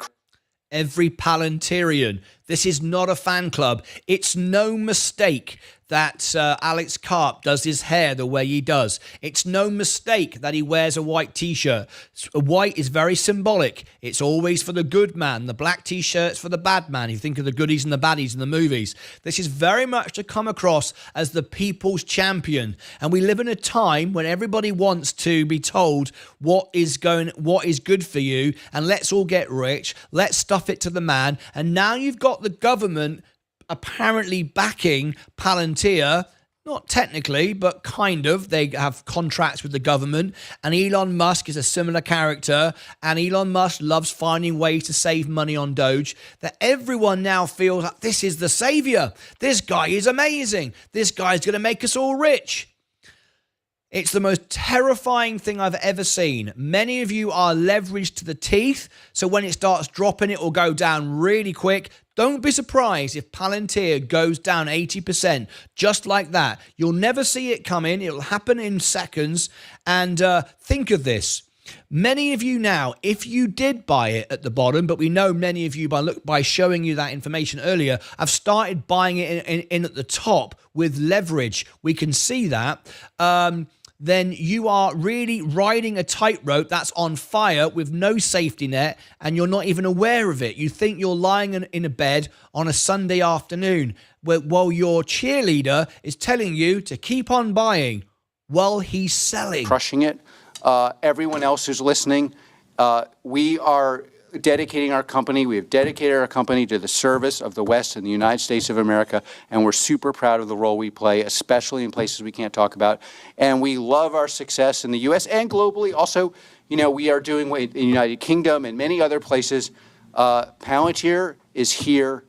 Speaker 1: Every Palanterian. This is not a fan club. It's no mistake that Alex Karp does his hair the way he does. It's no mistake that he wears a white t-shirt. White is very symbolic. It's always for the good man. The black t-shirt's for the bad man. You think of the goodies and the baddies in the movies. This is very much to come across as the people's champion. And we live in a time when everybody wants to be told what is good for you, and let's all get rich. Let's stuff it to the man. And now you've got the government apparently backing Palantir, not technically, but kind of. They have contracts with the government, and Elon Musk is a similar character, and Elon Musk loves finding ways to save money on Doge, that everyone now feels like this is the savior. This guy is amazing. This guy's going to make us all rich. It's the most terrifying thing I've ever seen. Many of you are leveraged to the teeth, so when it starts dropping, it will go down really quick. Don't be surprised if Palantir goes down 80%, just like that. You'll never see it coming. It'll happen in seconds. And think of this. Many of you now, if you did buy it at the bottom, but we know many of you by showing you that information earlier, have started buying it in at the top with leverage. We can see that. Then you are really riding a tightrope that's on fire with no safety net, and you're not even aware of it. You think you're lying in a bed on a Sunday afternoon while your cheerleader is telling you to keep on buying while he's selling.
Speaker 3: Crushing it. Everyone else who's listening, we are dedicating our company. We have dedicated our company to the service of the West and the United States of America, and we're super proud of the role we play, especially in places we can't talk about. And we love our success in the U.S. and globally. Also, you know, we are doing in the United Kingdom and many other places. Palantir is here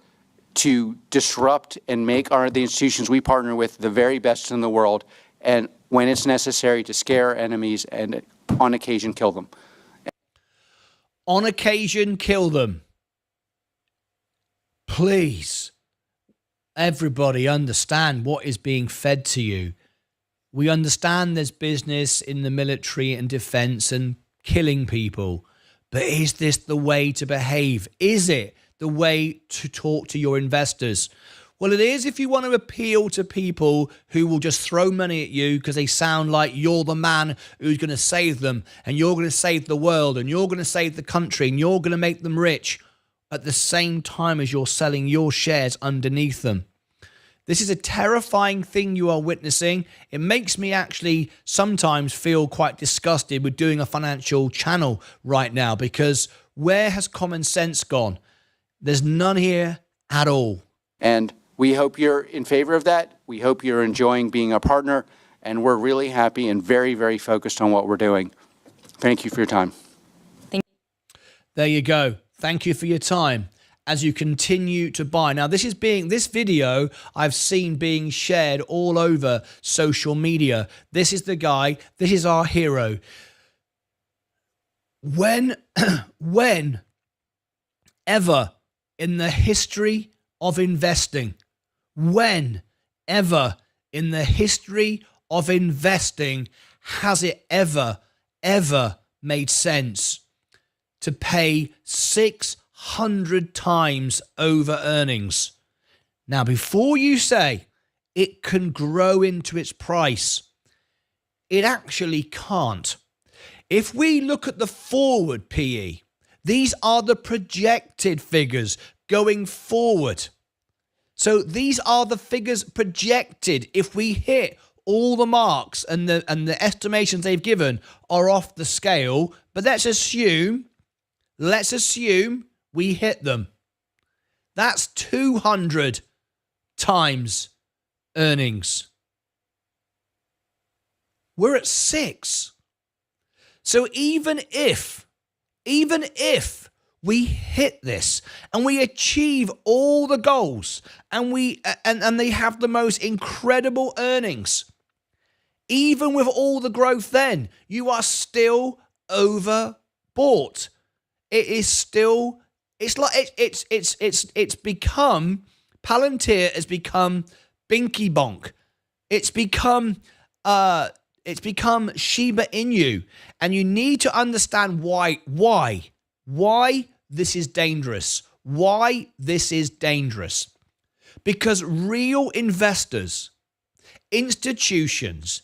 Speaker 3: to disrupt and make the institutions we partner with the very best in the world, and when it's necessary, to scare our enemies and on occasion kill them.
Speaker 1: On occasion, kill them. Please, everybody understand what is being fed to you. We understand there's business in the military and defense and killing people. But is this the way to behave? Is it the way to talk to your investors? Well, it is if you want to appeal to people who will just throw money at you because they sound like you're the man who's going to save them, and you're going to save the world, and you're going to save the country, and you're going to make them rich at the same time as you're selling your shares underneath them. This is a terrifying thing you are witnessing. It makes me actually sometimes feel quite disgusted with doing a financial channel right now, because where has common sense gone? There's none here at all.
Speaker 3: And we hope you're in favor of that. We hope you're enjoying being a partner, and we're really happy and very, very focused on what we're doing. Thank you for your time.
Speaker 1: There you go. Thank you for your time as you continue to buy. Now, this video I've seen being shared all over social media. This is the guy. This is our hero. When ever in the history of investing When ever in the history of investing has it ever made sense to pay 600 times over earnings? Now, before you say it can grow into its price, it actually can't. If we look at the forward PE, these are the projected figures going forward. So these are the figures projected. If we hit all the marks and the estimations they've given are off the scale, but let's assume we hit them. That's 200 times earnings. We're at 6. So even if we hit this and we achieve all the goals and they have the most incredible earnings, even with all the growth, then you are still overbought. It is still, it's become, Palantir has become Binky Bonk. It's become Shiba Inu, and you need to understand why this is dangerous. Why this is dangerous. Because real investors, institutions,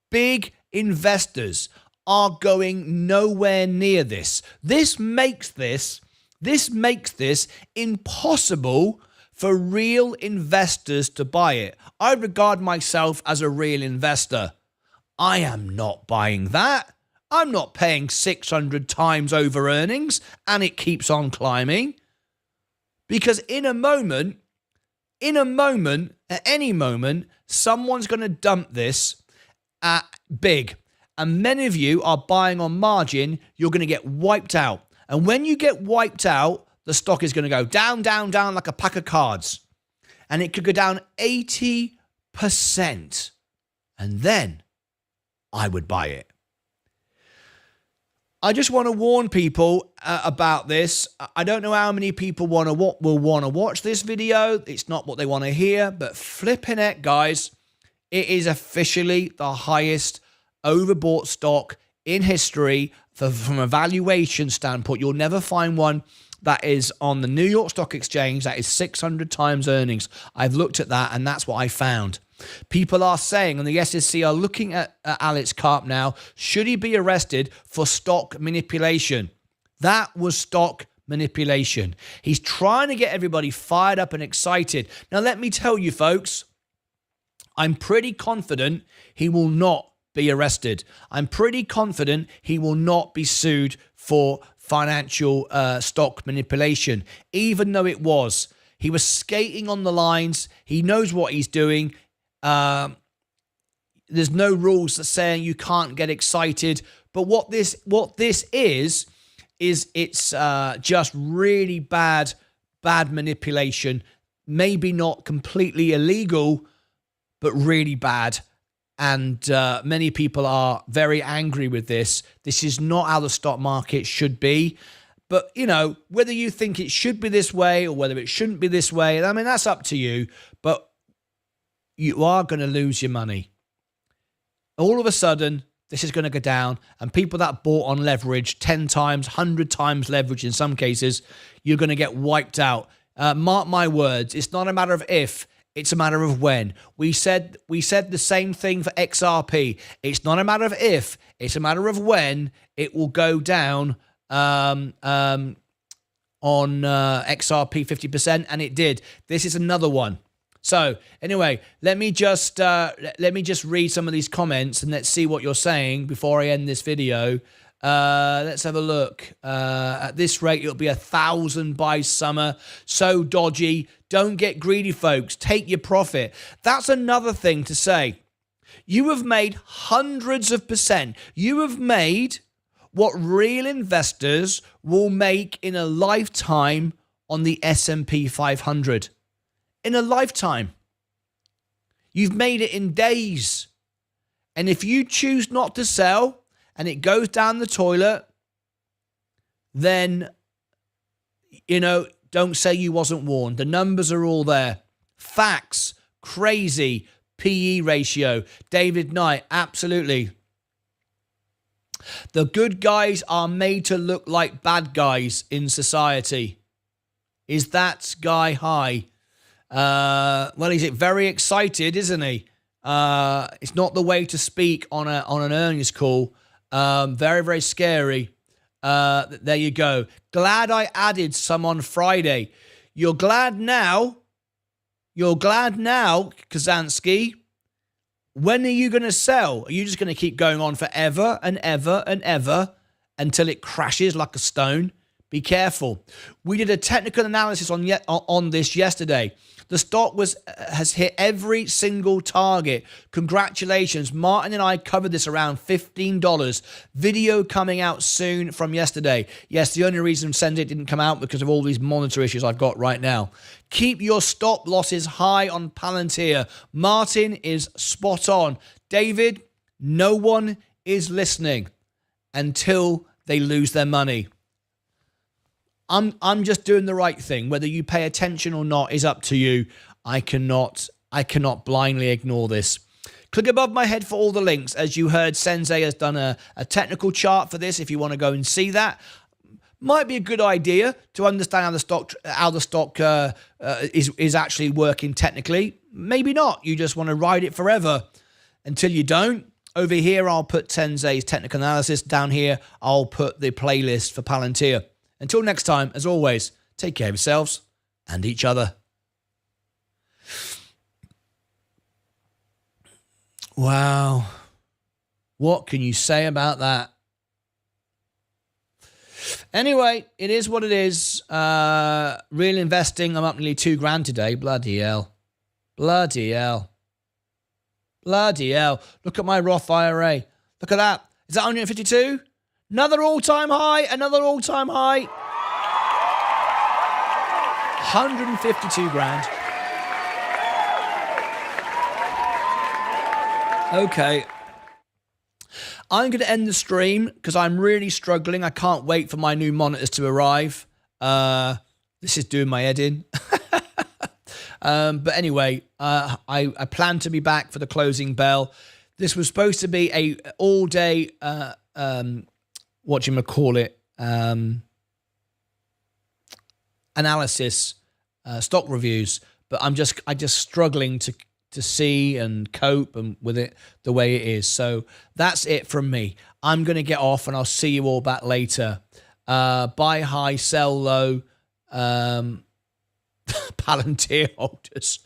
Speaker 1: big investors are going nowhere near this. This makes this impossible for real investors to buy it. I regard myself as a real investor. I am not buying that. I'm not paying 600 times over earnings and it keeps on climbing. Because in a moment, at any moment, someone's going to dump this at big. And many of you are buying on margin. You're going to get wiped out. And when you get wiped out, the stock is going to go down, down, down like a pack of cards. And it could go down 80%. And then I would buy it. I just want to warn people about this. I don't know how many people will want to watch this video. It's not what they want to hear, but flipping it, guys, it is officially the highest overbought stock in history from a valuation standpoint. You'll never find one that is on the New York Stock Exchange that is 600 times earnings. I've looked at that, and that's what I found. People are saying, and the SEC are looking at Alex Karp now, should he be arrested for stock manipulation? That was stock manipulation. He's trying to get everybody fired up and excited. Now, let me tell you, folks, I'm pretty confident he will not be arrested. I'm pretty confident he will not be sued for financial stock manipulation, even though it was. He was skating on the lines. He knows what he's doing. There's no rules that saying you can't get excited. But what this is it's just really bad manipulation. Maybe not completely illegal, but really bad. And many people are very angry with this. This is not how the stock market should be. But, you know, whether you think it should be this way or whether it shouldn't be this way, I mean, that's up to you. But you are going to lose your money. All of a sudden, this is going to go down. And people that bought on leverage, 10 times, 100 times leverage in some cases, you're going to get wiped out. Mark my words, it's not a matter of if. It's a matter of when. We said the same thing for XRP. It's not a matter of if. It's a matter of when it will go down on XRP 50%, and it did. This is another one. So anyway, let me just read some of these comments and let's see what you're saying before I end this video. Let's have a look. At this rate, it'll be 1,000 by summer. So dodgy. Don't get greedy, folks. Take your profit. That's another thing to say. You have made hundreds of percent. You have made what real investors will make in a lifetime on the S&P 500. In a lifetime. You've made it in days. And if you choose not to sell and it goes down the toilet, then, you know, don't say you wasn't warned. The numbers are all there. Facts. Crazy PE ratio. David Knight, absolutely. The good guys are made to look like bad guys in society. Is that guy high? Well, he's very excited, isn't he? It's not the way to speak on an earnings call. Very, very scary. There you go. Glad I added some on Friday. You're glad now? You're glad now, Kazansky? When are you going to sell? Are you just going to keep going on forever and ever and ever until it crashes like a stone? Be careful. We did a technical analysis on this yesterday. The stock has hit every single target. Congratulations. Martin and I covered this around $15. Video coming out soon from yesterday. Yes, the only reason Sensei didn't come out because of all these monitor issues I've got right now. Keep your stop losses high on Palantir. Martin is spot on. David, no one is listening until they lose their money. I'm just doing the right thing. Whether you pay attention or not is up to you. I cannot blindly ignore this. Click above my head for all the links. As you heard, Sensei has done a technical chart for this if you want to go and see that. Might be a good idea to understand how the stock is actually working technically. Maybe not. You just want to ride it forever until you don't. Over here, I'll put Sensei's technical analysis. Down here, I'll put the playlist for Palantir. Until next time, as always, take care of yourselves and each other. Wow. What can you say about that? Anyway, it is what it is. Real investing, I'm up nearly $2,000 today. Bloody hell. Bloody hell. Bloody hell. Look at my Roth IRA. Look at that. Is that 152? Another all-time high. Another all-time high. 152 grand. Okay. I'm going to end the stream because I'm really struggling. I can't wait for my new monitors to arrive. This is doing my head in. But anyway, I plan to be back for the closing bell. This was supposed to be a all-day, analysis, stock reviews. But I'm just struggling to see and cope and with it the way it is. So that's it from me. I'm going to get off and I'll see you all back later. Buy high, sell low. Palantir holders.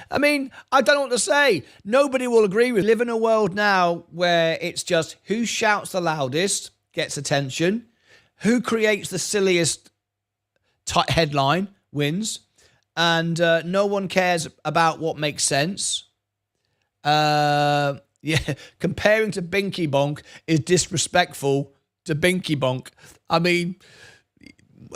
Speaker 1: I mean, I don't know what to say. Nobody will agree with. We live in a world now where it's just who shouts the loudest gets attention. Who creates the silliest headline wins. And no one cares about what makes sense. Yeah, comparing to Binky Bonk is disrespectful to Binky Bonk. I mean,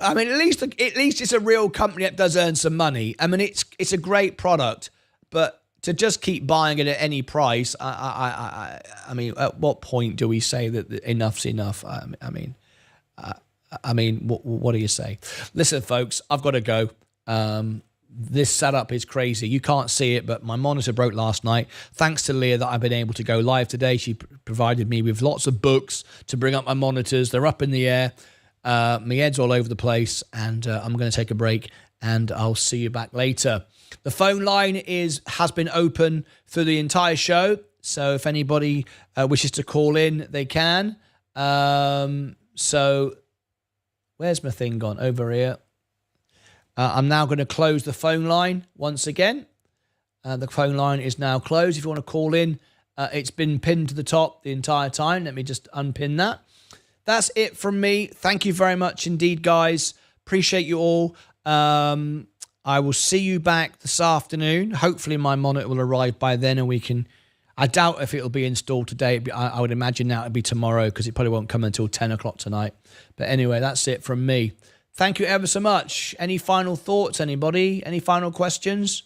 Speaker 1: at least it's a real company that does earn some money. I mean, it's a great product, but to just keep buying it at any price, I mean, at what point do we say that enough's enough? I mean, what do you say? Listen, folks, I've got to go. This setup is crazy. You can't see it, but my monitor broke last night. Thanks to Leah that I've been able to go live today. She provided me with lots of books to bring up my monitors. They're up in the air. My head's all over the place, and I'm going to take a break, and I'll see you back later. The phone line has been open through the entire show, so if anybody wishes to call in, they can. So where's my thing gone? Over here. I'm now going to close the phone line once again. The phone line is now closed. If you want to call in, it's been pinned to the top the entire time. Let me just unpin that. That's it from me. Thank you very much indeed, guys. Appreciate you all. I will see you back this afternoon. Hopefully my monitor will arrive by then and we can... I doubt if it'll be installed today. I would imagine now it'll be tomorrow because it probably won't come until 10 o'clock tonight. But anyway, that's it from me. Thank you ever so much. Any final thoughts, anybody? Any final questions?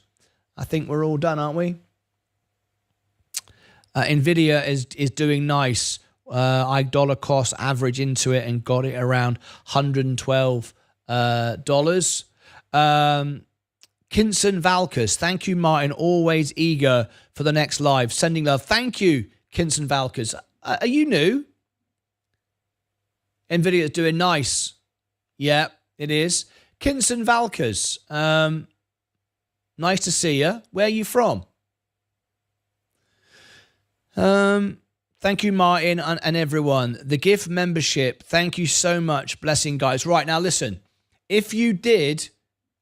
Speaker 1: I think we're all done, aren't we? Nvidia is doing nice. I dollar cost average into it and got it around $112. Kinson Valkus. Thank you, Martin. Always eager for the next live. Sending love. Thank you, Kinson Valkus. Are you new? NVIDIA is doing nice. Yeah, it is. Kinson Valkus. Nice to see you. Where are you from? Thank you, Martin, and everyone. The gift membership. Thank you so much. Blessing, guys. Right, now listen. If you did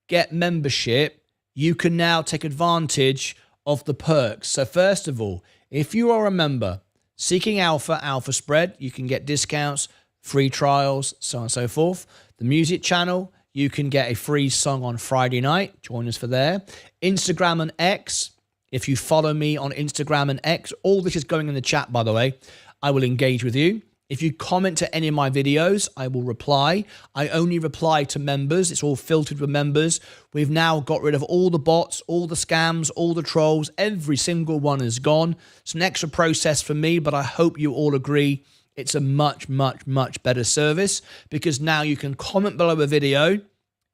Speaker 1: get membership, you can now take advantage of the perks. So first of all, if you are a member, Seeking Alpha, Alpha Spread, you can get discounts, free trials, so on and so forth. The music channel, you can get a free song on Friday night. Join us for there. Instagram and X, if you follow me on Instagram and X, all this is going in the chat, by the way. I will engage with you. If you comment to any of my videos, I will reply. I only reply to members. It's all filtered with members. We've now got rid of all the bots, all the scams, all the trolls. Every single one is gone. It's an extra process for me, but I hope you all agree it's a much, much, much better service because now you can comment below a video.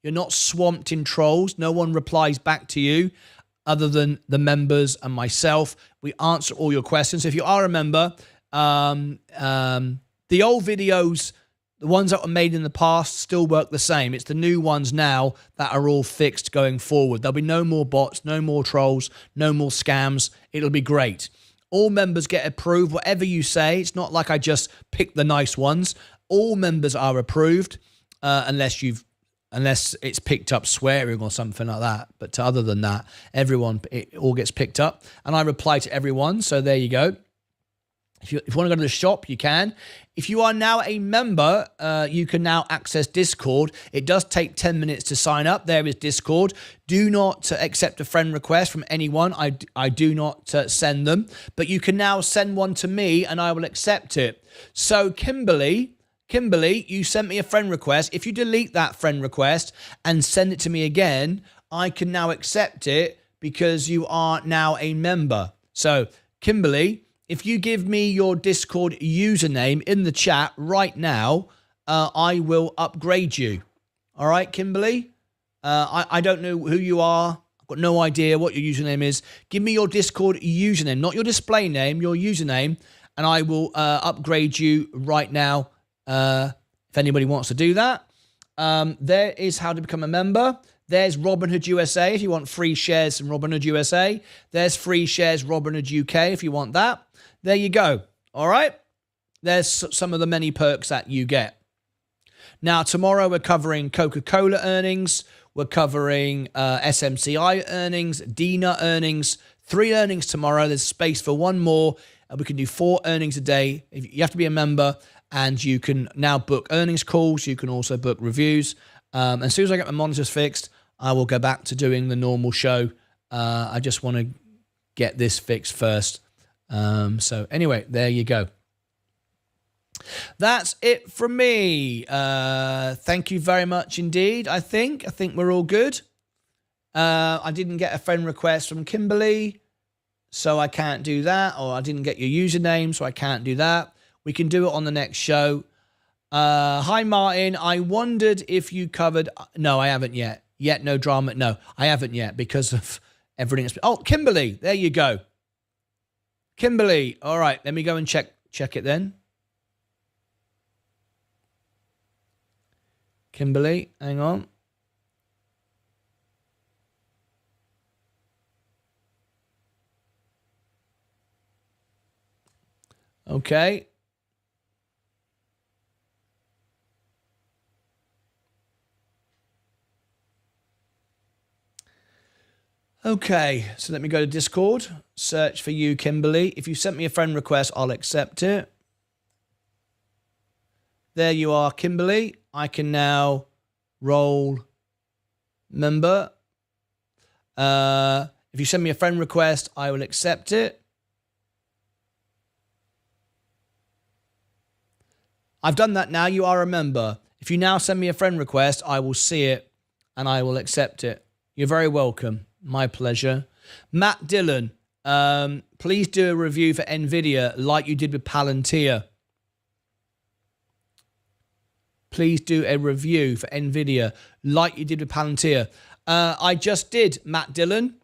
Speaker 1: You're not swamped in trolls. No one replies back to you other than the members and myself. We answer all your questions. If you are a member, the old videos, the ones that were made in the past, still work the same. It's the new ones now that are all fixed going forward. There'll be no more bots, no more trolls, no more scams. It'll be great. All members get approved, whatever you say. It's not like I just pick the nice ones. All members are approved, unless it's picked up swearing or something like that. But other than that, it all gets picked up. And I reply to everyone, so there you go. If you want to go to the shop, you can. If you are now a member, you can now access Discord. It does take 10 minutes to sign up. There is Discord. Do not accept a friend request from anyone. I do not send them. But you can now send one to me and I will accept it. So Kimberly, you sent me a friend request. If you delete that friend request and send it to me again, I can now accept it because you are now a member. So Kimberly, if you give me your Discord username in the chat right now, I will upgrade you. All right, Kimberly? I don't know who you are. I've got no idea what your username is. Give me your Discord username, not your display name, your username, and I will upgrade you right now if anybody wants to do that. There is how to become a member. There's Robinhood USA if you want free shares from Robinhood USA. There's free shares Robinhood UK if you want that. There you go. All right. There's some of the many perks that you get. Now, tomorrow we're covering Coca-Cola earnings. We're covering SMCI earnings, DINA earnings. 3 earnings tomorrow. There's space for 1 more. We can do 4 earnings a day. You have to be a member, and you can now book earnings calls. You can also book reviews. As soon as I get my monitors fixed, I will go back to doing the normal show. I just want to get this fixed first. So anyway, there you go. That's it from me. Thank you very much indeed. I think we're all good. I didn't get a friend request from Kimberly, so I can't do that. Or I didn't get your username, so I can't do that. We can do it on the next show. Hi, Martin. I wondered if you covered... No, I haven't yet. No drama. No, I haven't yet because of everything that's... Oh, Kimberly. There you go. Kimberly. All right. Let me go and check it then. Kimberly. Hang on. Okay. Okay, so let me go to Discord, search for you, Kimberly. If you sent me a friend request, I'll accept it. There you are, Kimberly. I can now roll member. If you send me a friend request, I will accept it. I've done that now. You are a member. If you now send me a friend request, I will see it and I will accept it. You're very welcome. My pleasure. Matt Dillon, please do a review for NVIDIA like you did with Palantir. Please do a review for NVIDIA like you did with Palantir. I just did, Matt Dillon.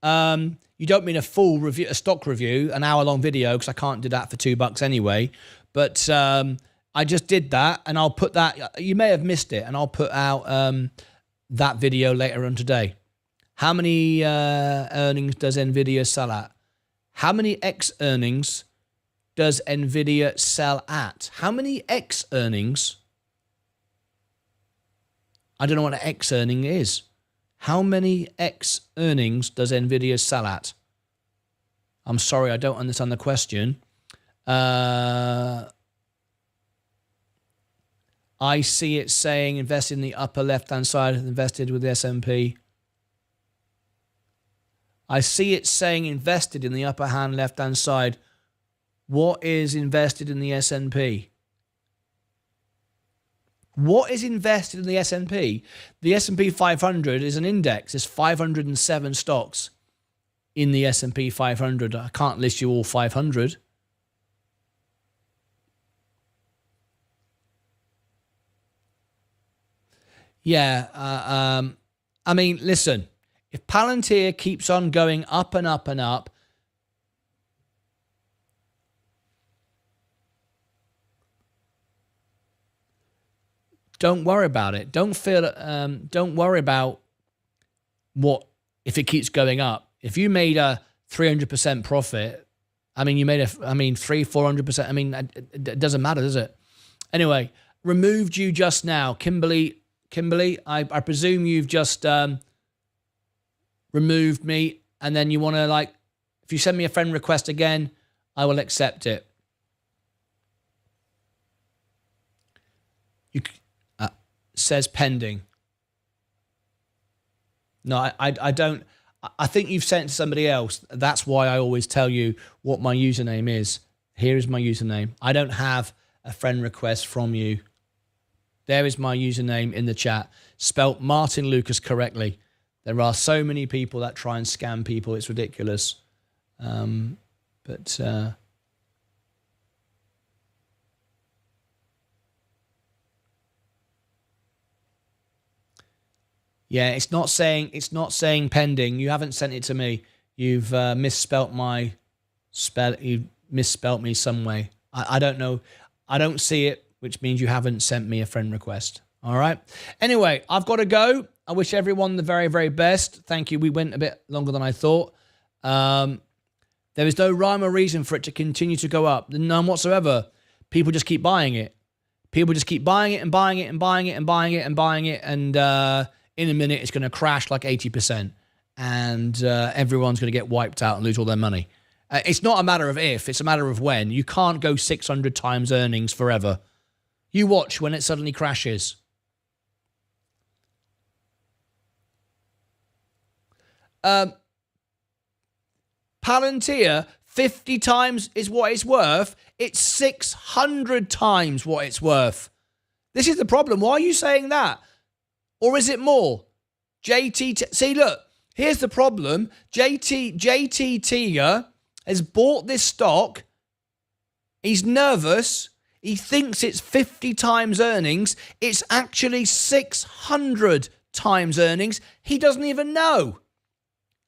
Speaker 1: You don't mean a full review, a stock review, an hour-long video, because I can't do that for $2 anyway. But I just did that, and I'll put that. You may have missed it, and I'll put out that video later on today. How many earnings does Nvidia sell at? How many X earnings does Nvidia sell at? How many X earnings? I don't know what an X earning is. How many X earnings does Nvidia sell at? I'm sorry, I don't understand the question. I see it saying invested in the upper left-hand side, invested with the S&P. I see it saying invested in the upper hand left-hand side. What is invested in the S&P? What is invested in the S&P? The S&P 500 is an index. There's 507 stocks in the S&P 500. I can't list you all 500. Yeah, I mean, listen, if Palantir keeps on going up and up and up, don't worry about it. Don't worry about what, if it keeps going up. If you made a 300% profit, I mean, you made a, 300-400%. I mean, it doesn't matter, does it? Anyway, removed you just now. Kimberly, I presume you've just removed me, and then you want to, like, if you send me a friend request again, I will accept it. You says pending. No, I don't. I think you've sent it to somebody else. That's why I always tell you what my username is. Here is my username. I don't have a friend request from you. There is my username in the chat. Spelt Martyn Lucas correctly. There are so many people that try and scam people. It's ridiculous. Yeah, it's not saying pending. You haven't sent it to me. You've misspelt my spell. You misspelt me some way. I don't know. I don't see it, which means you haven't sent me a friend request. All right. Anyway, I've got to go. I wish everyone the very, very best. Thank you. We went a bit longer than I thought. There is no rhyme or reason for it to continue to go up. None whatsoever. People just keep buying it. People just keep buying it and buying it and buying it and buying it and buying it. And in a minute, it's going to crash like 80%. And everyone's going to get wiped out and lose all their money. It's not a matter of if, it's a matter of when. You can't go 600 times earnings forever. You watch when it suddenly crashes. Palantir, 50 times is what it's worth. It's 600 times what it's worth. This is the problem. Why are you saying that? Or is it more? See, look, here's the problem. JT Tiger has bought this stock. He's nervous. He thinks it's 50 times earnings. It's actually 600 times earnings. He doesn't even know.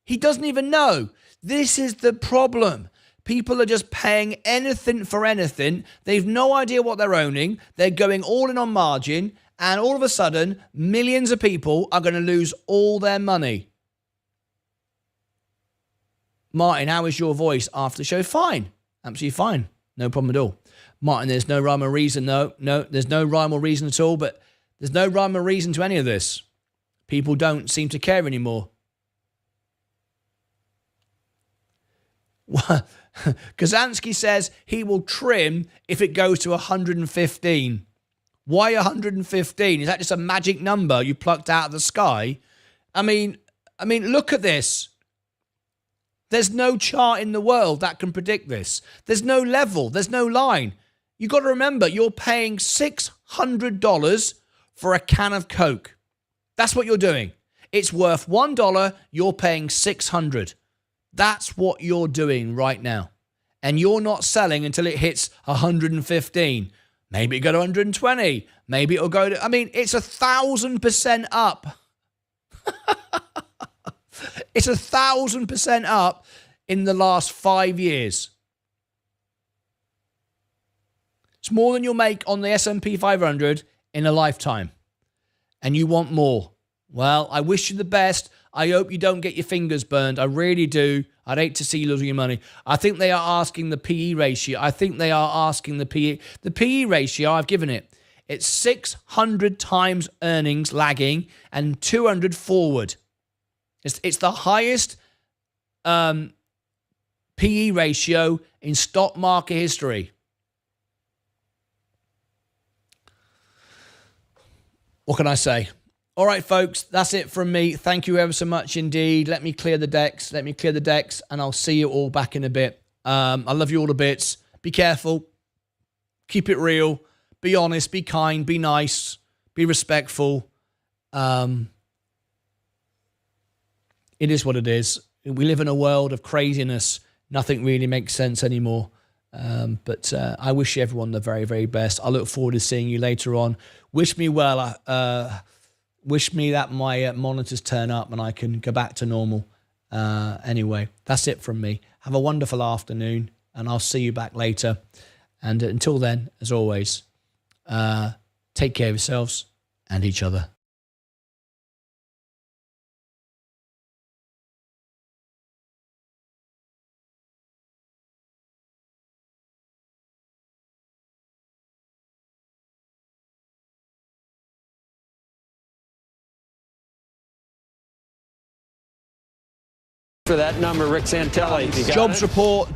Speaker 1: He doesn't even know. This is the problem. People are just paying anything for anything. They've no idea what they're owning. They're going all in on margin. And all of a sudden, millions of people are going to lose all their money. Martin, how is your voice after the show? Fine. Absolutely fine. No problem at all. Martin, there's no rhyme or reason. No, there's no rhyme or reason at all. But there's no rhyme or reason to any of this. People don't seem to care anymore. Kazansky says he will trim if it goes to 115. Why 115? Is that just a magic number you plucked out of the sky? I mean, look at this. There's no chart in the world that can predict this. There's no level. There's no line. You got to remember, you're paying $600 for a can of Coke. That's what you're doing. It's worth $1. You're paying $600. That's what you're doing right now. And you're not selling until it hits 115. Maybe it'll go to 120. Maybe it'll go to, it's 1,000% up. It's 1,000% up in the last 5 years. It's more than you'll make on the S&P 500 in a lifetime. And you want more. Well, I wish you the best. I hope you don't get your fingers burned. I really do. I'd hate to see you losing your money. I think they are asking the PE ratio. I think they are asking the PE. The PE ratio, I've given it. It's 600 times earnings lagging and 200 forward. It's the highest PE ratio in stock market history. What can I say? All right, folks, that's it from me. Thank you ever so much indeed. Let me clear the decks. And I'll see you all back in a bit. I love you all a bit. Be careful. Keep it real. Be honest. Be kind. Be nice. Be respectful. It is what it is. We live in a world of craziness. Nothing really makes sense anymore. But I wish everyone the very, very best. I look forward to seeing you later on. Wish me well. Wish me that my monitors turn up and I can go back to normal. Anyway, that's it from me. Have a wonderful afternoon, and I'll see you back later. And until then, as always, take care of yourselves and each other.
Speaker 5: For that number, Rick Santelli.
Speaker 1: Jobs report.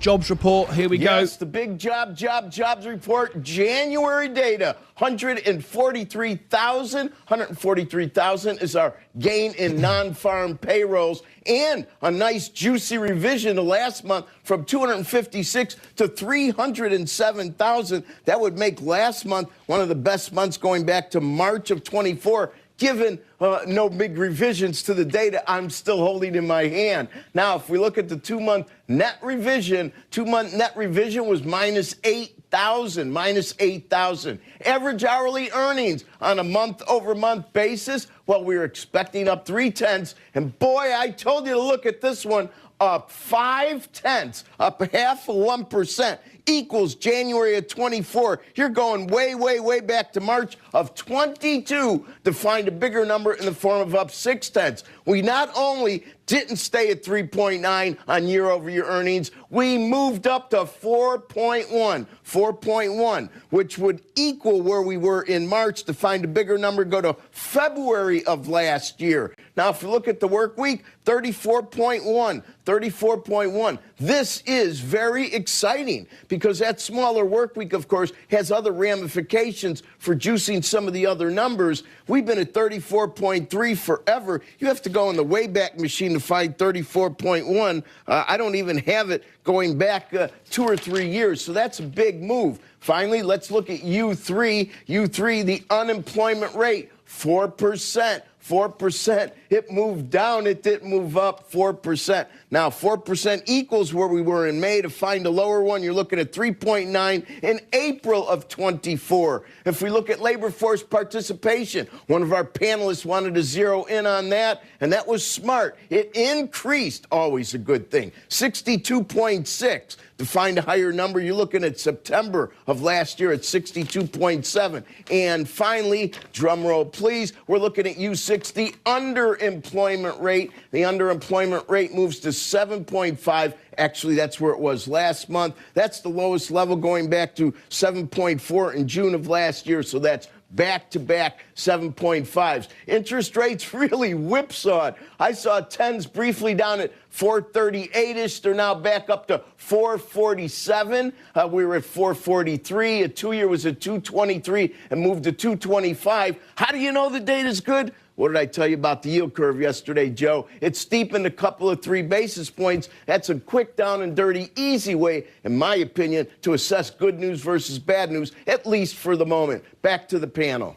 Speaker 1: Here we go.
Speaker 6: Yes, the big jobs report. January data, 143,000 is our gain in non-farm payrolls, and a nice juicy revision to last month from 256 to 307,000. That would make last month one of the best months going back to March of 24. Given no big revisions to the data I'm still holding in my hand. Now, if we look at the two-month net revision, was minus 8,000. Average hourly earnings on a month-over-month basis, well, we were expecting up 0.3, and boy, I told you to look at this one, up 0.5, up 0.5%. Equals January of 24. You're going way, way, way back to March of 22 to find a bigger number in the form of up 0.6. We not only didn't stay at 3.9 on year-over-year earnings, we moved up to 4.1, which would equal where we were in March. To find a bigger number, go to February of last year. Now, if you look at the work week, 34.1. This is very exciting because that smaller work week, of course, has other ramifications for juicing some of the other numbers. We've been at 34.3 forever. You have to go in the Wayback Machine to find 34.1. I don't even have it going back 2 or 3 years, so that's a big move. Finally, let's look at U3. U3, the unemployment rate, 4%. 4%. It moved down. It didn't move up. 4%. Now, 4% equals where we were in May. To find a lower one, you're looking at 3.9 in April of 24. If we look at labor force participation, one of our panelists wanted to zero in on that, and that was smart. It increased, always a good thing, 62.6. To find a higher number, you're looking at September of last year at 62.7. And finally, drum roll please, we're looking at U6, the underemployment rate. The underemployment rate moves to 7.5. Actually, that's where it was last month. That's the lowest level going back to 7.4 in June of last year. So that's back-to-back 7.5s. Interest rates really whipsawed. I saw 10s briefly down at 438-ish. They're now back up to 447. We were at 443. A 2-year was at 223 and moved to 225. How do you know the data's good? What did I tell you about the yield curve yesterday, Joe? It steepened a couple of 3 basis points. That's a quick down and dirty, easy way, in my opinion, to assess good news versus bad news, at least for the moment. Back to the panel.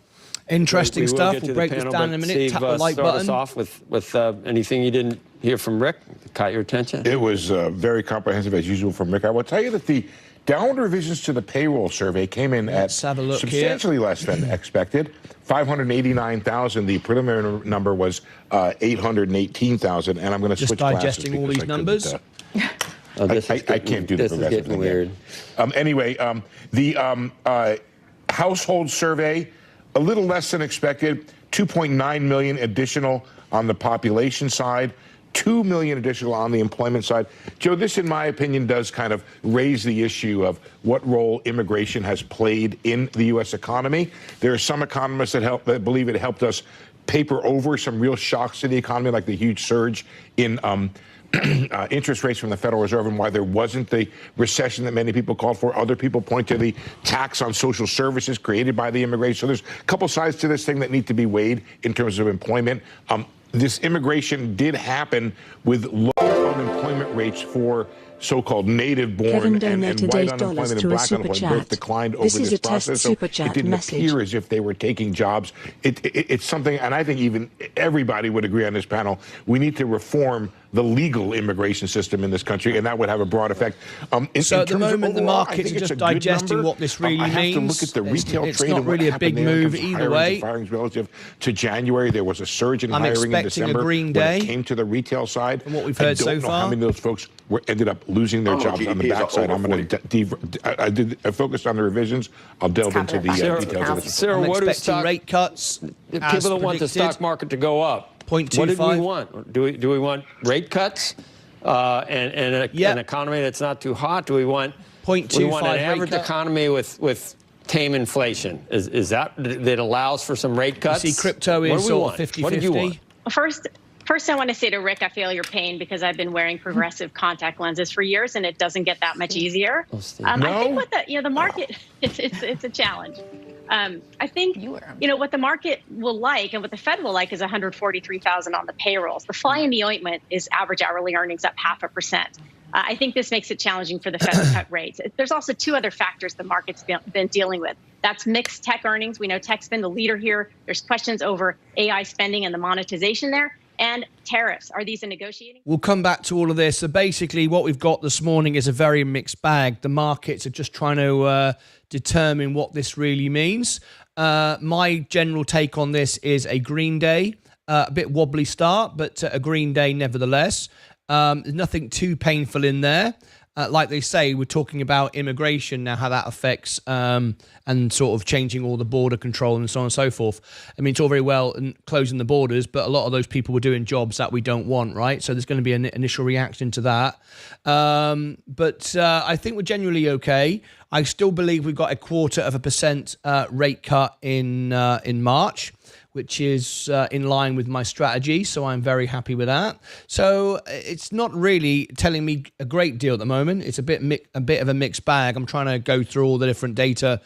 Speaker 1: Interesting stuff. We'll break this down in a minute.
Speaker 5: Steve,
Speaker 1: Tap the like
Speaker 5: start
Speaker 1: button.
Speaker 5: us off with anything you didn't hear from Rick that caught your attention.
Speaker 7: It was very comprehensive, as usual, from Rick. I will tell you that the Downward revisions to the payroll survey came in
Speaker 1: Let's have a look
Speaker 7: substantially less than expected. 589,000. The preliminary number was 818,000. And I'm going to switch classes.
Speaker 1: Just digesting all these numbers.
Speaker 7: I can't do the progressive thing weird. Anyway, the household survey, a little less than expected. 2.9 million additional on the population side. 2 million additional on the employment side. Joe, this, in my opinion, does kind of raise the issue of what role immigration has played in the U.S. economy. There are some economists that believe it helped us paper over some real shocks to the economy, like the huge surge in interest rates from the Federal Reserve and why there wasn't the recession that many people called for. Other people point to the tax on social services created by the immigration. So there's a couple sides to this thing that need to be weighed in terms of employment. This immigration did happen with low unemployment rates for so-called native-born and white unemployment and black unemployment both declined over this process. So it didn't appear as if they were taking jobs. It's something, and I think even everybody would agree on this panel, we need to reform the legal immigration system in this country, and that would have a broad effect.
Speaker 1: So at the moment, the markets are just digesting what this really means.
Speaker 7: I have to look at the retail trade.
Speaker 1: It's not really a big move either way.
Speaker 7: Firings relative to January, there was a surge in hiring in December.
Speaker 1: A green day
Speaker 7: when it came to the retail side.
Speaker 1: From what we've heard so far,
Speaker 7: I don't know how many of those folks ended up losing their jobs on the backside. I'm going to I focused on the revisions. I'll delve into the details of this.
Speaker 5: Sarah,
Speaker 1: I'm
Speaker 5: what do
Speaker 1: expecting rate cuts.
Speaker 5: People don't want the stock market to go up.
Speaker 1: 0.25.
Speaker 5: What did we want? Do we want rate cuts and an economy that's not too hot? Do we want
Speaker 1: 0.25
Speaker 5: we want an average economy with tame inflation? Is that allows for some rate cuts?
Speaker 1: You see, crypto is sort of 50-50.
Speaker 5: What did you want?
Speaker 8: First, I want to say to Rick, I feel your pain because I've been wearing progressive contact lenses for years, and it doesn't get that much easier. I think what the market, it's a challenge. I think what the market will like and what the Fed will like is 143,000 on the payrolls. The fly in the ointment is average hourly earnings up 0.5%. I think this makes it challenging for the Fed to cut rates. There's also two other factors the market's been dealing with. That's mixed tech earnings. We know tech's been the leader here. There's questions over AI spending and the monetization there. And tariffs. Are these a negotiating?
Speaker 1: We'll come back to all of this. So basically what we've got this morning is a very mixed bag. The markets are just trying to determine what this really means. My general take on this is a green day. A bit wobbly start, but a green day nevertheless. There's nothing too painful in there. Like they say, we're talking about immigration now, how that affects and sort of changing all the border control and so on and so forth. I mean, it's all very well and closing the borders, but a lot of those people were doing jobs that we don't want, right? So there's going to be an initial reaction to that. But I think we're generally okay. I still believe we've got 0.25% rate cut in March, which is in line with my strategy. So I'm very happy with that. So it's not really telling me a great deal at the moment. It's a bit of a mixed bag. I'm trying to go through all the different data